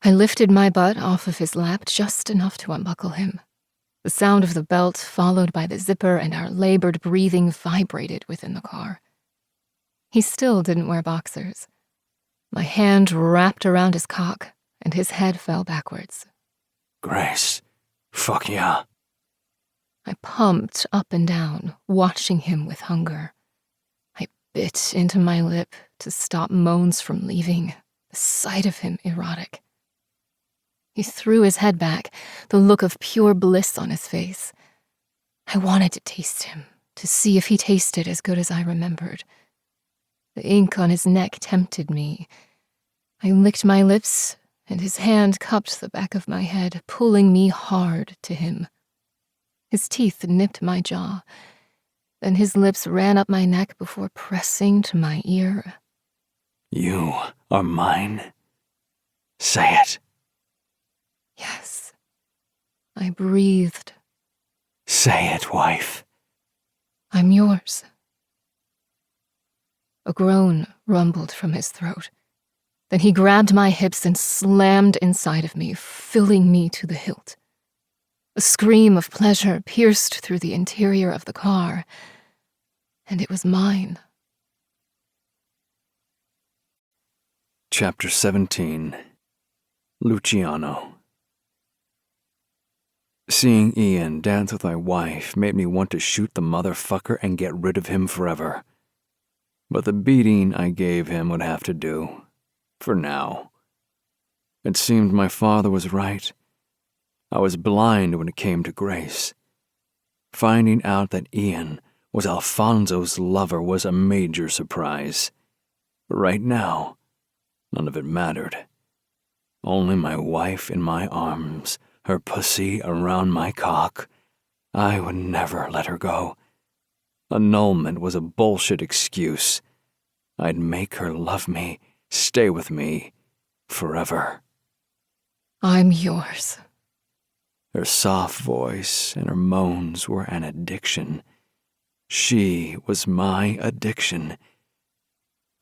I lifted my butt off of his lap just enough to unbuckle him. The sound of the belt, followed by the zipper, and our labored breathing vibrated within the car. He still didn't wear boxers. My hand wrapped around his cock, and his head fell backwards. Grace, fuck yeah. I pumped up and down, watching him with hunger. I bit into my lip to stop moans from leaving, the sight of him erotic. He threw his head back, the look of pure bliss on his face. I wanted to taste him, to see if he tasted as good as I remembered. The ink on his neck tempted me. I licked my lips, and his hand cupped the back of my head, pulling me hard to him. His teeth nipped my jaw. Then his lips ran up my neck before pressing to my ear. You are mine. Say it. Yes. I breathed. Say it, wife. I'm yours. A groan rumbled from his throat. Then he grabbed my hips and slammed inside of me, filling me to the hilt. A scream of pleasure pierced through the interior of the car, and it was mine. Chapter 17. Luciano. Seeing Ian dance with my wife made me want to shoot the motherfucker and get rid of him forever. But the beating I gave him would have to do. For now. It seemed my father was right. I was blind when it came to Grace. Finding out that Ian was Alfonso's lover was a major surprise. But right now, none of it mattered. Only my wife in my arms, her pussy around my cock. I would never let her go. Annulment was a bullshit excuse. I'd make her love me, stay with me, forever. I'm yours. Her soft voice and her moans were an addiction. She was my addiction.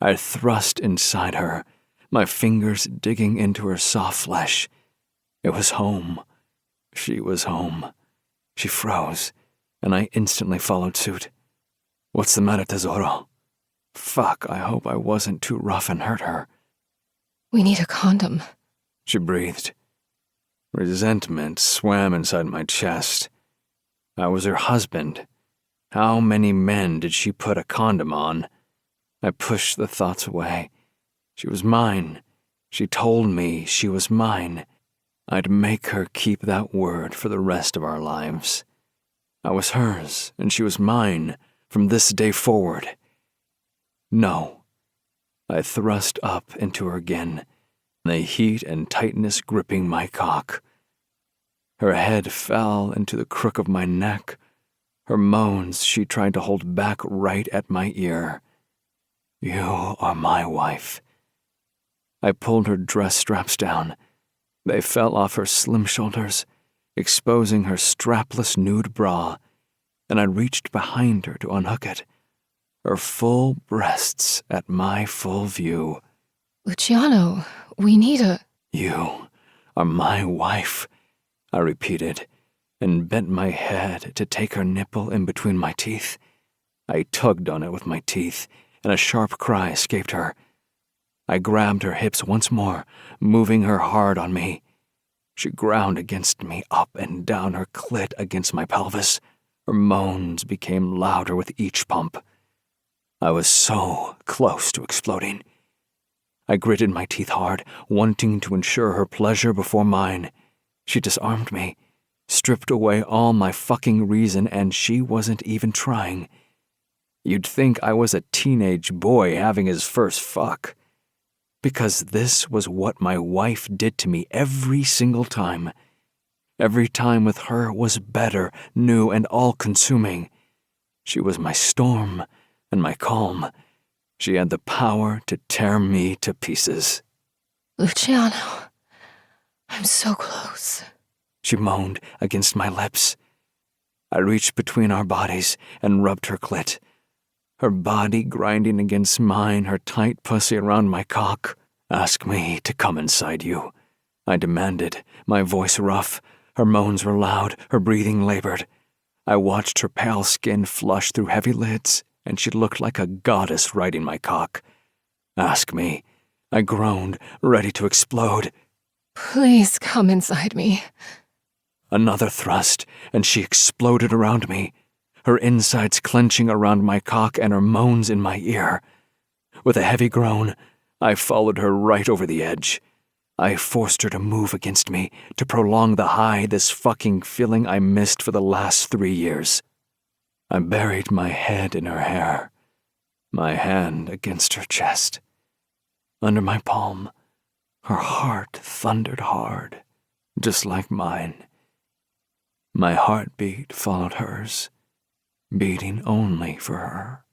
I thrust inside her, my fingers digging into her soft flesh. It was home. She was home. She froze, and I instantly followed suit. What's the matter, Tesoro? Fuck, I hope I wasn't too rough and hurt her. We need a condom. She breathed. Resentment swam inside my chest. I was her husband. How many men did she put a condom on? I pushed the thoughts away. She was mine. She told me she was mine. I'd make her keep that word for the rest of our lives. I was hers, and she was mine from this day forward. No. I thrust up into her again, the heat and tightness gripping my cock. Her head fell into the crook of my neck. Her moans she tried to hold back right at my ear. You are my wife. I pulled her dress straps down. They fell off her slim shoulders, exposing her strapless nude bra, and I reached behind her to unhook it. Her full breasts at my full view. Luciano, we need a... You are my wife, I repeated, and bent my head to take her nipple in between my teeth. I tugged on it with my teeth, and a sharp cry escaped her. I grabbed her hips once more, moving her hard on me. She ground against me, up and down, her clit against my pelvis. Her moans became louder with each pump. I was so close to exploding. I gritted my teeth hard, wanting to ensure her pleasure before mine. She disarmed me, stripped away all my fucking reason, and she wasn't even trying. You'd think I was a teenage boy having his first fuck. Because this was what my wife did to me every single time. Every time with her was better, new, and all-consuming. She was my storm and my calm. She had the power to tear me to pieces. Luciano, I'm so close. She moaned against my lips. I reached between our bodies and rubbed her clit. Her body grinding against mine, her tight pussy around my cock. Ask me to come inside you, I demanded, my voice rough. Her moans were loud, her breathing labored. I watched her pale skin flush through heavy lids, and she looked like a goddess riding my cock. Ask me, I groaned, ready to explode. Please come inside me. Another thrust, and she exploded around me, her insides clenching around my cock and her moans in my ear. With a heavy groan, I followed her right over the edge. I forced her to move against me, to prolong the high, this fucking feeling I missed for the last 3 years. I buried my head in her hair, my hand against her chest. Under my palm, her heart thundered hard, just like mine. My heartbeat followed hers, beating only for her,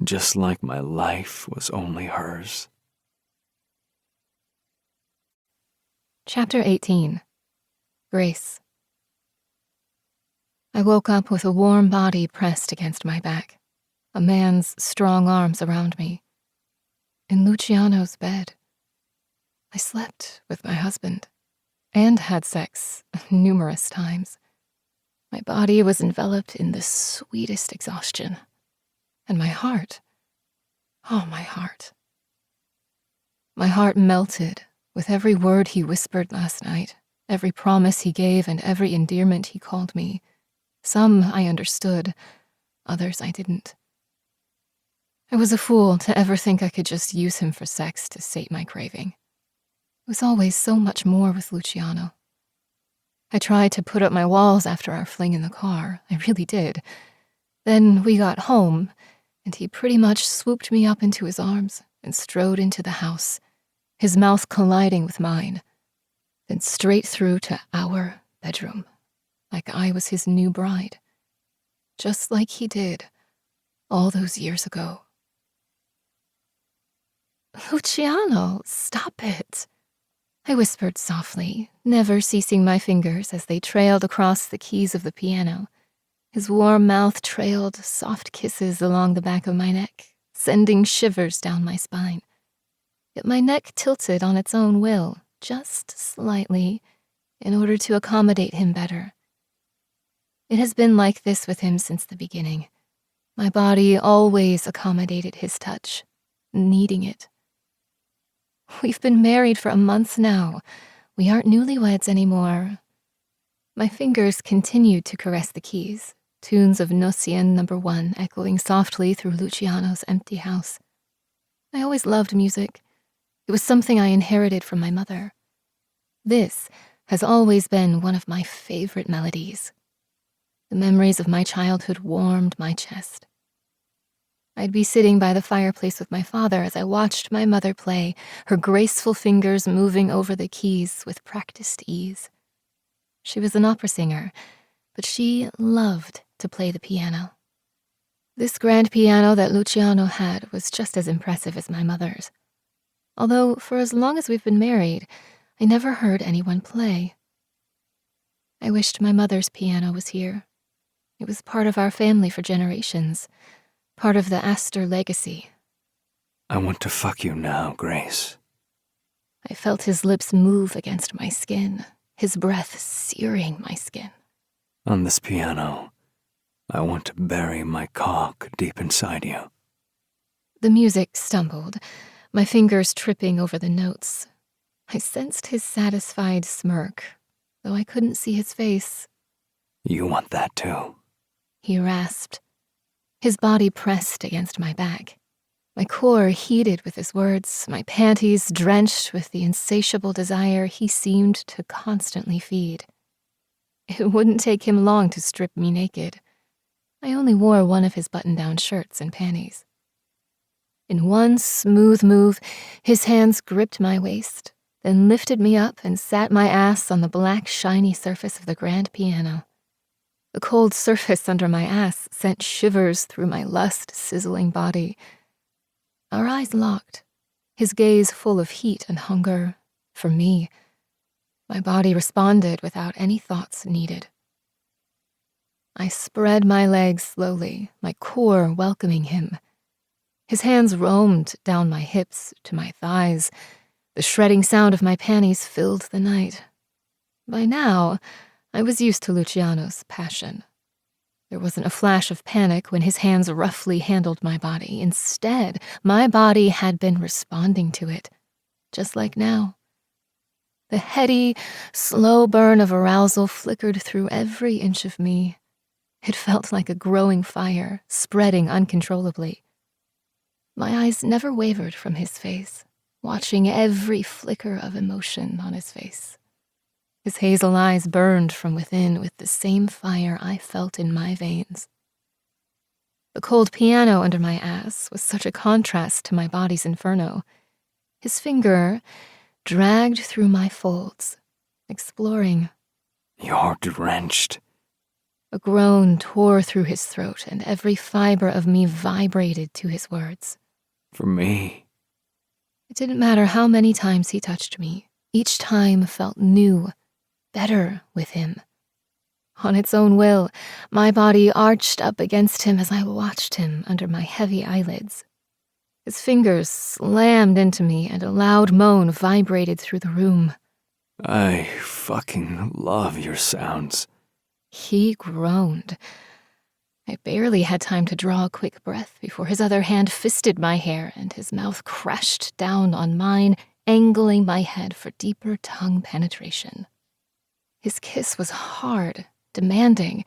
just like my life was only hers. Chapter 18. Grace. I woke up with a warm body pressed against my back, a man's strong arms around me. In Luciano's bed. I slept with my husband, and had sex numerous times. My body was enveloped in the sweetest exhaustion. And my heart, oh, my heart. My heart melted with every word he whispered last night, every promise he gave, and every endearment he called me. Some I understood, others I didn't. I was a fool to ever think I could just use him for sex to sate my craving. It was always so much more with Luciano. I tried to put up my walls after our fling in the car. I really did. Then we got home, and he pretty much swooped me up into his arms and strode into the house, his mouth colliding with mine, then straight through to our bedroom, like I was his new bride, just like he did all those years ago. Luciano, stop it, I whispered softly, never ceasing my fingers as they trailed across the keys of the piano. His warm mouth trailed soft kisses along the back of my neck, sending shivers down my spine. Yet my neck tilted on its own will, just slightly, in order to accommodate him better. It has been like this with him since the beginning. My body always accommodated his touch, needing it. We've been married for a month now. We aren't newlyweds anymore. My fingers continued to caress the keys, tunes of Nocien No. 1 echoing softly through Luciano's empty house. I always loved music. It was something I inherited from my mother. This has always been one of my favorite melodies. The memories of my childhood warmed my chest. I'd be sitting by the fireplace with my father as I watched my mother play, her graceful fingers moving over the keys with practiced ease. She was an opera singer, but she loved to play the piano. This grand piano that Luciano had was just as impressive as my mother's. Although, for as long as we've been married, I never heard anyone play. I wished my mother's piano was here. It was part of our family for generations, part of the Astor legacy. I want to fuck you now, Grace. I felt his lips move against my skin, his breath searing my skin. On this piano, I want to bury my cock deep inside you. The music stumbled, my fingers tripping over the notes. I sensed his satisfied smirk, though I couldn't see his face. You want that too? He rasped. His body pressed against my back. My core heated with his words, my panties drenched with the insatiable desire he seemed to constantly feed. It wouldn't take him long to strip me naked. I only wore one of his button-down shirts and panties. In one smooth move, his hands gripped my waist, then lifted me up and sat my ass on the black, shiny surface of the grand piano. The cold surface under my ass sent shivers through my lust-sizzling body. Our eyes locked, his gaze full of heat and hunger, for me. My body responded without any thoughts needed. I spread my legs slowly, my core welcoming him. His hands roamed down my hips to my thighs. The shredding sound of my panties filled the night. By now, I was used to Luciano's passion. There wasn't a flash of panic when his hands roughly handled my body. Instead, my body had been responding to it, just like now. The heady, slow burn of arousal flickered through every inch of me. It felt like a growing fire, spreading uncontrollably. My eyes never wavered from his face, watching every flicker of emotion on his face. His hazel eyes burned from within with the same fire I felt in my veins. The cold piano under my ass was such a contrast to my body's inferno. His finger dragged through my folds, exploring. You're drenched. A groan tore through his throat, and every fiber of me vibrated to his words. For me. It didn't matter how many times he touched me. Each time felt new, better with him. On its own will, my body arched up against him as I watched him under my heavy eyelids. His fingers slammed into me, and a loud moan vibrated through the room. I fucking love your sounds. He groaned. I barely had time to draw a quick breath before his other hand fisted my hair and his mouth crashed down on mine, angling my head for deeper tongue penetration. His kiss was hard, demanding,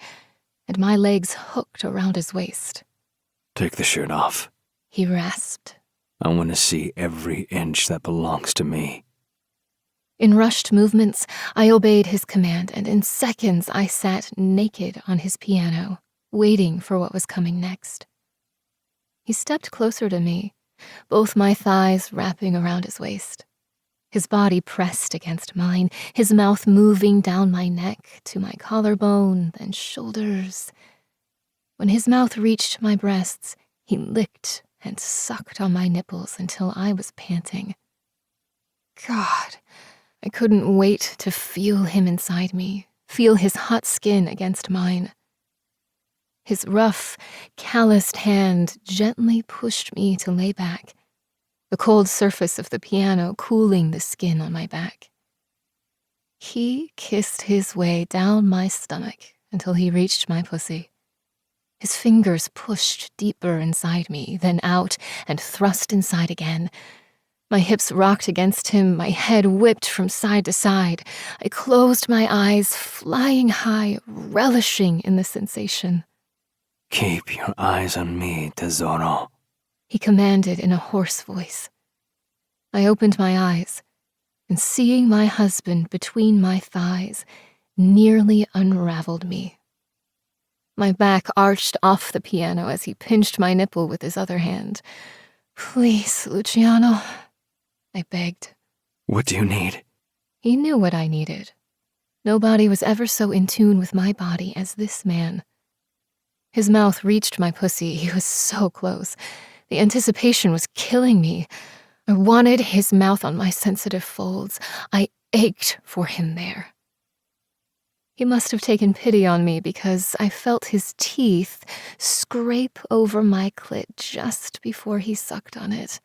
and my legs hooked around his waist. Take the shirt off. He rasped. I want to see every inch that belongs to me. In rushed movements, I obeyed his command, and in seconds I sat naked on his piano, waiting for what was coming next. He stepped closer to me, both my thighs wrapping around his waist. His body pressed against mine, his mouth moving down my neck to my collarbone, then shoulders. When his mouth reached my breasts, he licked and sucked on my nipples until I was panting. God, I couldn't wait to feel him inside me, feel his hot skin against mine. His rough, calloused hand gently pushed me to lay back, the cold surface of the piano cooling the skin on my back. He kissed his way down my stomach until he reached my pussy. His fingers pushed deeper inside me, then out and thrust inside again. My hips rocked against him, my head whipped from side to side. I closed my eyes, flying high, relishing in the sensation. Keep your eyes on me, Tesoro, he commanded in a hoarse voice. I opened my eyes, and seeing my husband between my thighs nearly unraveled me. My back arched off the piano as he pinched my nipple with his other hand. Please, Luciano, I begged. What do you need? He knew what I needed. Nobody was ever so in tune with my body as this man. His mouth reached my pussy. He was so close. The anticipation was killing me. I wanted his mouth on my sensitive folds. I ached for him there. He must have taken pity on me because I felt his teeth scrape over my clit just before he sucked on it.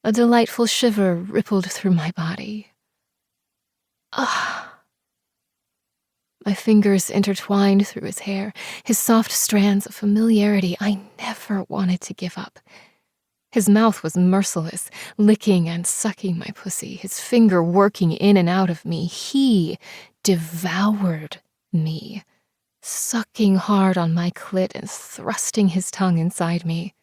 A delightful shiver rippled through my body. Ah! My fingers intertwined through his hair, his soft strands of familiarity I never wanted to give up. His mouth was merciless, licking and sucking my pussy, his finger working in and out of me. He devoured me, sucking hard on my clit and thrusting his tongue inside me.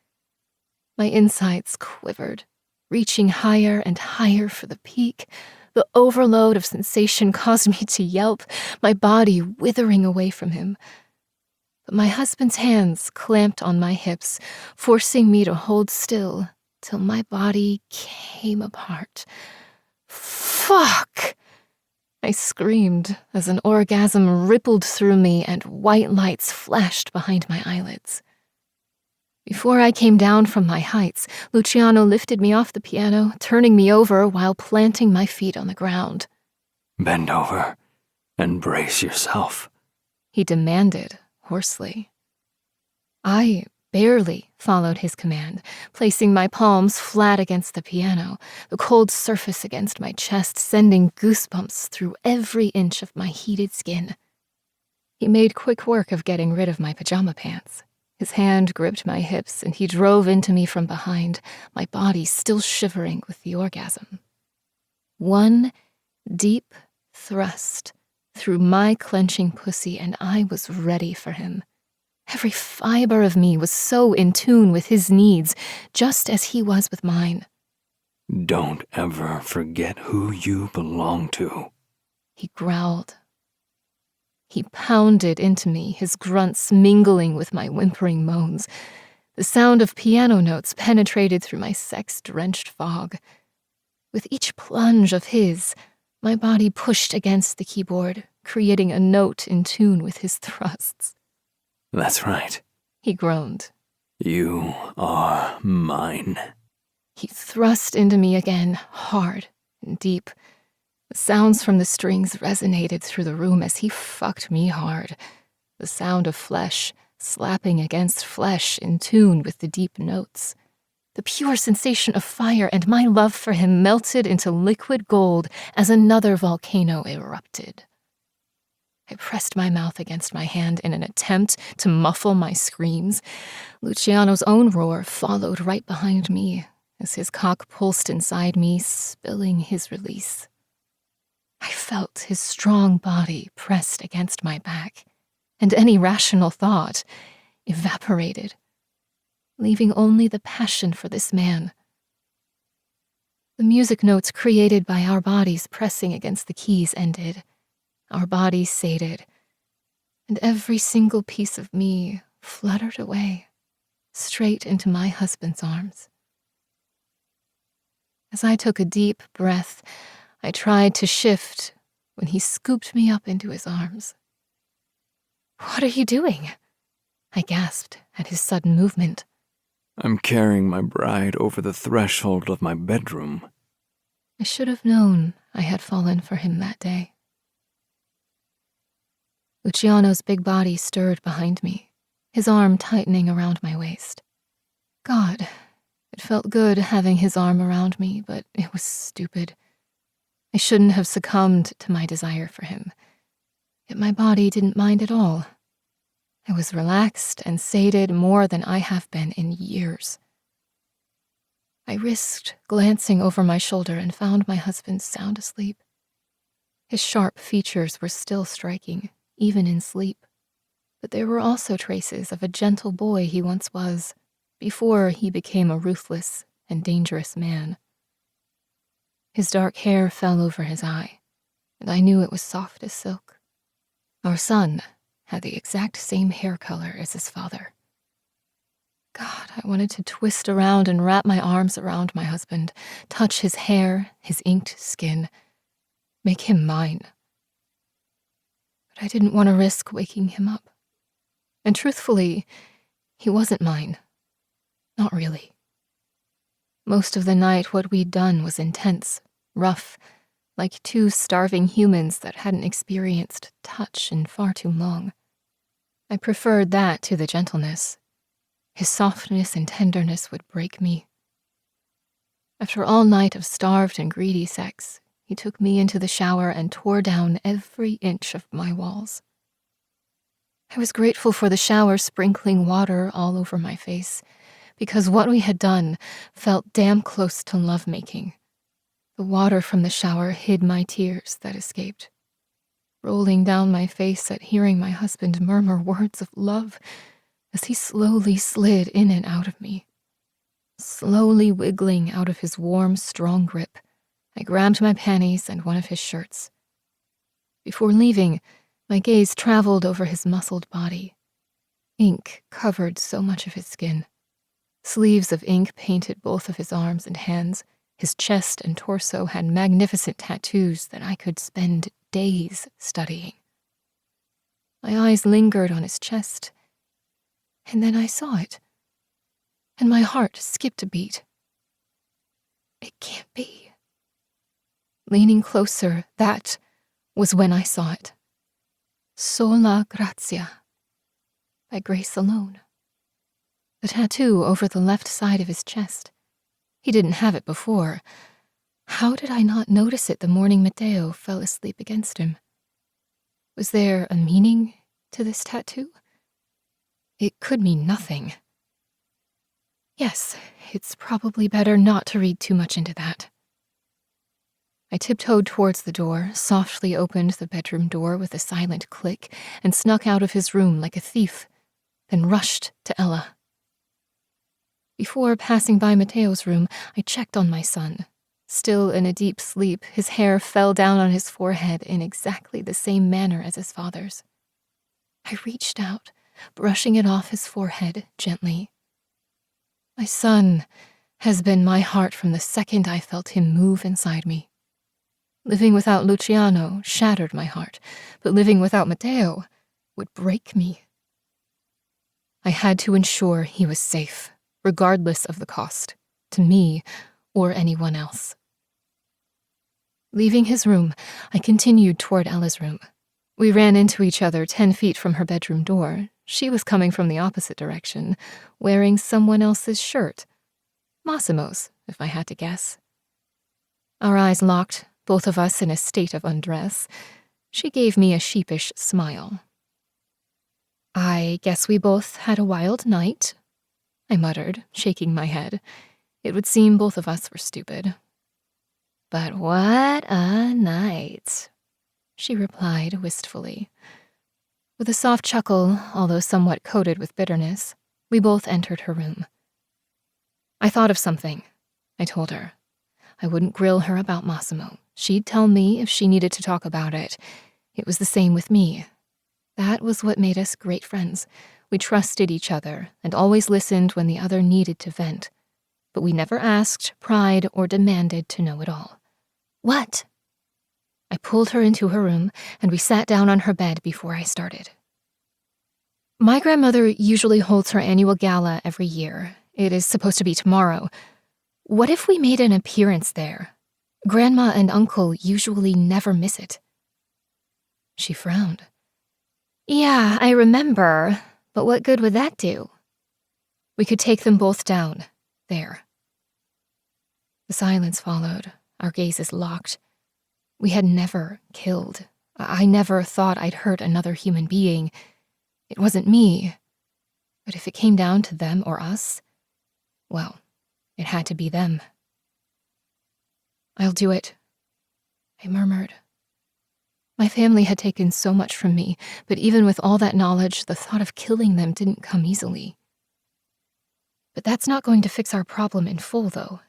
My insides quivered, reaching higher and higher for the peak. The overload of sensation caused me to yelp, my body withering away from him. But my husband's hands clamped on my hips, forcing me to hold still till my body came apart. Fuck! I screamed as an orgasm rippled through me and white lights flashed behind my eyelids. Before I came down from my heights, Luciano lifted me off the piano, turning me over while planting my feet on the ground. Bend over and brace yourself, he demanded hoarsely. I barely followed his command, placing my palms flat against the piano, the cold surface against my chest sending goosebumps through every inch of my heated skin. He made quick work of getting rid of my pajama pants. His hand gripped my hips, and he drove into me from behind, my body still shivering with the orgasm. One deep thrust through my clenching pussy, and I was ready for him. Every fiber of me was so in tune with his needs, just as he was with mine. Don't ever forget who you belong to, he growled. He pounded into me, his grunts mingling with my whimpering moans. The sound of piano notes penetrated through my sex-drenched fog. With each plunge of his, my body pushed against the keyboard, creating a note in tune with his thrusts. That's right, he groaned. You are mine. He thrust into me again, hard and deep. The sounds from the strings resonated through the room as he fucked me hard. The sound of flesh slapping against flesh in tune with the deep notes. The pure sensation of fire and my love for him melted into liquid gold as another volcano erupted. I pressed my mouth against my hand in an attempt to muffle my screams. Luciano's own roar followed right behind me as his cock pulsed inside me, spilling his release. I felt his strong body pressed against my back, and any rational thought evaporated, leaving only the passion for this man. The music notes created by our bodies pressing against the keys ended. Our bodies sated, and every single piece of me fluttered away, straight into my husband's arms. As I took a deep breath, I tried to shift when he scooped me up into his arms. "What are you doing?" I gasped at his sudden movement. I'm carrying my bride over the threshold of my bedroom. I should have known I had fallen for him that day. Luciano's big body stirred behind me, his arm tightening around my waist. God, it felt good having his arm around me, but it was stupid. I shouldn't have succumbed to my desire for him. Yet my body didn't mind at all. I was relaxed and sated more than I have been in years. I risked glancing over my shoulder and found my husband sound asleep. His sharp features were still striking, even in sleep, but there were also traces of a gentle boy he once was, before he became a ruthless and dangerous man. His dark hair fell over his eye, and I knew it was soft as silk. Our son had the exact same hair color as his father. God, I wanted to twist around and wrap my arms around my husband, touch his hair, his inked skin, make him mine. But I didn't want to risk waking him up. And truthfully, he wasn't mine. Not really. Most of the night, what we'd done was intense, rough, like two starving humans that hadn't experienced touch in far too long. I preferred that to the gentleness. His softness and tenderness would break me. After all night of starved and greedy sex, he took me into the shower and tore down every inch of my walls. I was grateful for the shower sprinkling water all over my face, because what we had done felt damn close to lovemaking. The water from the shower hid my tears that escaped, rolling down my face at hearing my husband murmur words of love as he slowly slid in and out of me. Slowly wiggling out of his warm, strong grip, I grabbed my panties and one of his shirts. Before leaving, my gaze traveled over his muscled body. Ink covered so much of his skin. Sleeves of ink painted both of his arms and hands. His chest and torso had magnificent tattoos that I could spend days studying. My eyes lingered on his chest, and then I saw it, and my heart skipped a beat. It can't be. Leaning closer, that was when I saw it. Sola Grazia, by grace alone. The tattoo over the left side of his chest. He didn't have it before. How did I not notice it the morning Matteo fell asleep against him? Was there a meaning to this tattoo? It could mean nothing. Yes, it's probably better not to read too much into that. I tiptoed towards the door, softly opened the bedroom door with a silent click, and snuck out of his room like a thief, then rushed to Ella. Before passing by Matteo's room, I checked on my son. Still in a deep sleep, his hair fell down on his forehead in exactly the same manner as his father's. I reached out, brushing it off his forehead gently. My son has been my heart from the second I felt him move inside me. Living without Luciano shattered my heart, but living without Matteo would break me. I had to ensure he was safe, regardless of the cost, to me or anyone else. Leaving his room, I continued toward Ella's room. We ran into each other 10 feet from her bedroom door. She was coming from the opposite direction, wearing someone else's shirt. Massimo's, if I had to guess. Our eyes locked, both of us in a state of undress. She gave me a sheepish smile. "I guess we both had a wild night," I muttered, shaking my head. It would seem both of us were stupid. "But what a night," she replied wistfully. With a soft chuckle, although somewhat coated with bitterness, we both entered her room. "I thought of something," I told her. I wouldn't grill her about Massimo. She'd tell me if she needed to talk about it. It was the same with me. That was what made us great friends. We trusted each other and always listened when the other needed to vent. But we never asked, pried, or demanded to know it all. What? I pulled her into her room, and we sat down on her bed before I started. My grandmother usually holds her annual gala every year. It is supposed to be tomorrow. What if we made an appearance there? Grandma and Uncle usually never miss it. She frowned. Yeah, I remember, but what good would that do? We could take them both down, there. The silence followed, our gazes locked. We had never killed. I never thought I'd hurt another human being. It wasn't me. But if it came down to them or us, well, it had to be them. I'll do it, I murmured. My family had taken so much from me, but even with all that knowledge, the thought of killing them didn't come easily. But that's not going to fix our problem in full, though.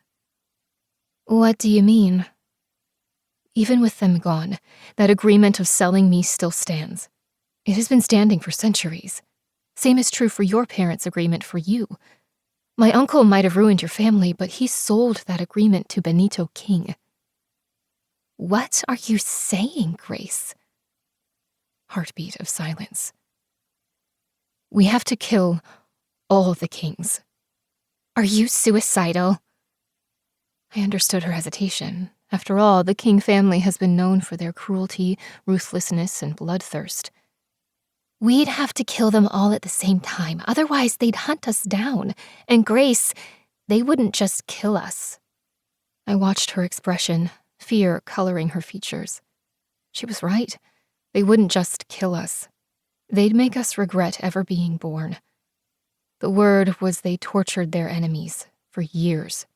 What do you mean? Even with them gone, that agreement of selling me still stands. It has been standing for centuries. Same is true for your parents' agreement for you. My uncle might have ruined your family, but he sold that agreement to Benito King. What are you saying, Grace? Heartbeat of silence. We have to kill all the kings. Are you suicidal? I understood her hesitation. After all, the King family has been known for their cruelty, ruthlessness, and bloodthirst. We'd have to kill them all at the same time, otherwise they'd hunt us down. And Grace, they wouldn't just kill us. I watched her expression, fear coloring her features. She was right. They wouldn't just kill us. They'd make us regret ever being born. The word was they tortured their enemies for years.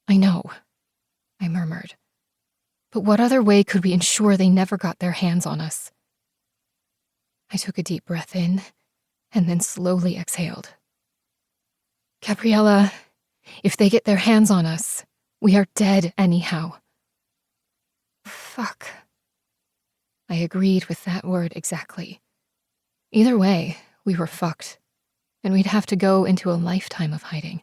I know, I murmured. But what other way could we ensure they never got their hands on us? I took a deep breath in and then slowly exhaled. Gabriella, if they get their hands on us, we are dead anyhow. Fuck. I agreed with that word exactly. Either way, we were fucked, and we'd have to go into a lifetime of hiding.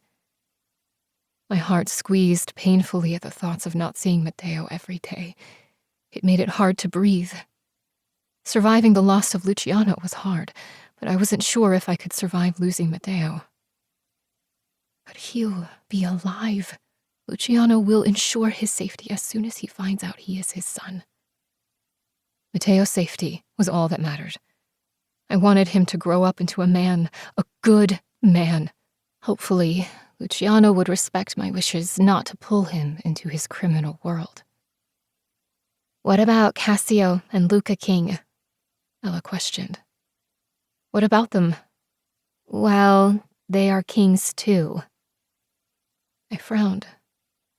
My heart squeezed painfully at the thoughts of not seeing Matteo every day. It made it hard to breathe. Surviving the loss of Luciano was hard, but I wasn't sure if I could survive losing Matteo. But he'll be alive. Luciano will ensure his safety as soon as he finds out he is his son. Matteo's safety was all that mattered. I wanted him to grow up into a man, a good man. Hopefully, Luciano would respect my wishes not to pull him into his criminal world. What about Cassio and Luca King? Ella questioned. What about them? Well, they are kings too. I frowned.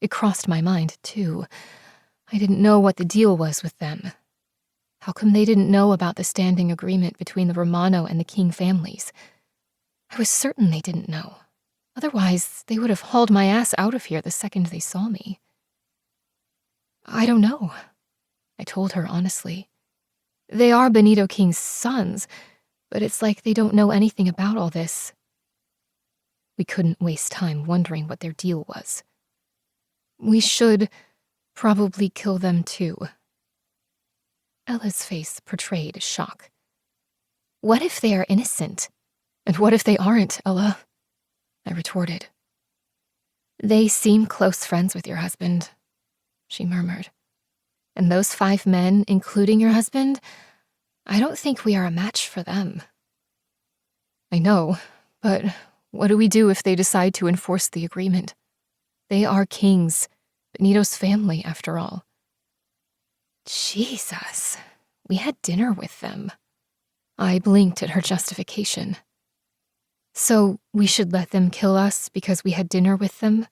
It crossed my mind too. I didn't know what the deal was with them. How come they didn't know about the standing agreement between the Romano and the King families? I was certain they didn't know. Otherwise, they would have hauled my ass out of here the second they saw me. I don't know, I told her honestly. They are Benito King's sons, but it's like they don't know anything about all this. We couldn't waste time wondering what their deal was. We should probably kill them too. Ella's face portrayed shock. What if they are innocent? And what if they aren't, Ella? I retorted. They seem close friends with your husband, she murmured. And those 5 men, including your husband, I don't think we are a match for them. I know, but what do we do if they decide to enforce the agreement? They are kings, Benito's family, after all. Jesus, we had dinner with them. I blinked at her justification. So we should let them kill us because we had dinner with them?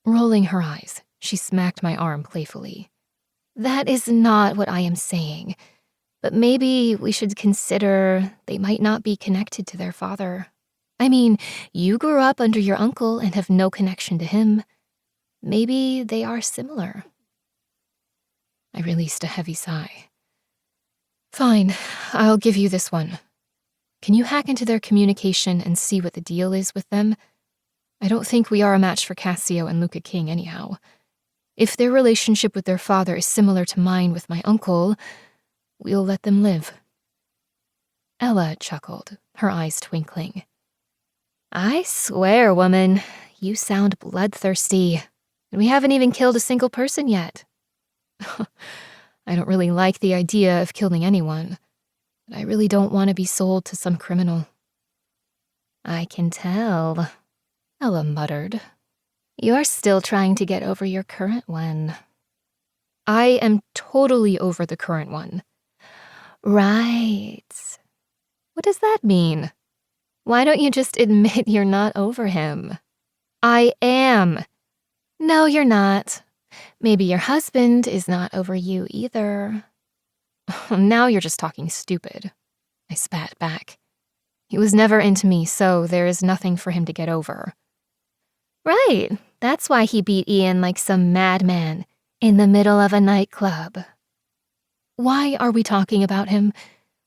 Rolling her eyes, she smacked my arm playfully. That is not what I am saying, but maybe we should consider they might not be connected to their father. I mean, you grew up under your uncle and have no connection to him. Maybe they are similar. I released a heavy sigh. Fine, I'll give you this one. Can you hack into their communication and see what the deal is with them? I don't think we are a match for Cassio and Luca King anyhow. If their relationship with their father is similar to mine with my uncle, we'll let them live. Ella chuckled, her eyes twinkling. I swear, woman, you sound bloodthirsty, and we haven't even killed a single person yet. I don't really like the idea of killing anyone, but I really don't want to be sold to some criminal. I can tell, Ella muttered. You're still trying to get over your current one. I am totally over the current one. Right. What does that mean? Why don't you just admit you're not over him? I am. No, you're not. Maybe your husband is not over you either. Now you're just talking stupid. I spat back. He was never into me, so there is nothing for him to get over. Right, that's why he beat Ian like some madman in the middle of a nightclub. Why are we talking about him?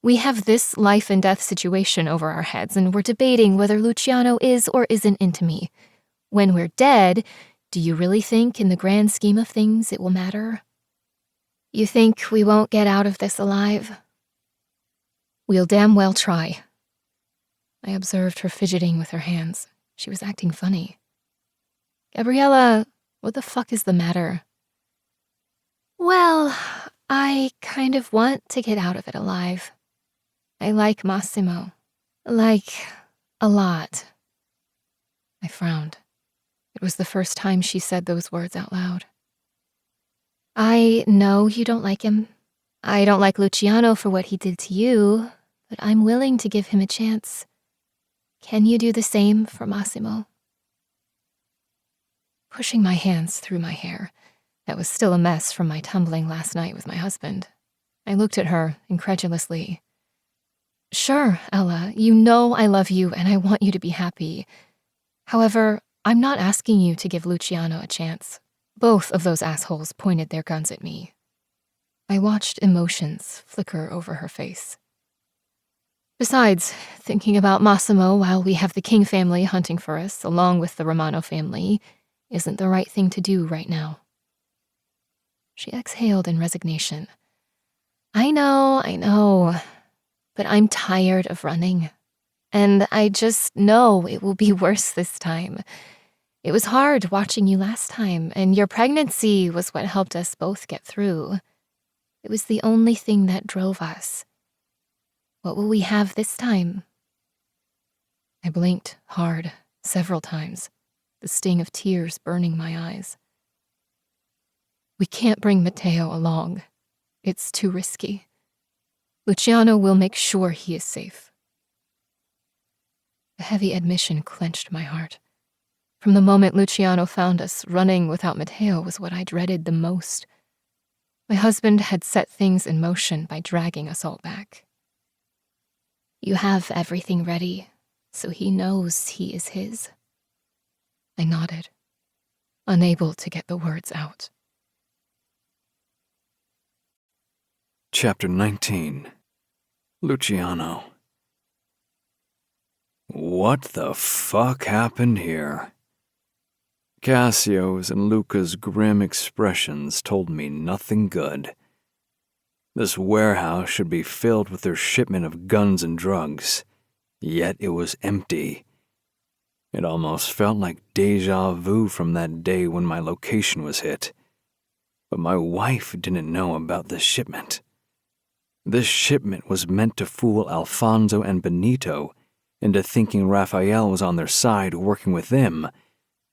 We have this life and death situation over our heads, and we're debating whether Luciano is or isn't into me. When we're dead, do you really think in the grand scheme of things it will matter? You think we won't get out of this alive? We'll damn well try. I observed her fidgeting with her hands. She was acting funny. Gabriella, what the fuck is the matter? Well, I kind of want to get out of it alive. I like Massimo. Like, a lot. I frowned. It was the first time she said those words out loud. I know you don't like him. I don't like Luciano for what he did to you, but I'm willing to give him a chance. Can you do the same for Massimo? Pushing my hands through my hair, that was still a mess from my tumbling last night with my husband, I looked at her incredulously. Sure, Ella, you know I love you and I want you to be happy. However, I'm not asking you to give Luciano a chance. Both of those assholes pointed their guns at me. I watched emotions flicker over her face. Besides, thinking about Massimo while we have the King family hunting for us, along with the Romano family, isn't the right thing to do right now. She exhaled in resignation. I know, but I'm tired of running. And I just know it will be worse this time. It was hard watching you last time, and your pregnancy was what helped us both get through. It was the only thing that drove us. What will we have this time? I blinked hard, several times, the sting of tears burning my eyes. We can't bring Matteo along. It's too risky. Luciano will make sure he is safe. The heavy admission clenched my heart. From the moment Luciano found us, running without Matteo was what I dreaded the most. My husband had set things in motion by dragging us all back. You have everything ready, so he knows he is his. I nodded, unable to get the words out. Chapter 19. Luciano. What the fuck happened here? Cassio's and Luca's grim expressions told me nothing good. This warehouse should be filled with their shipment of guns and drugs, yet it was empty. It almost felt like deja vu from that day when my location was hit. But my wife didn't know about this shipment. This shipment was meant to fool Alfonso and Benito into thinking Raphael was on their side working with them,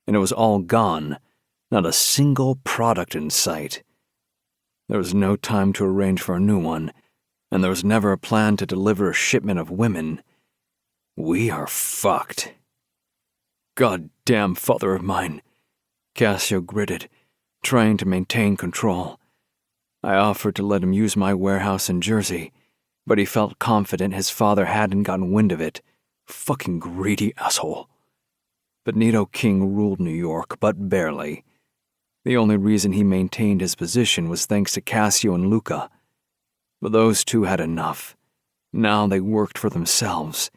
and it was all gone, not a single product in sight. There was no time to arrange for a new one, and there was never a plan to deliver a shipment of women. We are fucked. Goddamn father of mine, Cassio gritted, trying to maintain control. I offered to let him use my warehouse in Jersey, but he felt confident his father hadn't gotten wind of it. Fucking greedy asshole. Benito King ruled New York, but barely. The only reason he maintained his position was thanks to Cassio and Luca. But those two had enough. Now they worked for themselves.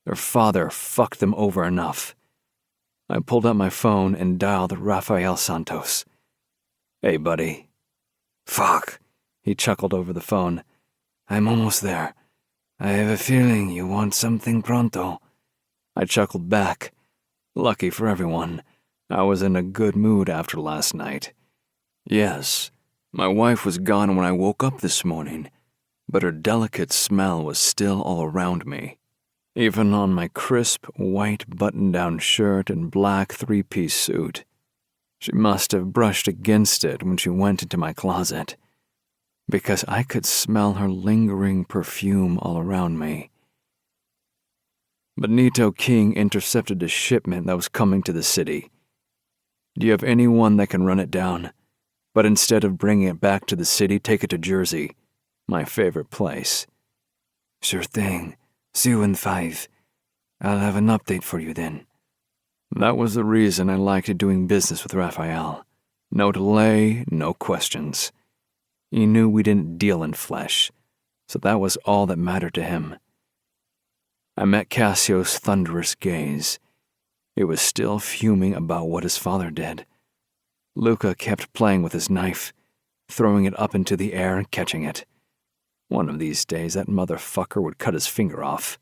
Their father fucked them over enough. I pulled out my phone and dialed Rafael Santos. "Hey, buddy." "Fuck," he chuckled over the phone. "I'm almost there. I have a feeling you want something pronto." I chuckled back. Lucky for everyone, I was in a good mood after last night. Yes, my wife was gone when I woke up this morning, but her delicate smell was still all around me, even on my crisp, white button-down shirt and black three-piece suit. She must have brushed against it when she went into my closet, because I could smell her lingering perfume all around me. Benito King intercepted a shipment that was coming to the city. "Do you have anyone that can run it down? But instead of bringing it back to the city, take it to Jersey, my favorite place." "Sure thing. See you in 5. I'll have an update for you then." That was the reason I liked doing business with Raphael. No delay, no questions. He knew we didn't deal in flesh, so that was all that mattered to him. I met Cassio's thunderous gaze. It was still fuming about what his father did. Luca kept playing with his knife, throwing it up into the air and catching it. One of these days, that motherfucker would cut his finger off.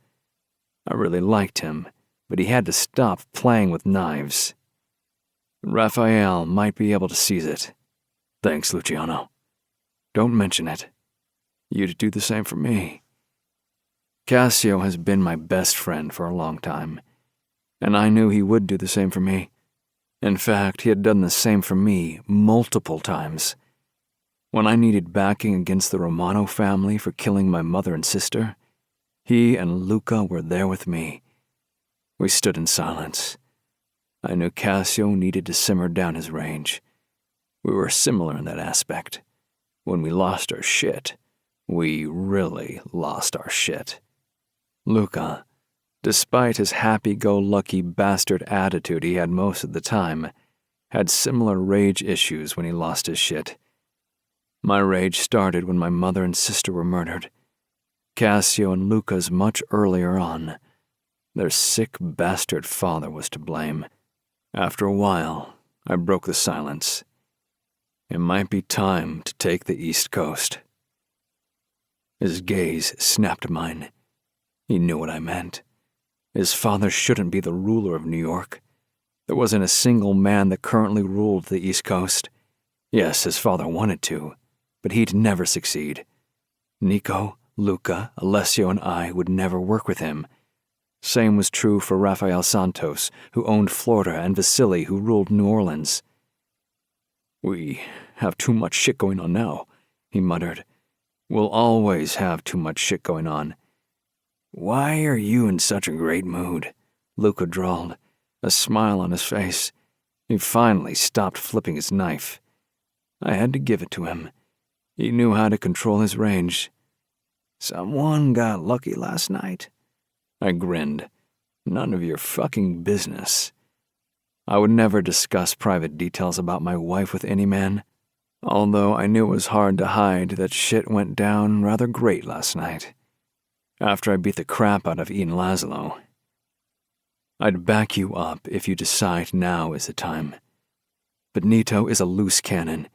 I really liked him, but he had to stop playing with knives. Raphael might be able to seize it. "Thanks, Luciano. Don't mention it. You'd do the same for me." Cassio has been my best friend for a long time, and I knew he would do the same for me. In fact, he had done the same for me multiple times. When I needed backing against the Romano family for killing my mother and sister, he and Luca were there with me. We stood in silence. I knew Cassio needed to simmer down his rage. We were similar in that aspect. When we lost our shit, we really lost our shit. Luca, despite his happy-go-lucky bastard attitude he had most of the time, had similar rage issues when he lost his shit. My rage started when my mother and sister were murdered. Cassio and Luca's much earlier on. Their sick bastard father was to blame. After a while, I broke the silence. It might be time to take the East Coast. His gaze snapped mine. He knew what I meant. His father shouldn't be the ruler of New York. There wasn't a single man that currently ruled the East Coast. Yes, his father wanted to, but he'd never succeed. Nico, Luca, Alessio, and I would never work with him. Same was true for Rafael Santos, who owned Florida, and Vasily, who ruled New Orleans. "We have too much shit going on now," he muttered. "We'll always have too much shit going on." "Why are you in such a great mood?" Luca drawled, a smile on his face. He finally stopped flipping his knife. I had to give it to him. He knew how to control his rage. "Someone got lucky last night?" I grinned. "None of your fucking business." I would never discuss private details about my wife with any man, although I knew it was hard to hide that shit went down rather great last night. After I beat the crap out of Ian Laszlo. "I'd back you up if you decide now is the time. Benito is a loose cannon.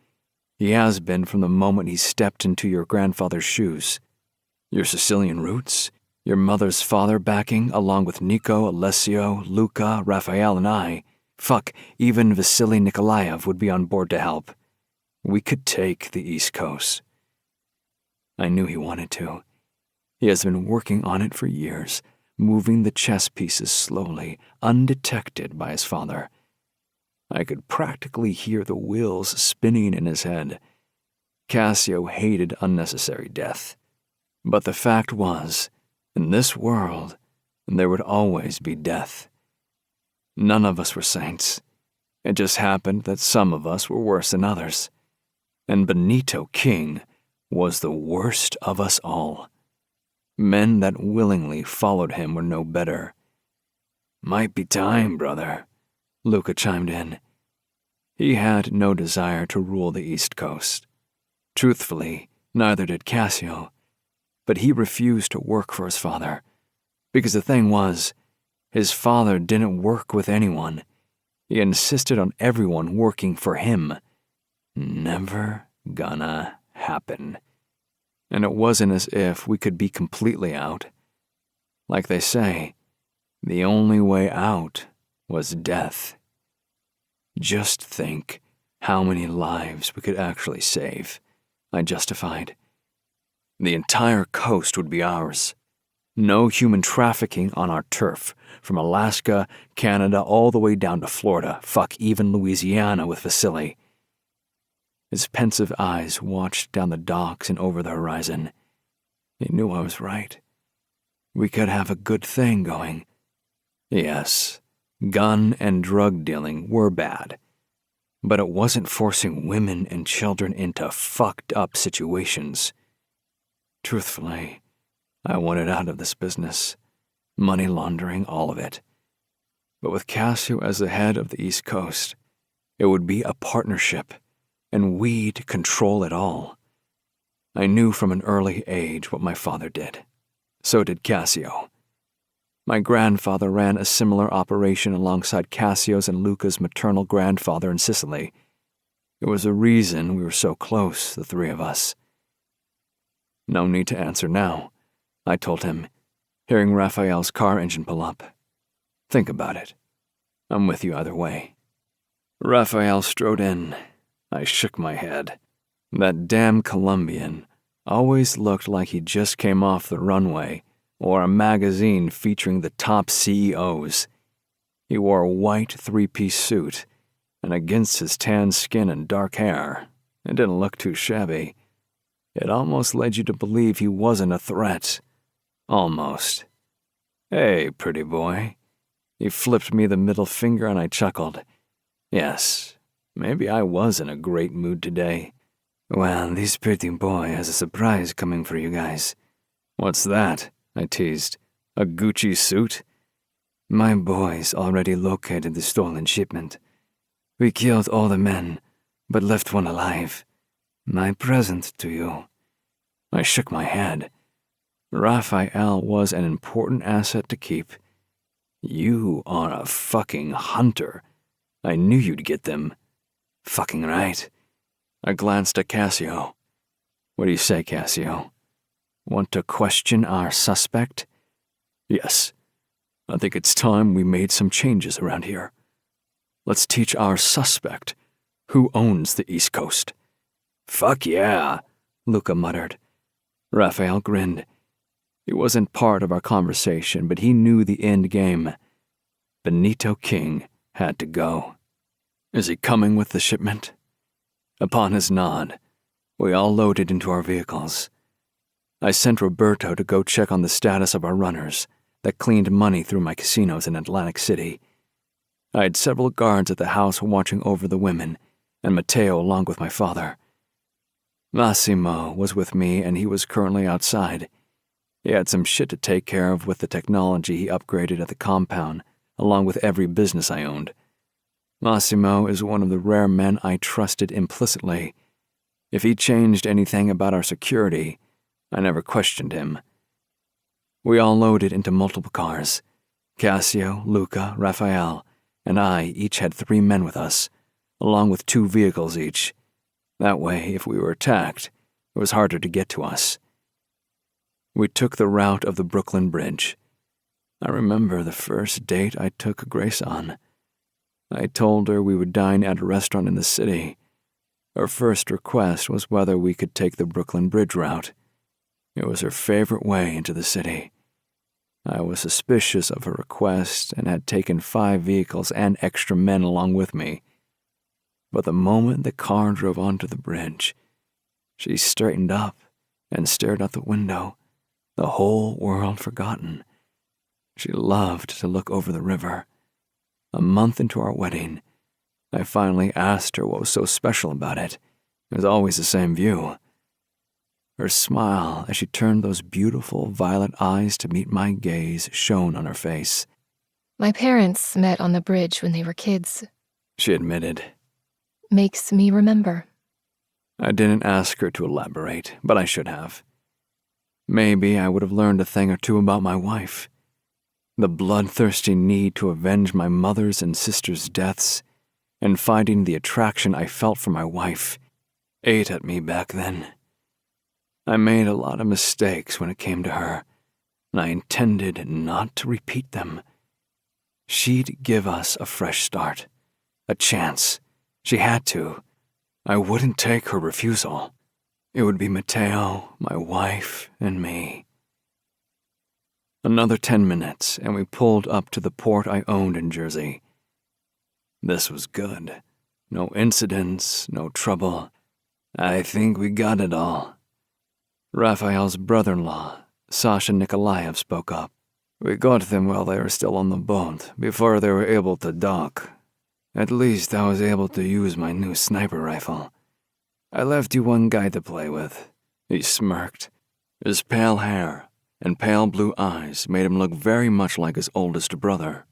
He has been from the moment he stepped into your grandfather's shoes. Your Sicilian roots, your mother's father backing, along with Nico, Alessio, Luca, Raphael, and I. Fuck, even Vasily Nikolaev would be on board to help. We could take the East Coast." I knew he wanted to. He has been working on it for years, moving the chess pieces slowly, undetected by his father. I could practically hear the wheels spinning in his head. Cassio hated unnecessary death. But the fact was, in this world, there would always be death. None of us were saints. It just happened that some of us were worse than others. And Benito King was the worst of us all. Men that willingly followed him were no better. "Might be time, brother," Luca chimed in. He had no desire to rule the East Coast. Truthfully, neither did Cassio, but he refused to work for his father, because the thing was, his father didn't work with anyone. He insisted on everyone working for him. Never gonna happen. And it wasn't as if we could be completely out. Like they say, the only way out was death. Just think how many lives we could actually save, I justified. The entire coast would be ours. No human trafficking on our turf, from Alaska, Canada, all the way down to Florida, fuck even Louisiana with Vasily. His pensive eyes watched down the docks and over the horizon. He knew I was right. We could have a good thing going. Yes, gun and drug dealing were bad, but it wasn't forcing women and children into fucked up situations. Truthfully, I wanted out of this business. Money laundering, all of it. But with Cassio as the head of the East Coast, it would be a partnership, and we'd control it all. I knew from an early age what my father did. So did Cassio. My grandfather ran a similar operation alongside Cassio's and Luca's maternal grandfather in Sicily. It was a reason we were so close, the three of us. No need to answer now, I told him, hearing Raphael's car engine pull up. Think about it. I'm with you either way. Raphael strode in. I shook my head. That damn Colombian always looked like he just came off the runway or a magazine featuring the top CEOs. He wore a white three-piece suit, and against his tan skin and dark hair, it didn't look too shabby. It almost led you to believe he wasn't a threat. Almost. Hey, pretty boy. He flipped me the middle finger and I chuckled. Yes, maybe I was in a great mood today. Well, this pretty boy has a surprise coming for you guys. What's that? I teased. A Gucci suit? My boys already located the stolen shipment. We killed all the men, but left one alive. My present to you. I shook my head. Raphael was an important asset to keep. You are a fucking hunter. I knew you'd get them. Fucking right. I glanced at Cassio. What do you say, Cassio? Want to question our suspect? Yes. I think it's time we made some changes around here. Let's teach our suspect who owns the East Coast. Fuck yeah, Luca muttered. Raphael grinned. He wasn't part of our conversation, but he knew the end game. Benito King had to go. Is he coming with the shipment? Upon his nod, we all loaded into our vehicles. I sent Roberto to go check on the status of our runners that cleaned money through my casinos in Atlantic City. I had several guards at the house watching over the women, and Matteo along with my father. Massimo was with me, and he was currently outside. He had some shit to take care of with the technology he upgraded at the compound, along with every business I owned. Massimo is one of the rare men I trusted implicitly. If he changed anything about our security, I never questioned him. We all loaded into multiple cars. Cassio, Luca, Raphael, and I each had 3 men with us, along with 2 vehicles each. That way, if we were attacked, it was harder to get to us. We took the route of the Brooklyn Bridge. I remember the first date I took Grace on. I told her we would dine at a restaurant in the city. Her first request was whether we could take the Brooklyn Bridge route. It was her favorite way into the city. I was suspicious of her request and had taken 5 vehicles and extra men along with me. But the moment the car drove onto the bridge, she straightened up and stared out the window, the whole world forgotten. She loved to look over the river. A month into our wedding, I finally asked her what was so special about it. It was always the same view. Her smile as she turned those beautiful violet eyes to meet my gaze shone on her face. My parents met on the bridge when they were kids, She admitted. makes me remember. I didn't ask her to elaborate, but I should have. Maybe I would have learned a thing or two about my wife. The bloodthirsty need to avenge my mother's and sister's deaths, and fighting the attraction I felt for my wife, ate at me back then. I made a lot of mistakes when it came to her, and I intended not to repeat them. She'd give us a fresh start, a chance. She had to. I wouldn't take her refusal. It would be Matteo, my wife, and me. Another 10 minutes, and we pulled up to the port I owned in Jersey. This was good. No incidents, no trouble. I think we got it all. Raphael's brother-in-law, Sasha Nikolaev, spoke up. We got them while they were still on the boat, before they were able to dock. At least I was able to use my new sniper rifle. I left you one guy to play with. He smirked. His pale hair and pale blue eyes made him look very much like his oldest brother.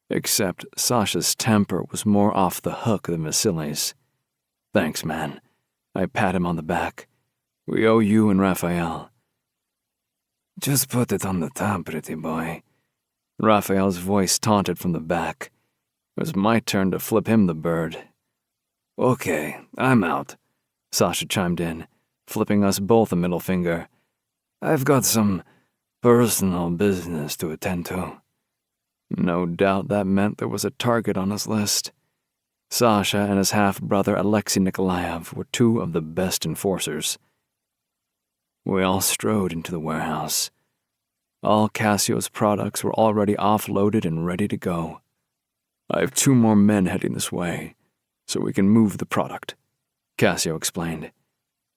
Except Sasha's temper was more off the hook than Vasily's. Thanks, man. I pat him on the back. We owe you and Raphael. Just put it on the top, pretty boy. Raphael's voice taunted from the back. It was my turn to flip him the bird. Okay, I'm out, Sasha chimed in, flipping us both a middle finger. I've got some personal business to attend to. No doubt that meant there was a target on his list. Sasha and his half-brother Alexei Nikolaev were two of the best enforcers. We all strode into the warehouse. All Cassio's products were already offloaded and ready to go. I have 2 more men heading this way, so we can move the product, Cassio explained.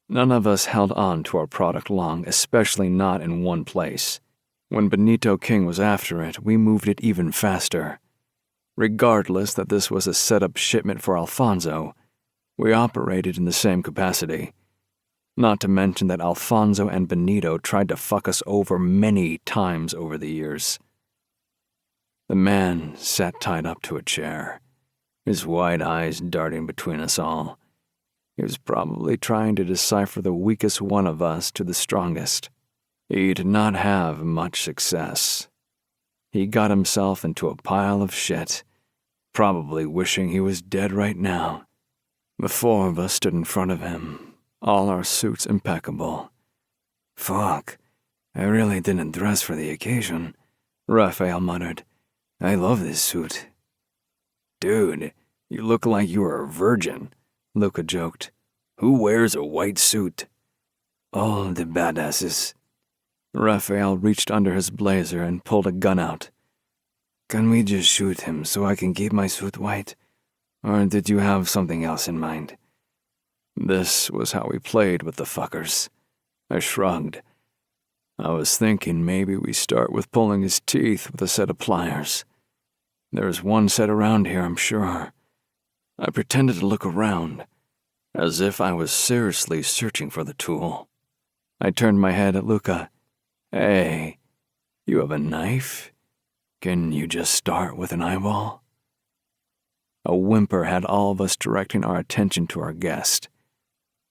None of us held on to our product long, especially not in one place. When Benito King was after it, we moved it even faster. Regardless that this was a set-up shipment for Alfonso, we operated in the same capacity. Not to mention that Alfonso and Benito tried to fuck us over many times over the years. The man sat tied up to a chair, his wide eyes darting between us all. He was probably trying to decipher the weakest one of us to the strongest. He did not have much success. He got himself into a pile of shit, probably wishing he was dead right now. The 4 of us stood in front of him, all our suits impeccable. Fuck, I really didn't dress for the occasion, Raphael muttered. I love this suit. Dude, you look like you were a virgin, Luca joked. Who wears a white suit? All the badasses. Raphael reached under his blazer and pulled a gun out. Can we just shoot him so I can keep my suit white? Or did you have something else in mind? This was how we played with the fuckers. I shrugged. I was thinking maybe we start with pulling his teeth with a set of pliers. There's one set around here, I'm sure. I pretended to look around, as if I was seriously searching for the tool. I turned my head at Luca. Hey, you have a knife? Can you just start with an eyeball? A whimper had all of us directing our attention to our guest.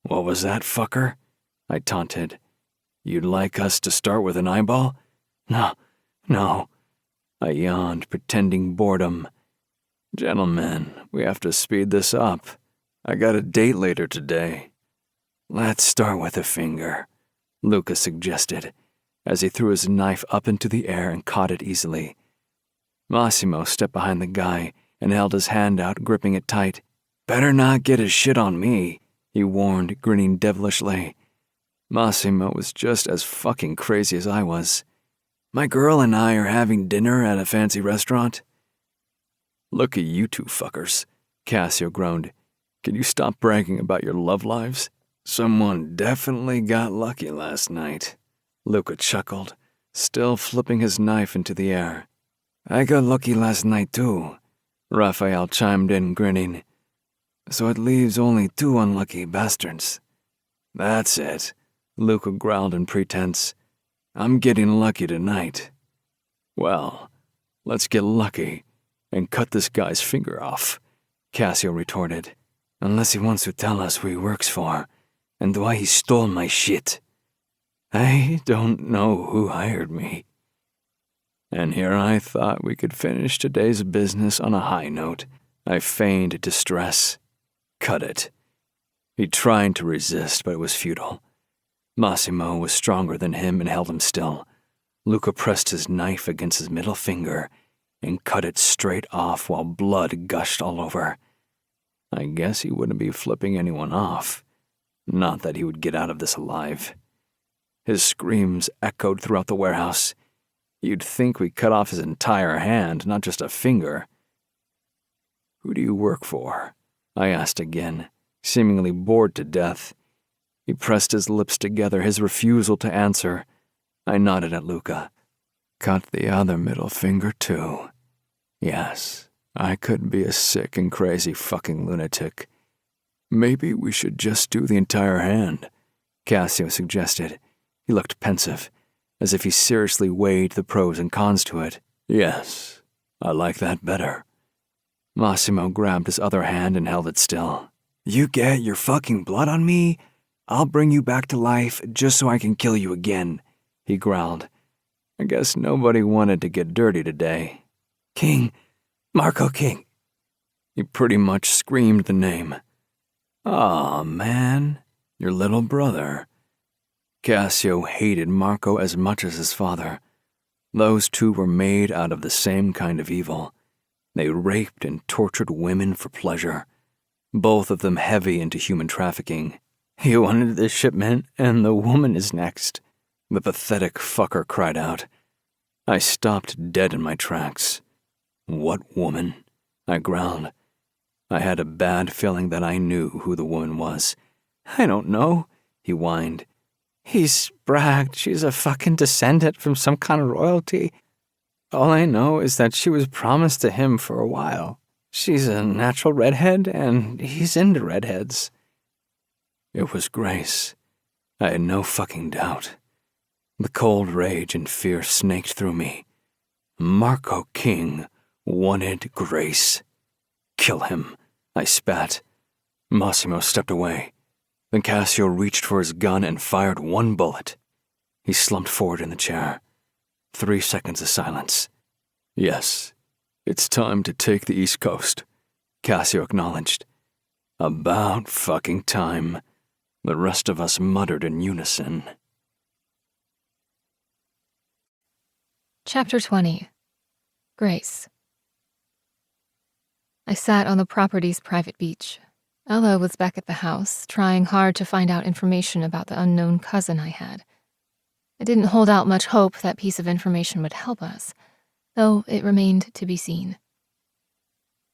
What was that, fucker? I taunted. You'd like us to start with an eyeball? No. I yawned, pretending boredom. Gentlemen, we have to speed this up. I got a date later today. Let's start with a finger, Luca suggested, as he threw his knife up into the air and caught it easily. Massimo stepped behind the guy and held his hand out, gripping it tight. Better not get his shit on me, he warned, grinning devilishly. Massimo was just as fucking crazy as I was. My girl and I are having dinner at a fancy restaurant. Look at you 2 fuckers, Cassio groaned. Can you stop bragging about your love lives? Someone definitely got lucky last night, Luca chuckled, still flipping his knife into the air. I got lucky last night too, Raphael chimed in, grinning. So it leaves only 2 unlucky bastards. That's it, Luca growled in pretense. I'm getting lucky tonight. Well, let's get lucky and cut this guy's finger off, Cassio retorted. Unless he wants to tell us who he works for, and why he stole my shit. I don't know who hired me. And here I thought we could finish today's business on a high note. I feigned distress. Cut it. He tried to resist, but it was futile. Massimo was stronger than him and held him still. Luca pressed his knife against his middle finger and cut it straight off while blood gushed all over. I guess he wouldn't be flipping anyone off. Not that he would get out of this alive. His screams echoed throughout the warehouse. You'd think we cut off his entire hand, not just a finger. Who do you work for? I asked again, seemingly bored to death. He pressed his lips together, his refusal to answer. I nodded at Luca. Cut the other middle finger, too. Yes, I could be a sick and crazy fucking lunatic. Maybe we should just do the entire hand, Cassio suggested. He looked pensive, as if he seriously weighed the pros and cons to it. Yes, I like that better. Massimo grabbed his other hand and held it still. You get your fucking blood on me? I'll bring you back to life just so I can kill you again, he growled. I guess nobody wanted to get dirty today. King, Marco King. He pretty much screamed the name. Aw, man, your little brother. Cassio hated Marco as much as his father. Those two were made out of the same kind of evil. They raped and tortured women for pleasure, both of them heavy into human trafficking. You wanted this shipment, and the woman is next, the pathetic fucker cried out. I stopped dead in my tracks. What woman? I growled. I had a bad feeling that I knew who the woman was. I don't know, he whined. He's bragged she's a fucking descendant from some kind of royalty. All I know is that she was promised to him for a while. She's a natural redhead, and he's into redheads. It was Grace. I had no fucking doubt. The cold rage and fear snaked through me. Marco King wanted Grace. Kill him, I spat. Massimo stepped away. Then Cassio reached for his gun and fired one bullet. He slumped forward in the chair. 3 seconds of silence. Yes, it's time to take the East Coast, Cassio acknowledged. About fucking time, the rest of us muttered in unison. Chapter 20. Grace. I sat on the property's private beach. Ella was back at the house, trying hard to find out information about the unknown cousin I had. I didn't hold out much hope that piece of information would help us, though it remained to be seen.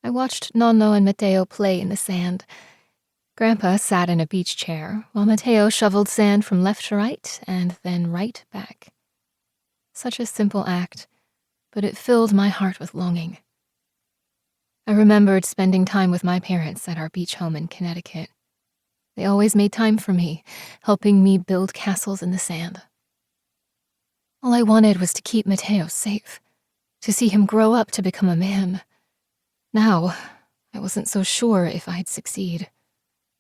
I watched Nonno and Matteo play in the sand. Grandpa sat in a beach chair, while Matteo shoveled sand from left to right and then right back. Such a simple act, but it filled my heart with longing. I remembered spending time with my parents at our beach home in Connecticut. They always made time for me, helping me build castles in the sand. All I wanted was to keep Matteo safe, to see him grow up to become a man. Now, I wasn't so sure if I'd succeed.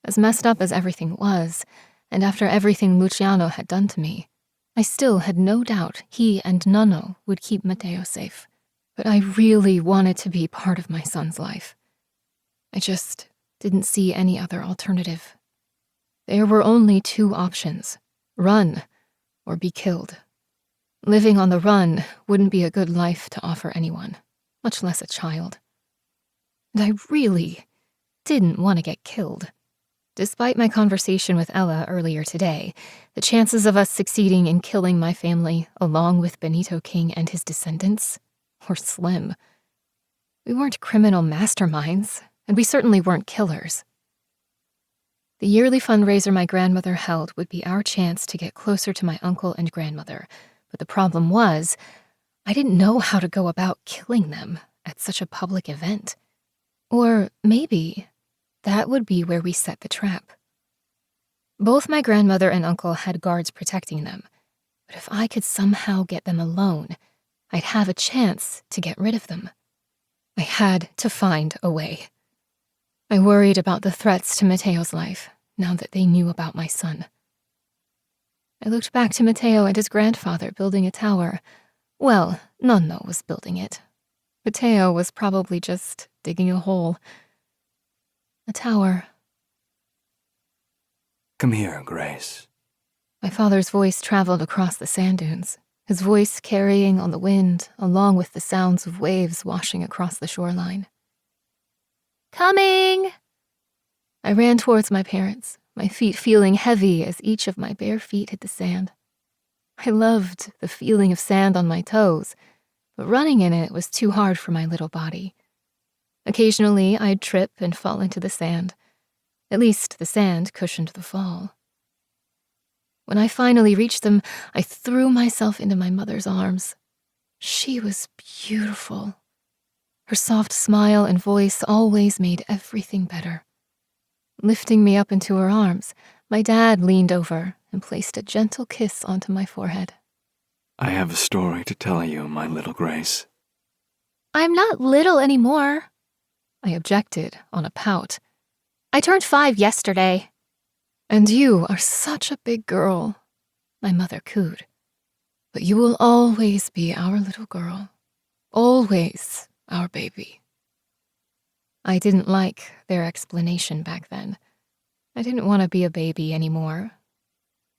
As messed up as everything was, and after everything Luciano had done to me, I still had no doubt he and Nonno would keep Matteo safe. But I really wanted to be part of my son's life. I just didn't see any other alternative. There were only 2 options: run or be killed. Living on the run wouldn't be a good life to offer anyone, much less a child. And I really didn't want to get killed. Despite my conversation with Ella earlier today, the chances of us succeeding in killing my family, along with Benito King and his descendants, were slim. We weren't criminal masterminds, and we certainly weren't killers. The yearly fundraiser my grandmother held would be our chance to get closer to my uncle and grandmother, but the problem was, I didn't know how to go about killing them at such a public event. Or maybe that would be where we set the trap. Both my grandmother and uncle had guards protecting them, but if I could somehow get them alone, I'd have a chance to get rid of them. I had to find a way. I worried about the threats to Mateo's life, now that they knew about my son. I looked back to Mateo and his grandfather building a tower. Well, Nonno was building it. Mateo was probably just digging a hole. A tower. Come here, Grace. My father's voice traveled across the sand dunes, his voice carrying on the wind, along with the sounds of waves washing across the shoreline. Coming! I ran towards my parents, my feet feeling heavy as each of my bare feet hit the sand. I loved the feeling of sand on my toes, but running in it was too hard for my little body. Occasionally, I'd trip and fall into the sand. At least the sand cushioned the fall. When I finally reached them, I threw myself into my mother's arms. She was beautiful. Her soft smile and voice always made everything better. Lifting me up into her arms, my dad leaned over and placed a gentle kiss onto my forehead. I have a story to tell you, my little Grace. I'm not little anymore, I objected on a pout. I turned 5 yesterday. And you are such a big girl, my mother cooed. But you will always be our little girl. Always our baby. I didn't like their explanation back then. I didn't want to be a baby anymore.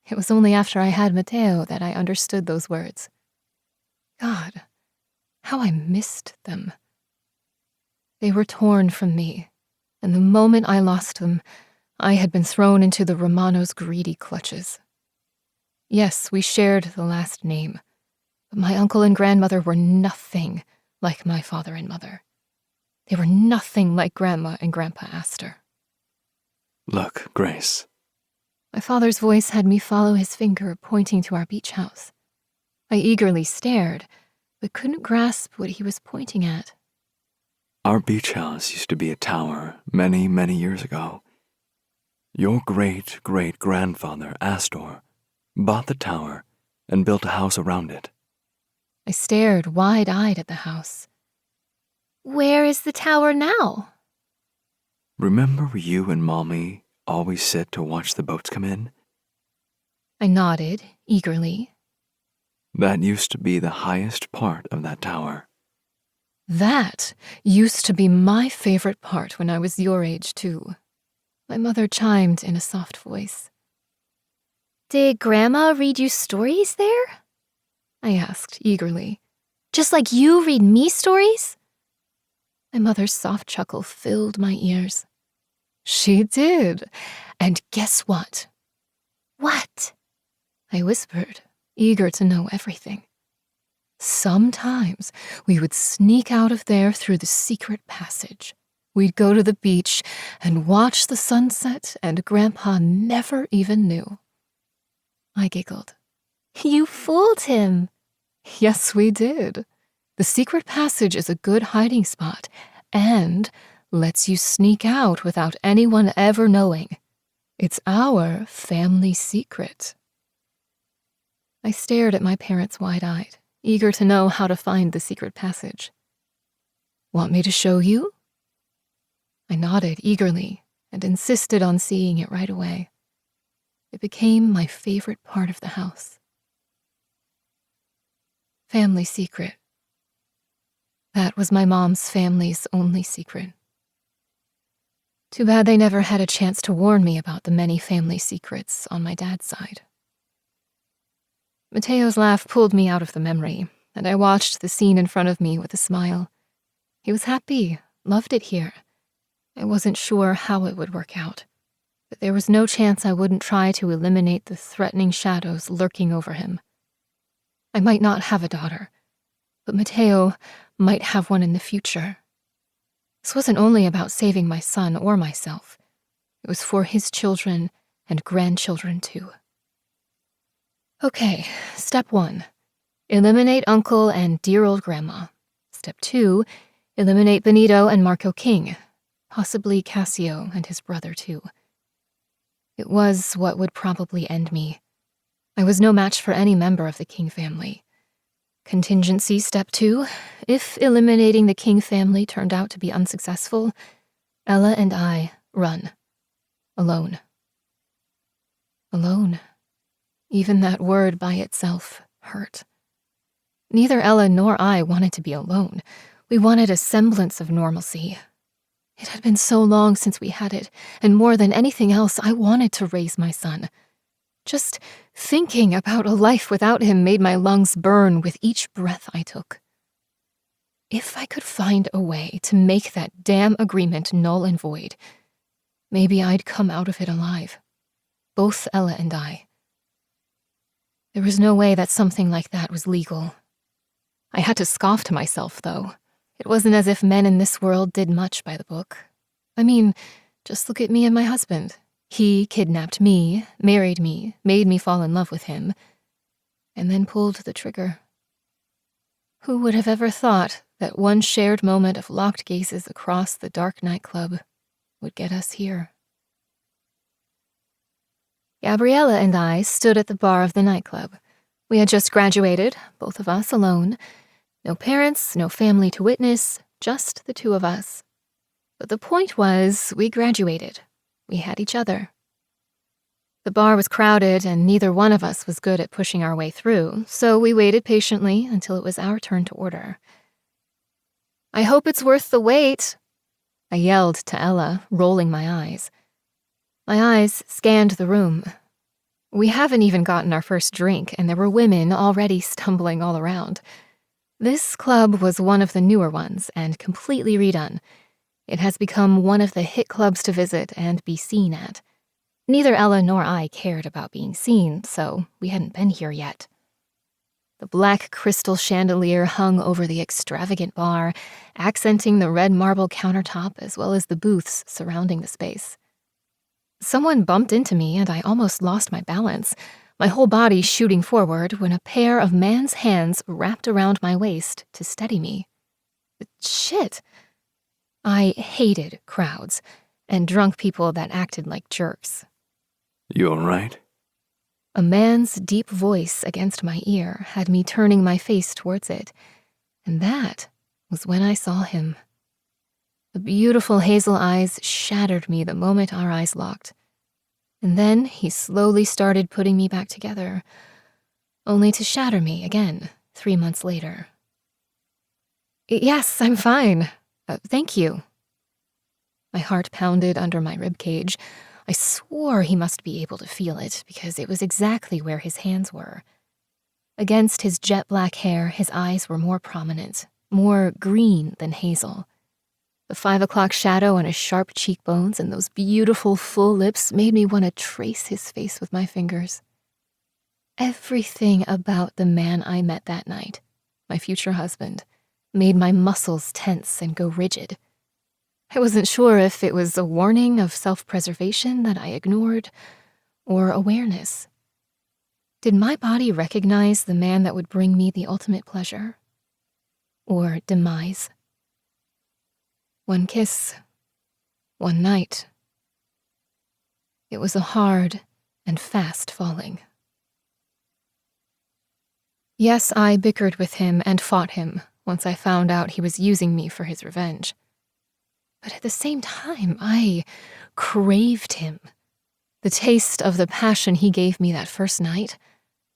It was only after I had Mateo that I understood those words. God, how I missed them. They were torn from me, and the moment I lost them, I had been thrown into the Romano's greedy clutches. Yes, we shared the last name, but my uncle and grandmother were nothing like my father and mother. They were nothing like Grandma and Grandpa Astor. Look, Grace. My father's voice had me follow his finger pointing to our beach house. I eagerly stared, but couldn't grasp what he was pointing at. Our beach house used to be a tower many, many years ago. Your great-great-grandfather, Astor, bought the tower and built a house around it. I stared wide-eyed at the house. Where is the tower now? Remember where you and Mommy always sit to watch the boats come in? I nodded, eagerly. That used to be the highest part of that tower. That used to be my favorite part when I was your age, too. My mother chimed in a soft voice. Did Grandma read you stories there? I asked eagerly. Just like you read me stories? My mother's soft chuckle filled my ears. She did. And guess what? What? I whispered, eager to know everything. Sometimes we would sneak out of there through the secret passage. We'd go to the beach and watch the sunset, and Grandpa never even knew. I giggled. You fooled him. Yes, we did. The secret passage is a good hiding spot and lets you sneak out without anyone ever knowing. It's our family secret. I stared at my parents wide-eyed, eager to know how to find the secret passage. Want me to show you? I nodded eagerly and insisted on seeing it right away. It became my favorite part of the house. Family secret. That was my mom's family's only secret. Too bad they never had a chance to warn me about the many family secrets on my dad's side. Mateo's laugh pulled me out of the memory, and I watched the scene in front of me with a smile. He was happy, loved it here. I wasn't sure how it would work out, but there was no chance I wouldn't try to eliminate the threatening shadows lurking over him. I might not have a daughter, but Mateo might have one in the future. This wasn't only about saving my son or myself. It was for his children and grandchildren too. Okay, step 1. Eliminate Uncle and dear old Grandma. Step 2. Eliminate Benito and Marco King. Possibly Cassio and his brother too. It was what would probably end me. I was no match for any member of the King family. Contingency step 2. If eliminating the King family turned out to be unsuccessful, Ella and I run. Alone. Alone. Even that word by itself hurt. Neither Ella nor I wanted to be alone. We wanted a semblance of normalcy. It had been so long since we had it, and more than anything else, I wanted to raise my son. Just thinking about a life without him made my lungs burn with each breath I took. If I could find a way to make that damn agreement null and void, maybe I'd come out of it alive. Both Ella and I. There was no way that something like that was legal. I had to scoff to myself, though. It wasn't as if men in this world did much by the book. I mean, just look at me and my husband. He kidnapped me, married me, made me fall in love with him, and then pulled the trigger. Who would have ever thought that one shared moment of locked gazes across the dark nightclub would get us here? Gabriella and I stood at the bar of the nightclub. We had just graduated, both of us alone. No parents, no family to witness, just the two of us. But the point was, we graduated. We had each other. The bar was crowded, and neither one of us was good at pushing our way through, so we waited patiently until it was our turn to order. "I hope it's worth the wait," I yelled to Ella, rolling my eyes. My eyes scanned the room. We haven't even gotten our first drink, and there were women already stumbling all around. This club was one of the newer ones and completely redone. It has become one of the hit clubs to visit and be seen at. Neither Ella nor I cared about being seen, so we hadn't been here yet. The black crystal chandelier hung over the extravagant bar, accenting the red marble countertop as well as the booths surrounding the space. Someone bumped into me and I almost lost my balance, my whole body shooting forward when a pair of man's hands wrapped around my waist to steady me. Shit! I hated crowds and drunk people that acted like jerks. You all right? A man's deep voice against my ear had me turning my face towards it, and that was when I saw him. The beautiful hazel eyes shattered me the moment our eyes locked. And then he slowly started putting me back together, only to shatter me again 3 months later. "Yes, I'm fine. Thank you." My heart pounded under my ribcage. I swore he must be able to feel it because it was exactly where his hands were. Against his jet black hair, his eyes were more prominent, more green than hazel. The 5 o'clock shadow on his sharp cheekbones and those beautiful full lips made me want to trace his face with my fingers. Everything about the man I met that night, my future husband, made my muscles tense and go rigid. I wasn't sure if it was a warning of self-preservation that I ignored, or awareness. Did my body recognize the man that would bring me the ultimate pleasure? Or demise? One kiss, one night. It was a hard and fast falling. Yes, I bickered with him and fought him once I found out he was using me for his revenge. But at the same time, I craved him. The taste of the passion he gave me that first night,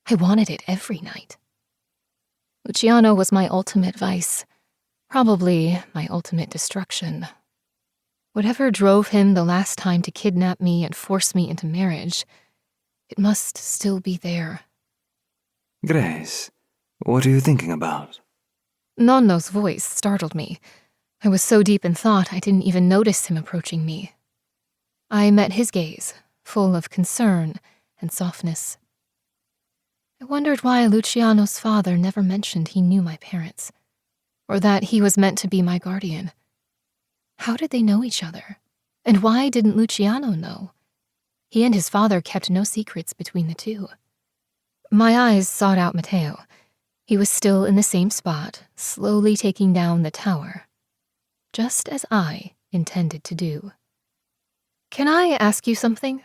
I wanted it every night. Luciano was my ultimate vice, probably my ultimate destruction. Whatever drove him the last time to kidnap me and force me into marriage, it must still be there. Grace, what are you thinking about? Nonno's voice startled me. I was so deep in thought I didn't even notice him approaching me. I met his gaze, full of concern and softness. I wondered why Luciano's father never mentioned he knew my parents, or that he was meant to be my guardian. How did they know each other? And why didn't Luciano know? He and his father kept no secrets between the two. My eyes sought out Matteo. He was still in the same spot, slowly taking down the tower, just as I intended to do. "Can I ask you something?"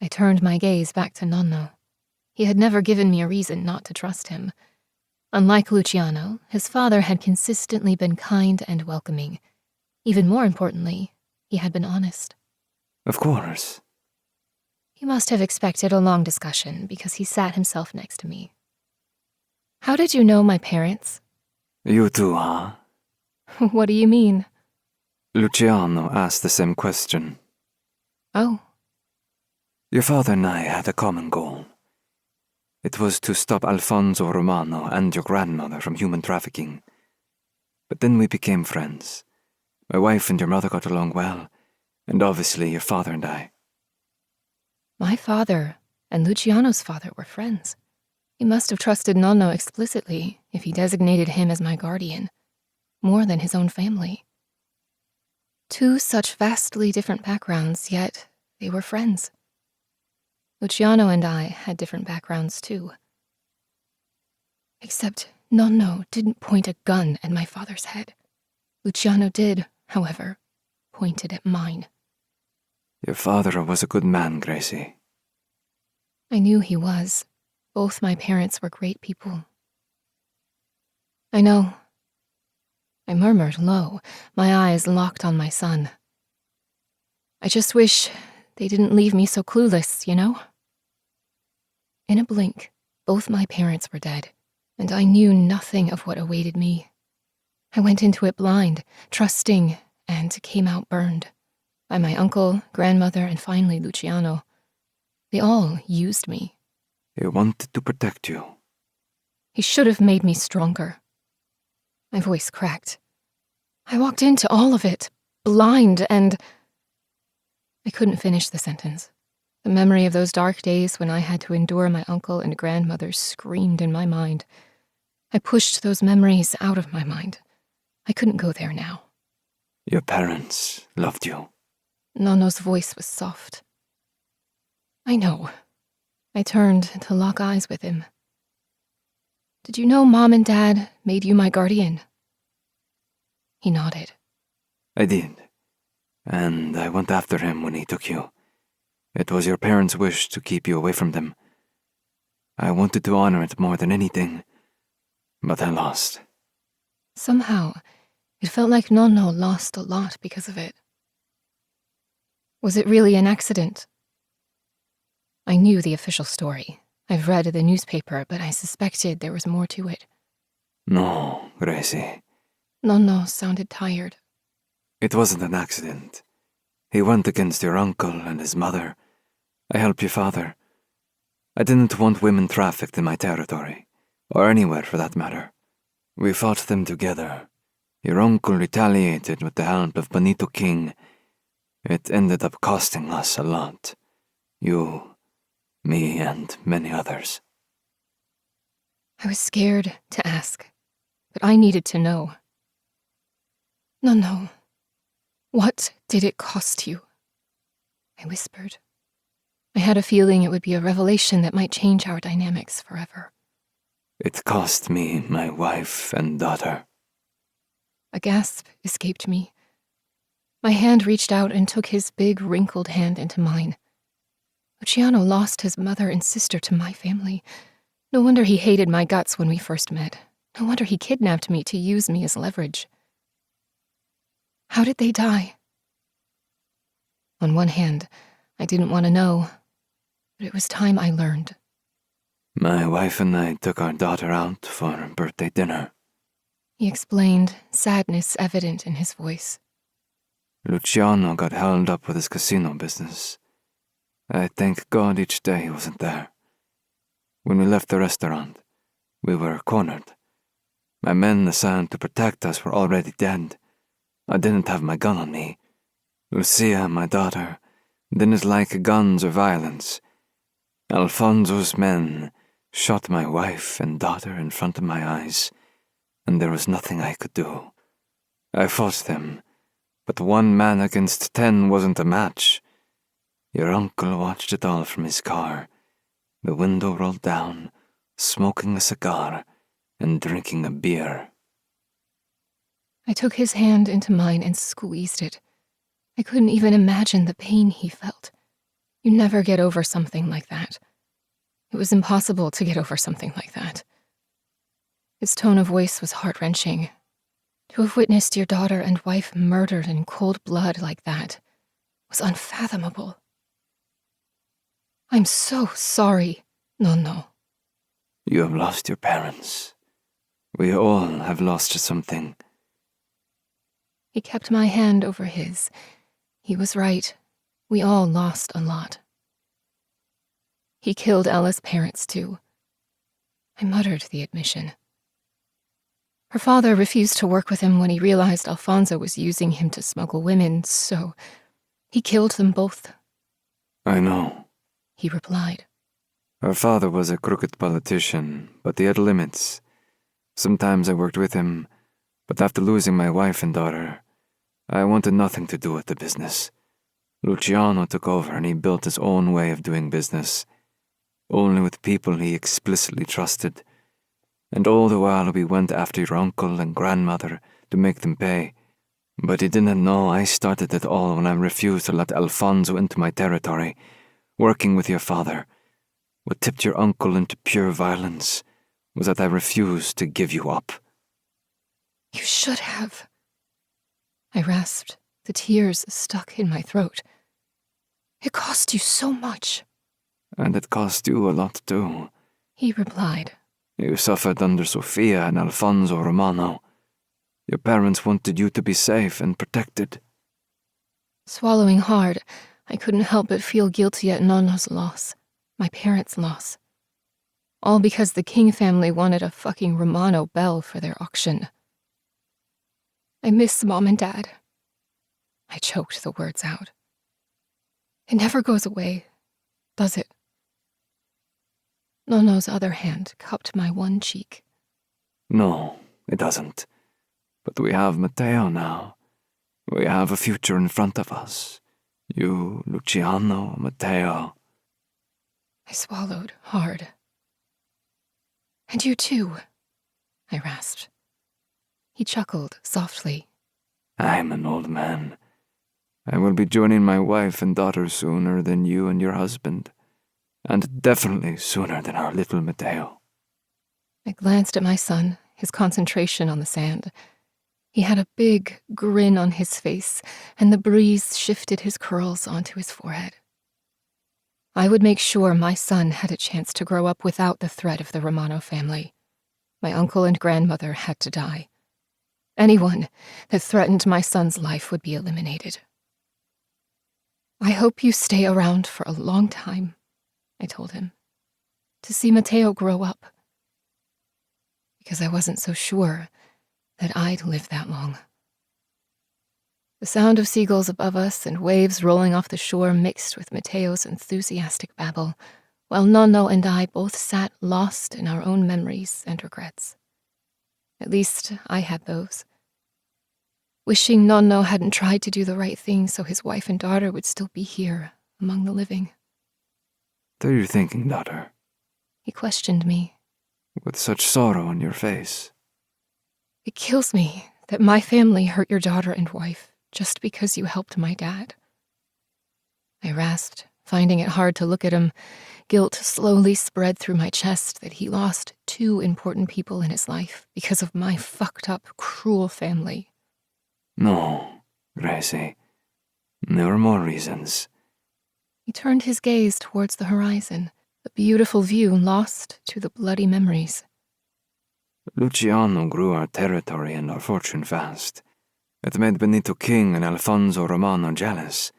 I turned my gaze back to Nonno. He had never given me a reason not to trust him. Unlike Luciano, his father had consistently been kind and welcoming. Even more importantly, he had been honest. Of course. He must have expected a long discussion because he sat himself next to me. How did you know my parents? You too, huh? What do you mean? Luciano asked the same question. Oh. Your father and I had a common goal. It was to stop Alfonso Romano and your grandmother from human trafficking. But then we became friends. My wife and your mother got along well, and obviously your father and I. My father and Luciano's father were friends. He must have trusted Nonno explicitly if he designated him as my guardian, more than his own family. Two such vastly different backgrounds, yet they were friends. Luciano and I had different backgrounds too. Except Nonno didn't point a gun at my father's head. Luciano did, however, pointed at mine. Your father was a good man, Gracie. I knew he was. Both my parents were great people. I know. I murmured low, my eyes locked on my son. I just wish they didn't leave me so clueless, you know? In a blink, both my parents were dead, and I knew nothing of what awaited me. I went into it blind, trusting, and came out burned. By my uncle, grandmother, and finally Luciano. They all used me. He wanted to protect you. He should have made me stronger. My voice cracked. I walked into all of it, blind, and... I couldn't finish the sentence. The memory of those dark days when I had to endure my uncle and grandmother screamed in my mind. I pushed those memories out of my mind. I couldn't go there now. Your parents loved you. Nonno's voice was soft. I know. I turned to lock eyes with him. Did you know Mom and Dad made you my guardian? He nodded. I did. And I went after him when he took you. It was your parents' wish to keep you away from them. I wanted to honor it more than anything, but I lost. Somehow, it felt like Nonno lost a lot because of it. Was it really an accident? I knew the official story. I've read the newspaper, but I suspected there was more to it. No, Gracie. Nonno sounded tired. It wasn't an accident. He went against your uncle and his mother. I helped your father. I didn't want women trafficked in my territory, or anywhere for that matter. We fought them together. Your uncle retaliated with the help of Benito King. It ended up costing us a lot. You, me, and many others. I was scared to ask, but I needed to know. Nonno, what did it cost you? I whispered. I had a feeling it would be a revelation that might change our dynamics forever. It cost me my wife and daughter. A gasp escaped me. My hand reached out and took his big, wrinkled hand into mine. Luciano lost his mother and sister to my family. No wonder he hated my guts when we first met. No wonder he kidnapped me to use me as leverage. How did they die? On one hand, I didn't want to know, but it was time I learned. My wife and I took our daughter out for a birthday dinner. He explained, sadness evident in his voice. Luciano got held up with his casino business. I thank God each day he wasn't there. When we left the restaurant, we were cornered. My men assigned to protect us were already dead. I didn't have my gun on me. Lucia, my daughter, didn't like guns or violence. Alfonso's men shot my wife and daughter in front of my eyes, and there was nothing I could do. I fought them, but 1 man against 10 wasn't a match. Your uncle watched it all from his car, the window rolled down, smoking a cigar and drinking a beer. I took his hand into mine and squeezed it. I couldn't even imagine the pain he felt. You never get over something like that. It was impossible to get over something like that. His tone of voice was heart-wrenching. To have witnessed your daughter and wife murdered in cold blood like that was unfathomable. I'm so sorry, Nonno. You have lost your parents. We all have lost something. He kept my hand over his. He was right. We all lost a lot. He killed Ella's parents, too. I muttered the admission. Her father refused to work with him when he realized Alfonso was using him to smuggle women, so he killed them both. I know, He replied. Her father was a crooked politician, but he had limits. Sometimes I worked with him, but after losing my wife and daughter, I wanted nothing to do with the business. Luciano took over and he built his own way of doing business, only with people he explicitly trusted. And all the while we went after your uncle and grandmother to make them pay. But he didn't know I started it all when I refused to let Alfonso into my territory, working with your father. What tipped your uncle into pure violence was that I refused to give you up. You should have. I rasped, the tears stuck in my throat. It cost you so much. And it cost you a lot too. He replied. You suffered under Sofia and Alfonso Romano. Your parents wanted you to be safe and protected. Swallowing hard, I couldn't help but feel guilty at Nonno's loss, my parents' loss. All because the King family wanted a fucking Romano belle for their auction. I miss Mom and Dad. I choked the words out. It never goes away, does it? Nonno's other hand cupped my one cheek. No, it doesn't. But we have Matteo now. We have a future in front of us. You, Luciano, Matteo. I swallowed hard. And you too, I rasped. He chuckled softly. I'm an old man. I will be joining my wife and daughter sooner than you and your husband. And definitely sooner than our little Matteo. I glanced at my son, his concentration on the sand. He had a big grin on his face, and the breeze shifted his curls onto his forehead. I would make sure my son had a chance to grow up without the threat of the Romano family. My uncle and grandmother had to die. Anyone that threatened my son's life would be eliminated. I hope you stay around for a long time, I told him, to see Matteo grow up. Because I wasn't so sure that I'd live that long. The sound of seagulls above us and waves rolling off the shore mixed with Matteo's enthusiastic babble, while Nonno and I both sat lost in our own memories and regrets. At least I had those. Wishing Nonno hadn't tried to do the right thing so his wife and daughter would still be here among the living. What are you thinking, daughter? He questioned me. With such sorrow on your face. It kills me that my family hurt your daughter and wife just because you helped my dad. I rasped, finding it hard to look at him. Guilt slowly spread through my chest that he lost 2 important people in his life because of my fucked up, cruel family. No, Gracie. There are more reasons. He turned his gaze towards the horizon, a beautiful view lost to the bloody memories. Luciano grew our territory and our fortune fast. It made Benito King and Alfonso Romano jealous.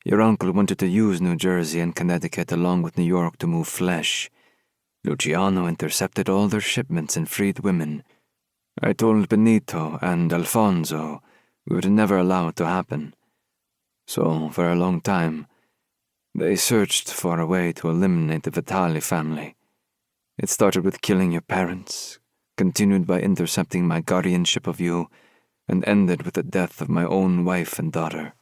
Your uncle wanted to use New Jersey and Connecticut along with New York to move flesh. Luciano intercepted all their shipments and freed women. I told Benito and Alfonso we would never allow it to happen. So, for a long time, they searched for a way to eliminate the Vitale family. It started with killing your parents, continued by intercepting my guardianship of you, and ended with the death of my own wife and daughter.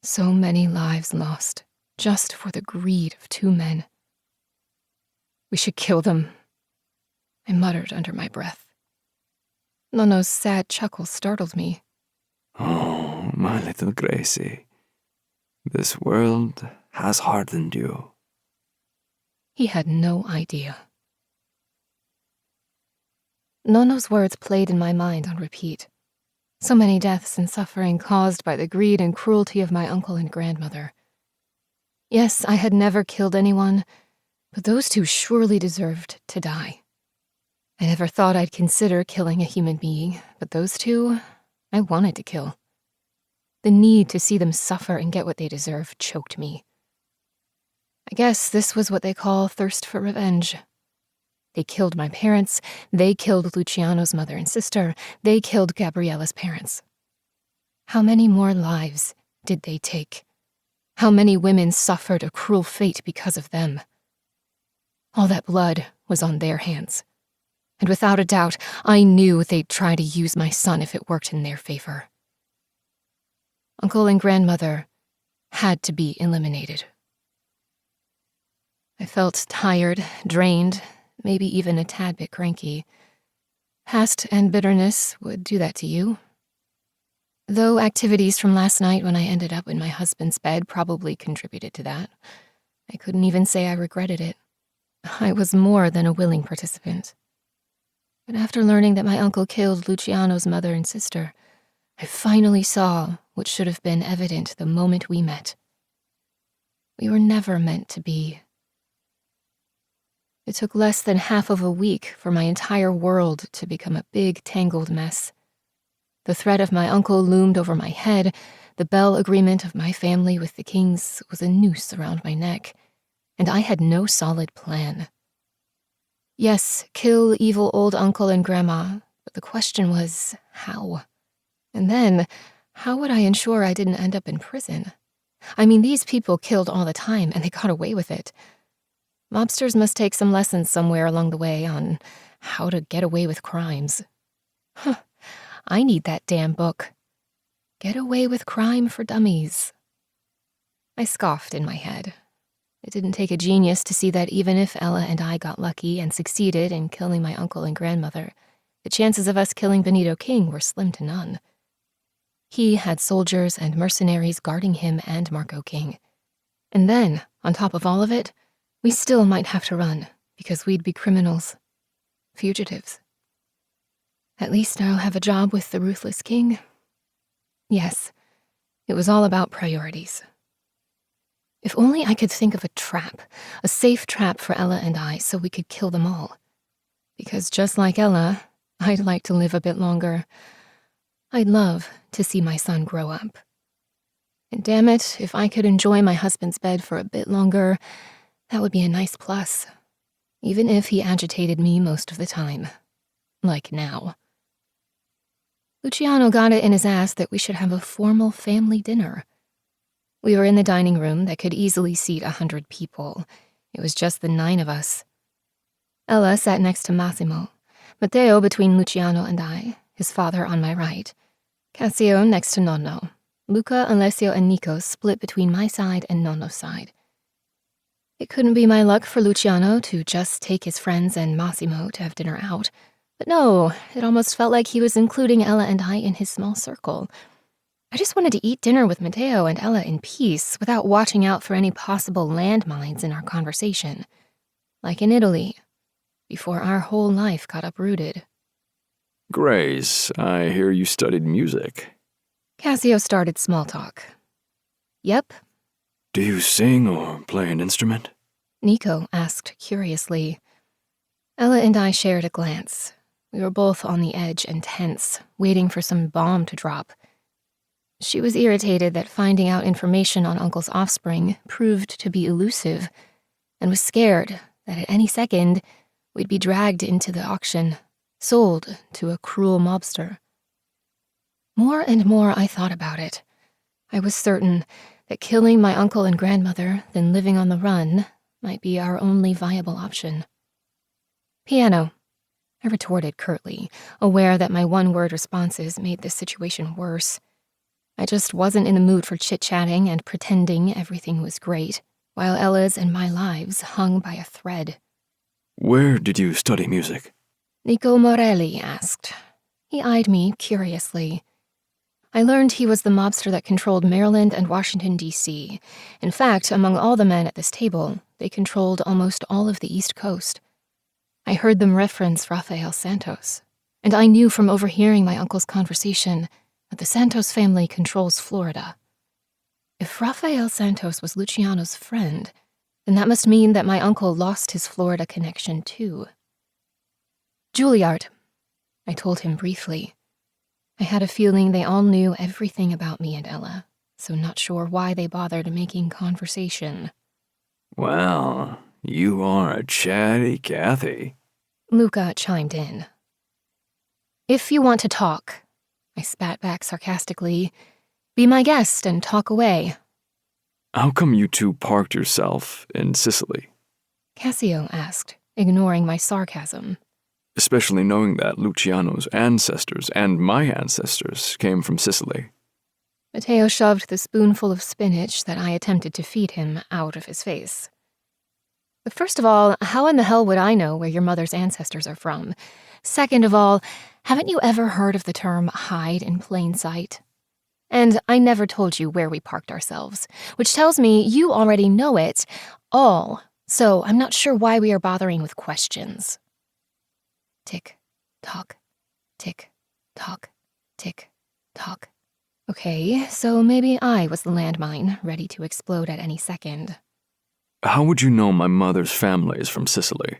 So many lives lost, just for the greed of 2 men. We should kill them, I muttered under my breath. Nonno's sad chuckle startled me. Oh, my little Gracie. This world has hardened you. He had no idea. Nono's words played in my mind on repeat. So many deaths and suffering caused by the greed and cruelty of my uncle and grandmother. Yes, I had never killed anyone, but those two surely deserved to die. I never thought I'd consider killing a human being, but those two, I wanted to kill. The need to see them suffer and get what they deserve choked me. I guess this was what they call thirst for revenge. They killed my parents, they killed Luciano's mother and sister, they killed Gabriella's parents. How many more lives did they take? How many women suffered a cruel fate because of them? All that blood was on their hands. And without a doubt, I knew they'd try to use my son if it worked in their favor. Uncle and grandmother had to be eliminated. I felt tired, drained, maybe even a tad bit cranky. Past and bitterness would do that to you. Though activities from last night when I ended up in my husband's bed probably contributed to that, I couldn't even say I regretted it. I was more than a willing participant. But after learning that my uncle killed Luciano's mother and sister, I finally saw what should have been evident the moment we met. We were never meant to be. It took less than half of a week for my entire world to become a big, tangled mess. The threat of my uncle loomed over my head, the Bell agreement of my family with the Kings was a noose around my neck, and I had no solid plan. Yes, kill evil old uncle and grandma, but the question was, how? And then, how would I ensure I didn't end up in prison? I mean, these people killed all the time, and they got away with it. Mobsters must take some lessons somewhere along the way on how to get away with crimes. Huh, I need that damn book. Get Away with Crime for Dummies. I scoffed in my head. It didn't take a genius to see that even if Ella and I got lucky and succeeded in killing my uncle and grandmother, the chances of us killing Benito King were slim to none. He had soldiers and mercenaries guarding him and Marco King. And then, on top of all of it, we still might have to run, because we'd be criminals. Fugitives. At least I'll have a job with the ruthless king. Yes, it was all about priorities. If only I could think of a trap, a safe trap for Ella and I, so we could kill them all. Because just like Ella, I'd like to live a bit longer. I'd love to see my son grow up. And damn it, if I could enjoy my husband's bed for a bit longer, that would be a nice plus. Even if he agitated me most of the time. Like now. Luciano got it in his ass that we should have a formal family dinner. We were in the dining room that could easily seat 100 people. It was just the 9 of us. Ella sat next to Massimo, Matteo between Luciano and I, his father on my right, Cassio next to Nonno, Luca, Alessio, and Nico split between my side and Nonno's side. It couldn't be my luck for Luciano to just take his friends and Massimo to have dinner out, but no, it almost felt like he was including Ella and I in his small circle. I just wanted to eat dinner with Matteo and Ella in peace without watching out for any possible landmines in our conversation. Like in Italy, before our whole life got uprooted. Grace, I hear you studied music. Cassio started small talk. Yep. Do you sing or play an instrument? Nico asked curiously. Ella and I shared a glance. We were both on the edge and tense, waiting for some bomb to drop. She was irritated that finding out information on Uncle's offspring proved to be elusive, and was scared that at any second we'd be dragged into the auction, sold to a cruel mobster. More and more I thought about it. I was certain that killing my uncle and grandmother, then living on the run, might be our only viable option. Piano, I retorted curtly, aware that my one-word responses made this situation worse. I just wasn't in the mood for chit-chatting and pretending everything was great, while Ella's and my lives hung by a thread. Where did you study music? Nico Morelli asked. He eyed me curiously. I learned he was the mobster that controlled Maryland and Washington, D.C. In fact, among all the men at this table, they controlled almost all of the East Coast. I heard them reference Rafael Santos. and I knew from overhearing my uncle's conversation that the Santos family controls Florida. If Rafael Santos was Luciano's friend, then that must mean that my uncle lost his Florida connection too. Juilliard, I told him briefly. I had a feeling they all knew everything about me and Ella, so not sure why they bothered making conversation. Well, you are a chatty Cathy. Luca chimed in. If you want to talk, I spat back sarcastically, be my guest and talk away. How come you two parked yourself in Sicily? Cassio asked, ignoring my sarcasm. Especially knowing that Luciano's ancestors and my ancestors came from Sicily. Matteo shoved the spoonful of spinach that I attempted to feed him out of his face. But first of all, how in the hell would I know where your mother's ancestors are from? Second of all, haven't you ever heard of the term hide in plain sight? And I never told you where we parked ourselves, which tells me you already know it all, so I'm not sure why we are bothering with questions. Tick, tock, tick, tock, tick, tock. Okay, so maybe I was the landmine, ready to explode at any second. How would you know my mother's family is from Sicily?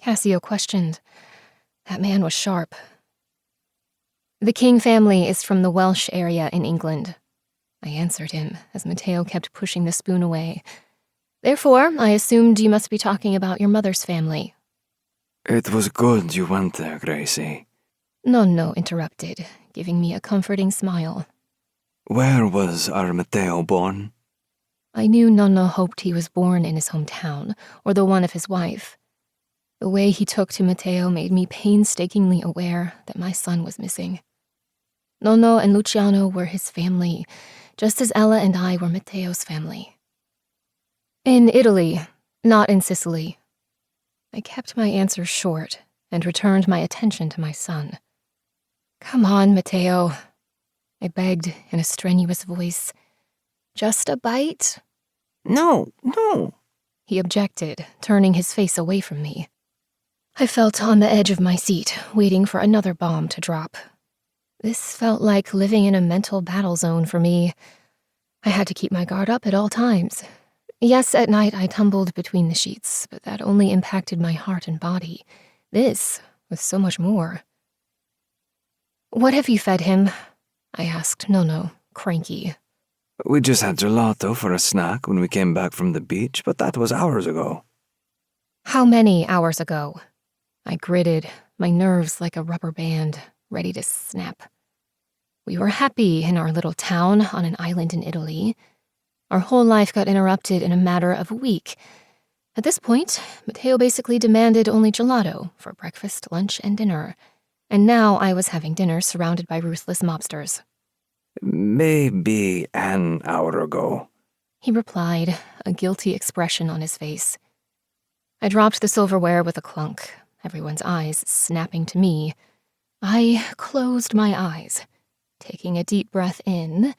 Cassio questioned. That man was sharp. The King family is from the Welsh area in England. I answered him as Matteo kept pushing the spoon away. Therefore, I assumed you must be talking about your mother's family. It was good you went there, Gracie. Nonno interrupted, giving me a comforting smile. Where was our Matteo born? I knew Nonno hoped he was born in his hometown, or the one of his wife. The way he took to Matteo made me painstakingly aware that my son was missing. Nonno and Luciano were his family, just as Ella and I were Matteo's family. In Italy, not in Sicily. I kept my answer short and returned my attention to my son. Come on, Matteo, I begged in a strenuous voice. Just a bite? No, He objected, turning his face away from me. I felt on the edge of my seat, waiting for another bomb to drop. This felt like living in a mental battle zone for me. I had to keep my guard up at all times. Yes, at night I tumbled between the sheets, but that only impacted my heart and body. This was so much more. What have you fed him? I asked Nonno, cranky. We just had gelato for a snack when we came back from the beach, but that was hours ago. How many hours ago? I gritted, my nerves like a rubber band, ready to snap. We were happy in our little town on an island in Italy. Our whole life got interrupted in a matter of a week. At this point, Matteo basically demanded only gelato for breakfast, lunch, and dinner. And now I was having dinner surrounded by ruthless mobsters. Maybe an hour ago. He replied, a guilty expression on his face. I dropped the silverware with a clunk, everyone's eyes snapping to me. I closed my eyes, taking a deep breath in,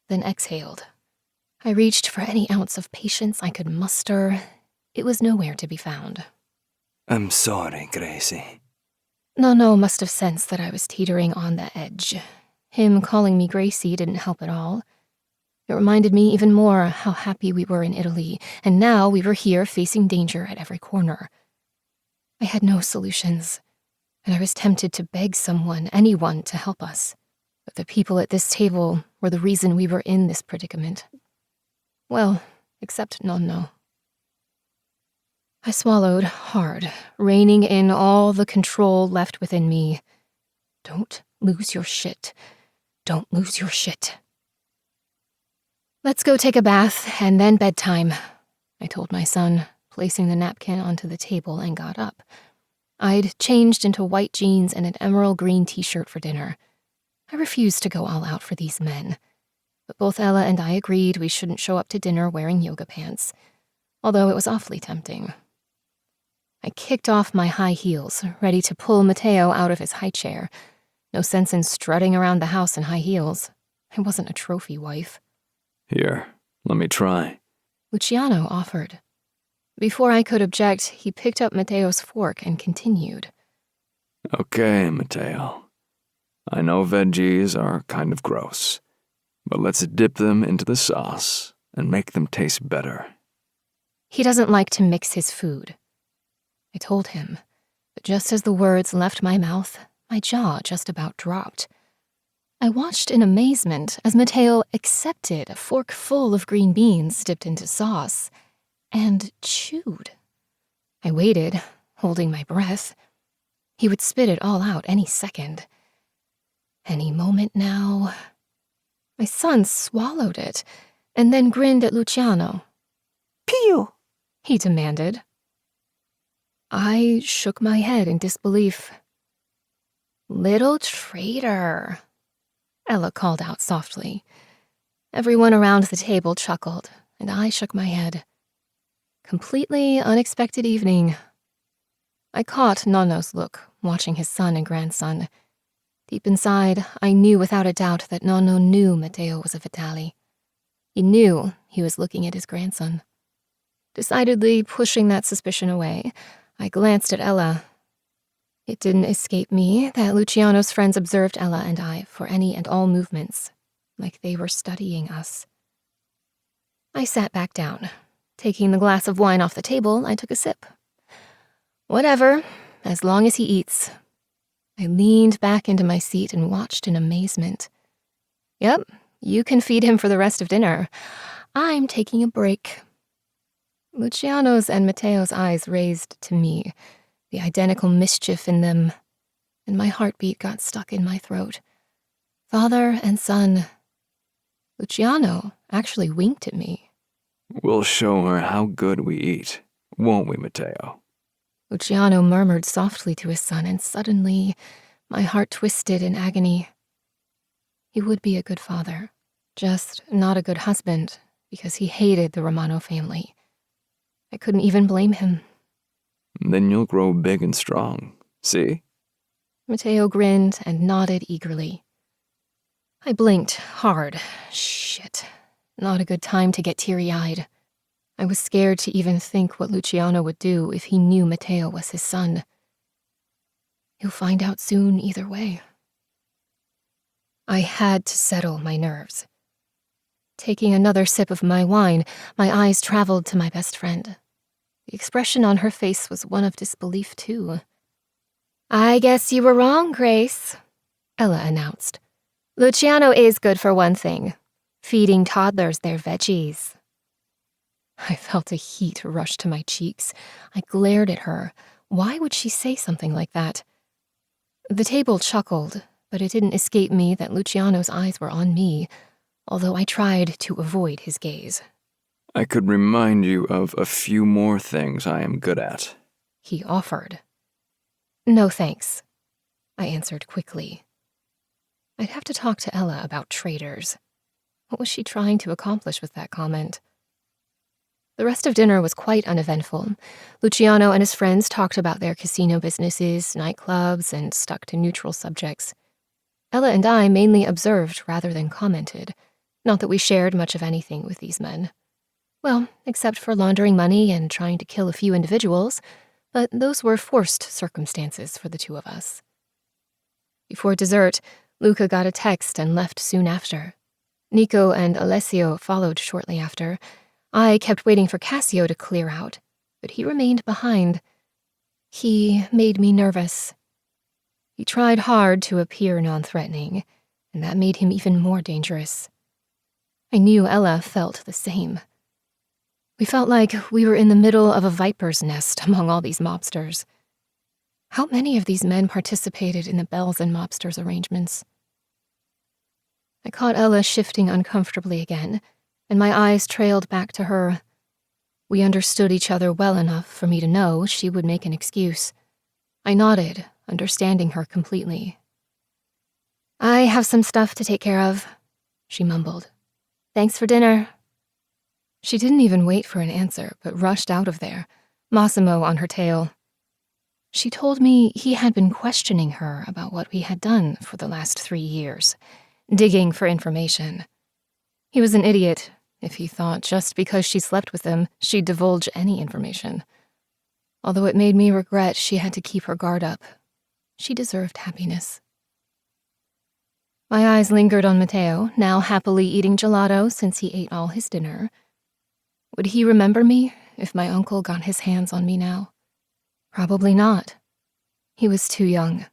then exhaled. I reached for any ounce of patience I could muster. It was nowhere to be found. I'm sorry, Gracie. Nonno must have sensed that I was teetering on the edge. Him calling me Gracie didn't help at all. It reminded me even more how happy we were in Italy, and now we were here facing danger at every corner. I had no solutions, and I was tempted to beg someone, anyone, to help us. But the people at this table were the reason we were in this predicament. Well, except Nonno. I swallowed hard, reining in all the control left within me. Don't lose your shit. Don't lose your shit. Let's go take a bath and then bedtime, I told my son, placing the napkin onto the table, and got up. I'd changed into white jeans and an emerald green t-shirt for dinner. I refused to go all out for these men. But both Ella and I agreed we shouldn't show up to dinner wearing yoga pants, although it was awfully tempting. I kicked off my high heels, ready to pull Matteo out of his high chair. No sense in strutting around the house in high heels. I wasn't a trophy wife. Here, let me try. Luciano offered. Before I could object, he picked up Matteo's fork and continued. Okay, Mateo. I know veggies are kind of gross, but let's dip them into the sauce and make them taste better. He doesn't like to mix his food. I told him, but just as the words left my mouth, my jaw just about dropped. I watched in amazement as Mateo accepted a fork full of green beans dipped into sauce and chewed. I waited, holding my breath. He would spit it all out any second. Any moment now. My son swallowed it and then grinned at Luciano. Pew! He demanded. I shook my head in disbelief. Little traitor, Ella called out softly. Everyone around the table chuckled, and I shook my head. Completely unexpected evening. I caught Nonno's look, watching his son and grandson. Deep inside, I knew without a doubt that Nonno knew Matteo was a Vitale. He knew he was looking at his grandson. Decidedly pushing that suspicion away, I glanced at Ella. It didn't escape me that Luciano's friends observed Ella and I for any and all movements, like they were studying us. I sat back down. Taking the glass of wine off the table, I took a sip. Whatever, as long as he eats. I leaned back into my seat and watched in amazement. Yep, you can feed him for the rest of dinner. I'm taking a break. Luciano's and Matteo's eyes raised to me, the identical mischief in them, and my heartbeat got stuck in my throat. Father and son. Luciano actually winked at me. We'll show her how good we eat, won't we, Mateo? Luciano murmured softly to his son, and suddenly my heart twisted in agony. He would be a good father, just not a good husband, because he hated the Romano family. I couldn't even blame him. Then you'll grow big and strong, see? Matteo grinned and nodded eagerly. I blinked hard. Shit. Not a good time to get teary-eyed. I was scared to even think what Luciano would do if he knew Matteo was his son. He'll find out soon either way. I had to settle my nerves. Taking another sip of my wine, my eyes traveled to my best friend. The expression on her face was one of disbelief, too. I guess you were wrong, Grace, Ella announced. Luciano is good for one thing, feeding toddlers their veggies. I felt a heat rush to my cheeks. I glared at her. Why would she say something like that? The table chuckled, but it didn't escape me that Luciano's eyes were on me, although I tried to avoid his gaze. I could remind you of a few more things I am good at, He offered. No thanks, I answered quickly. I'd have to talk to Ella about traitors. What was she trying to accomplish with that comment? The rest of dinner was quite uneventful. Luciano and his friends talked about their casino businesses, nightclubs, and stuck to neutral subjects. Ella and I mainly observed rather than commented. Not that we shared much of anything with these men. Well, except for laundering money and trying to kill a few individuals, but those were forced circumstances for the two of us. Before dessert, Luca got a text and left soon after. Nico and Alessio followed shortly after. I kept waiting for Cassio to clear out, but he remained behind. He made me nervous. He tried hard to appear non-threatening, and that made him even more dangerous. I knew Ella felt the same. We felt like we were in the middle of a viper's nest among all these mobsters. How many of these men participated in the Bells and Mobsters arrangements? I caught Ella shifting uncomfortably again, and my eyes trailed back to her. We understood each other well enough for me to know she would make an excuse. I nodded, understanding her completely. I have some stuff to take care of, she mumbled. Thanks for dinner. She didn't even wait for an answer, but rushed out of there, Massimo on her tail. She told me he had been questioning her about what we had done for the last 3 years, digging for information. He was an idiot if he thought just because she slept with him, she'd divulge any information. Although it made me regret she had to keep her guard up. She deserved happiness. My eyes lingered on Matteo, now happily eating gelato since he ate all his dinner. Would he remember me if my uncle got his hands on me now? Probably not. He was too young.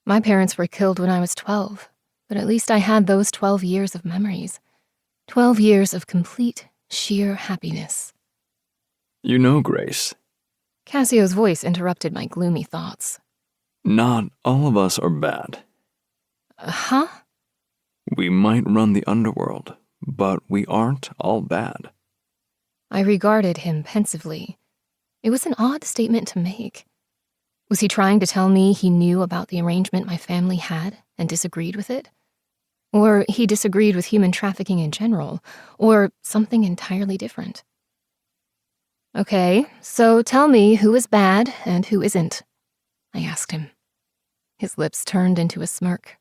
My parents were killed when I was 12, but at least I had those 12 years of memories. 12 years of complete, sheer happiness. You know, Grace, Cassio's voice interrupted my gloomy thoughts. not all of us are bad. Huh? We might run the underworld, but we aren't all bad. I regarded him pensively. It was an odd statement to make. Was he trying to tell me he knew about the arrangement my family had and disagreed with it? Or he disagreed with human trafficking in general, or something entirely different? Okay, so tell me who is bad and who isn't, I asked him. His lips turned into a smirk.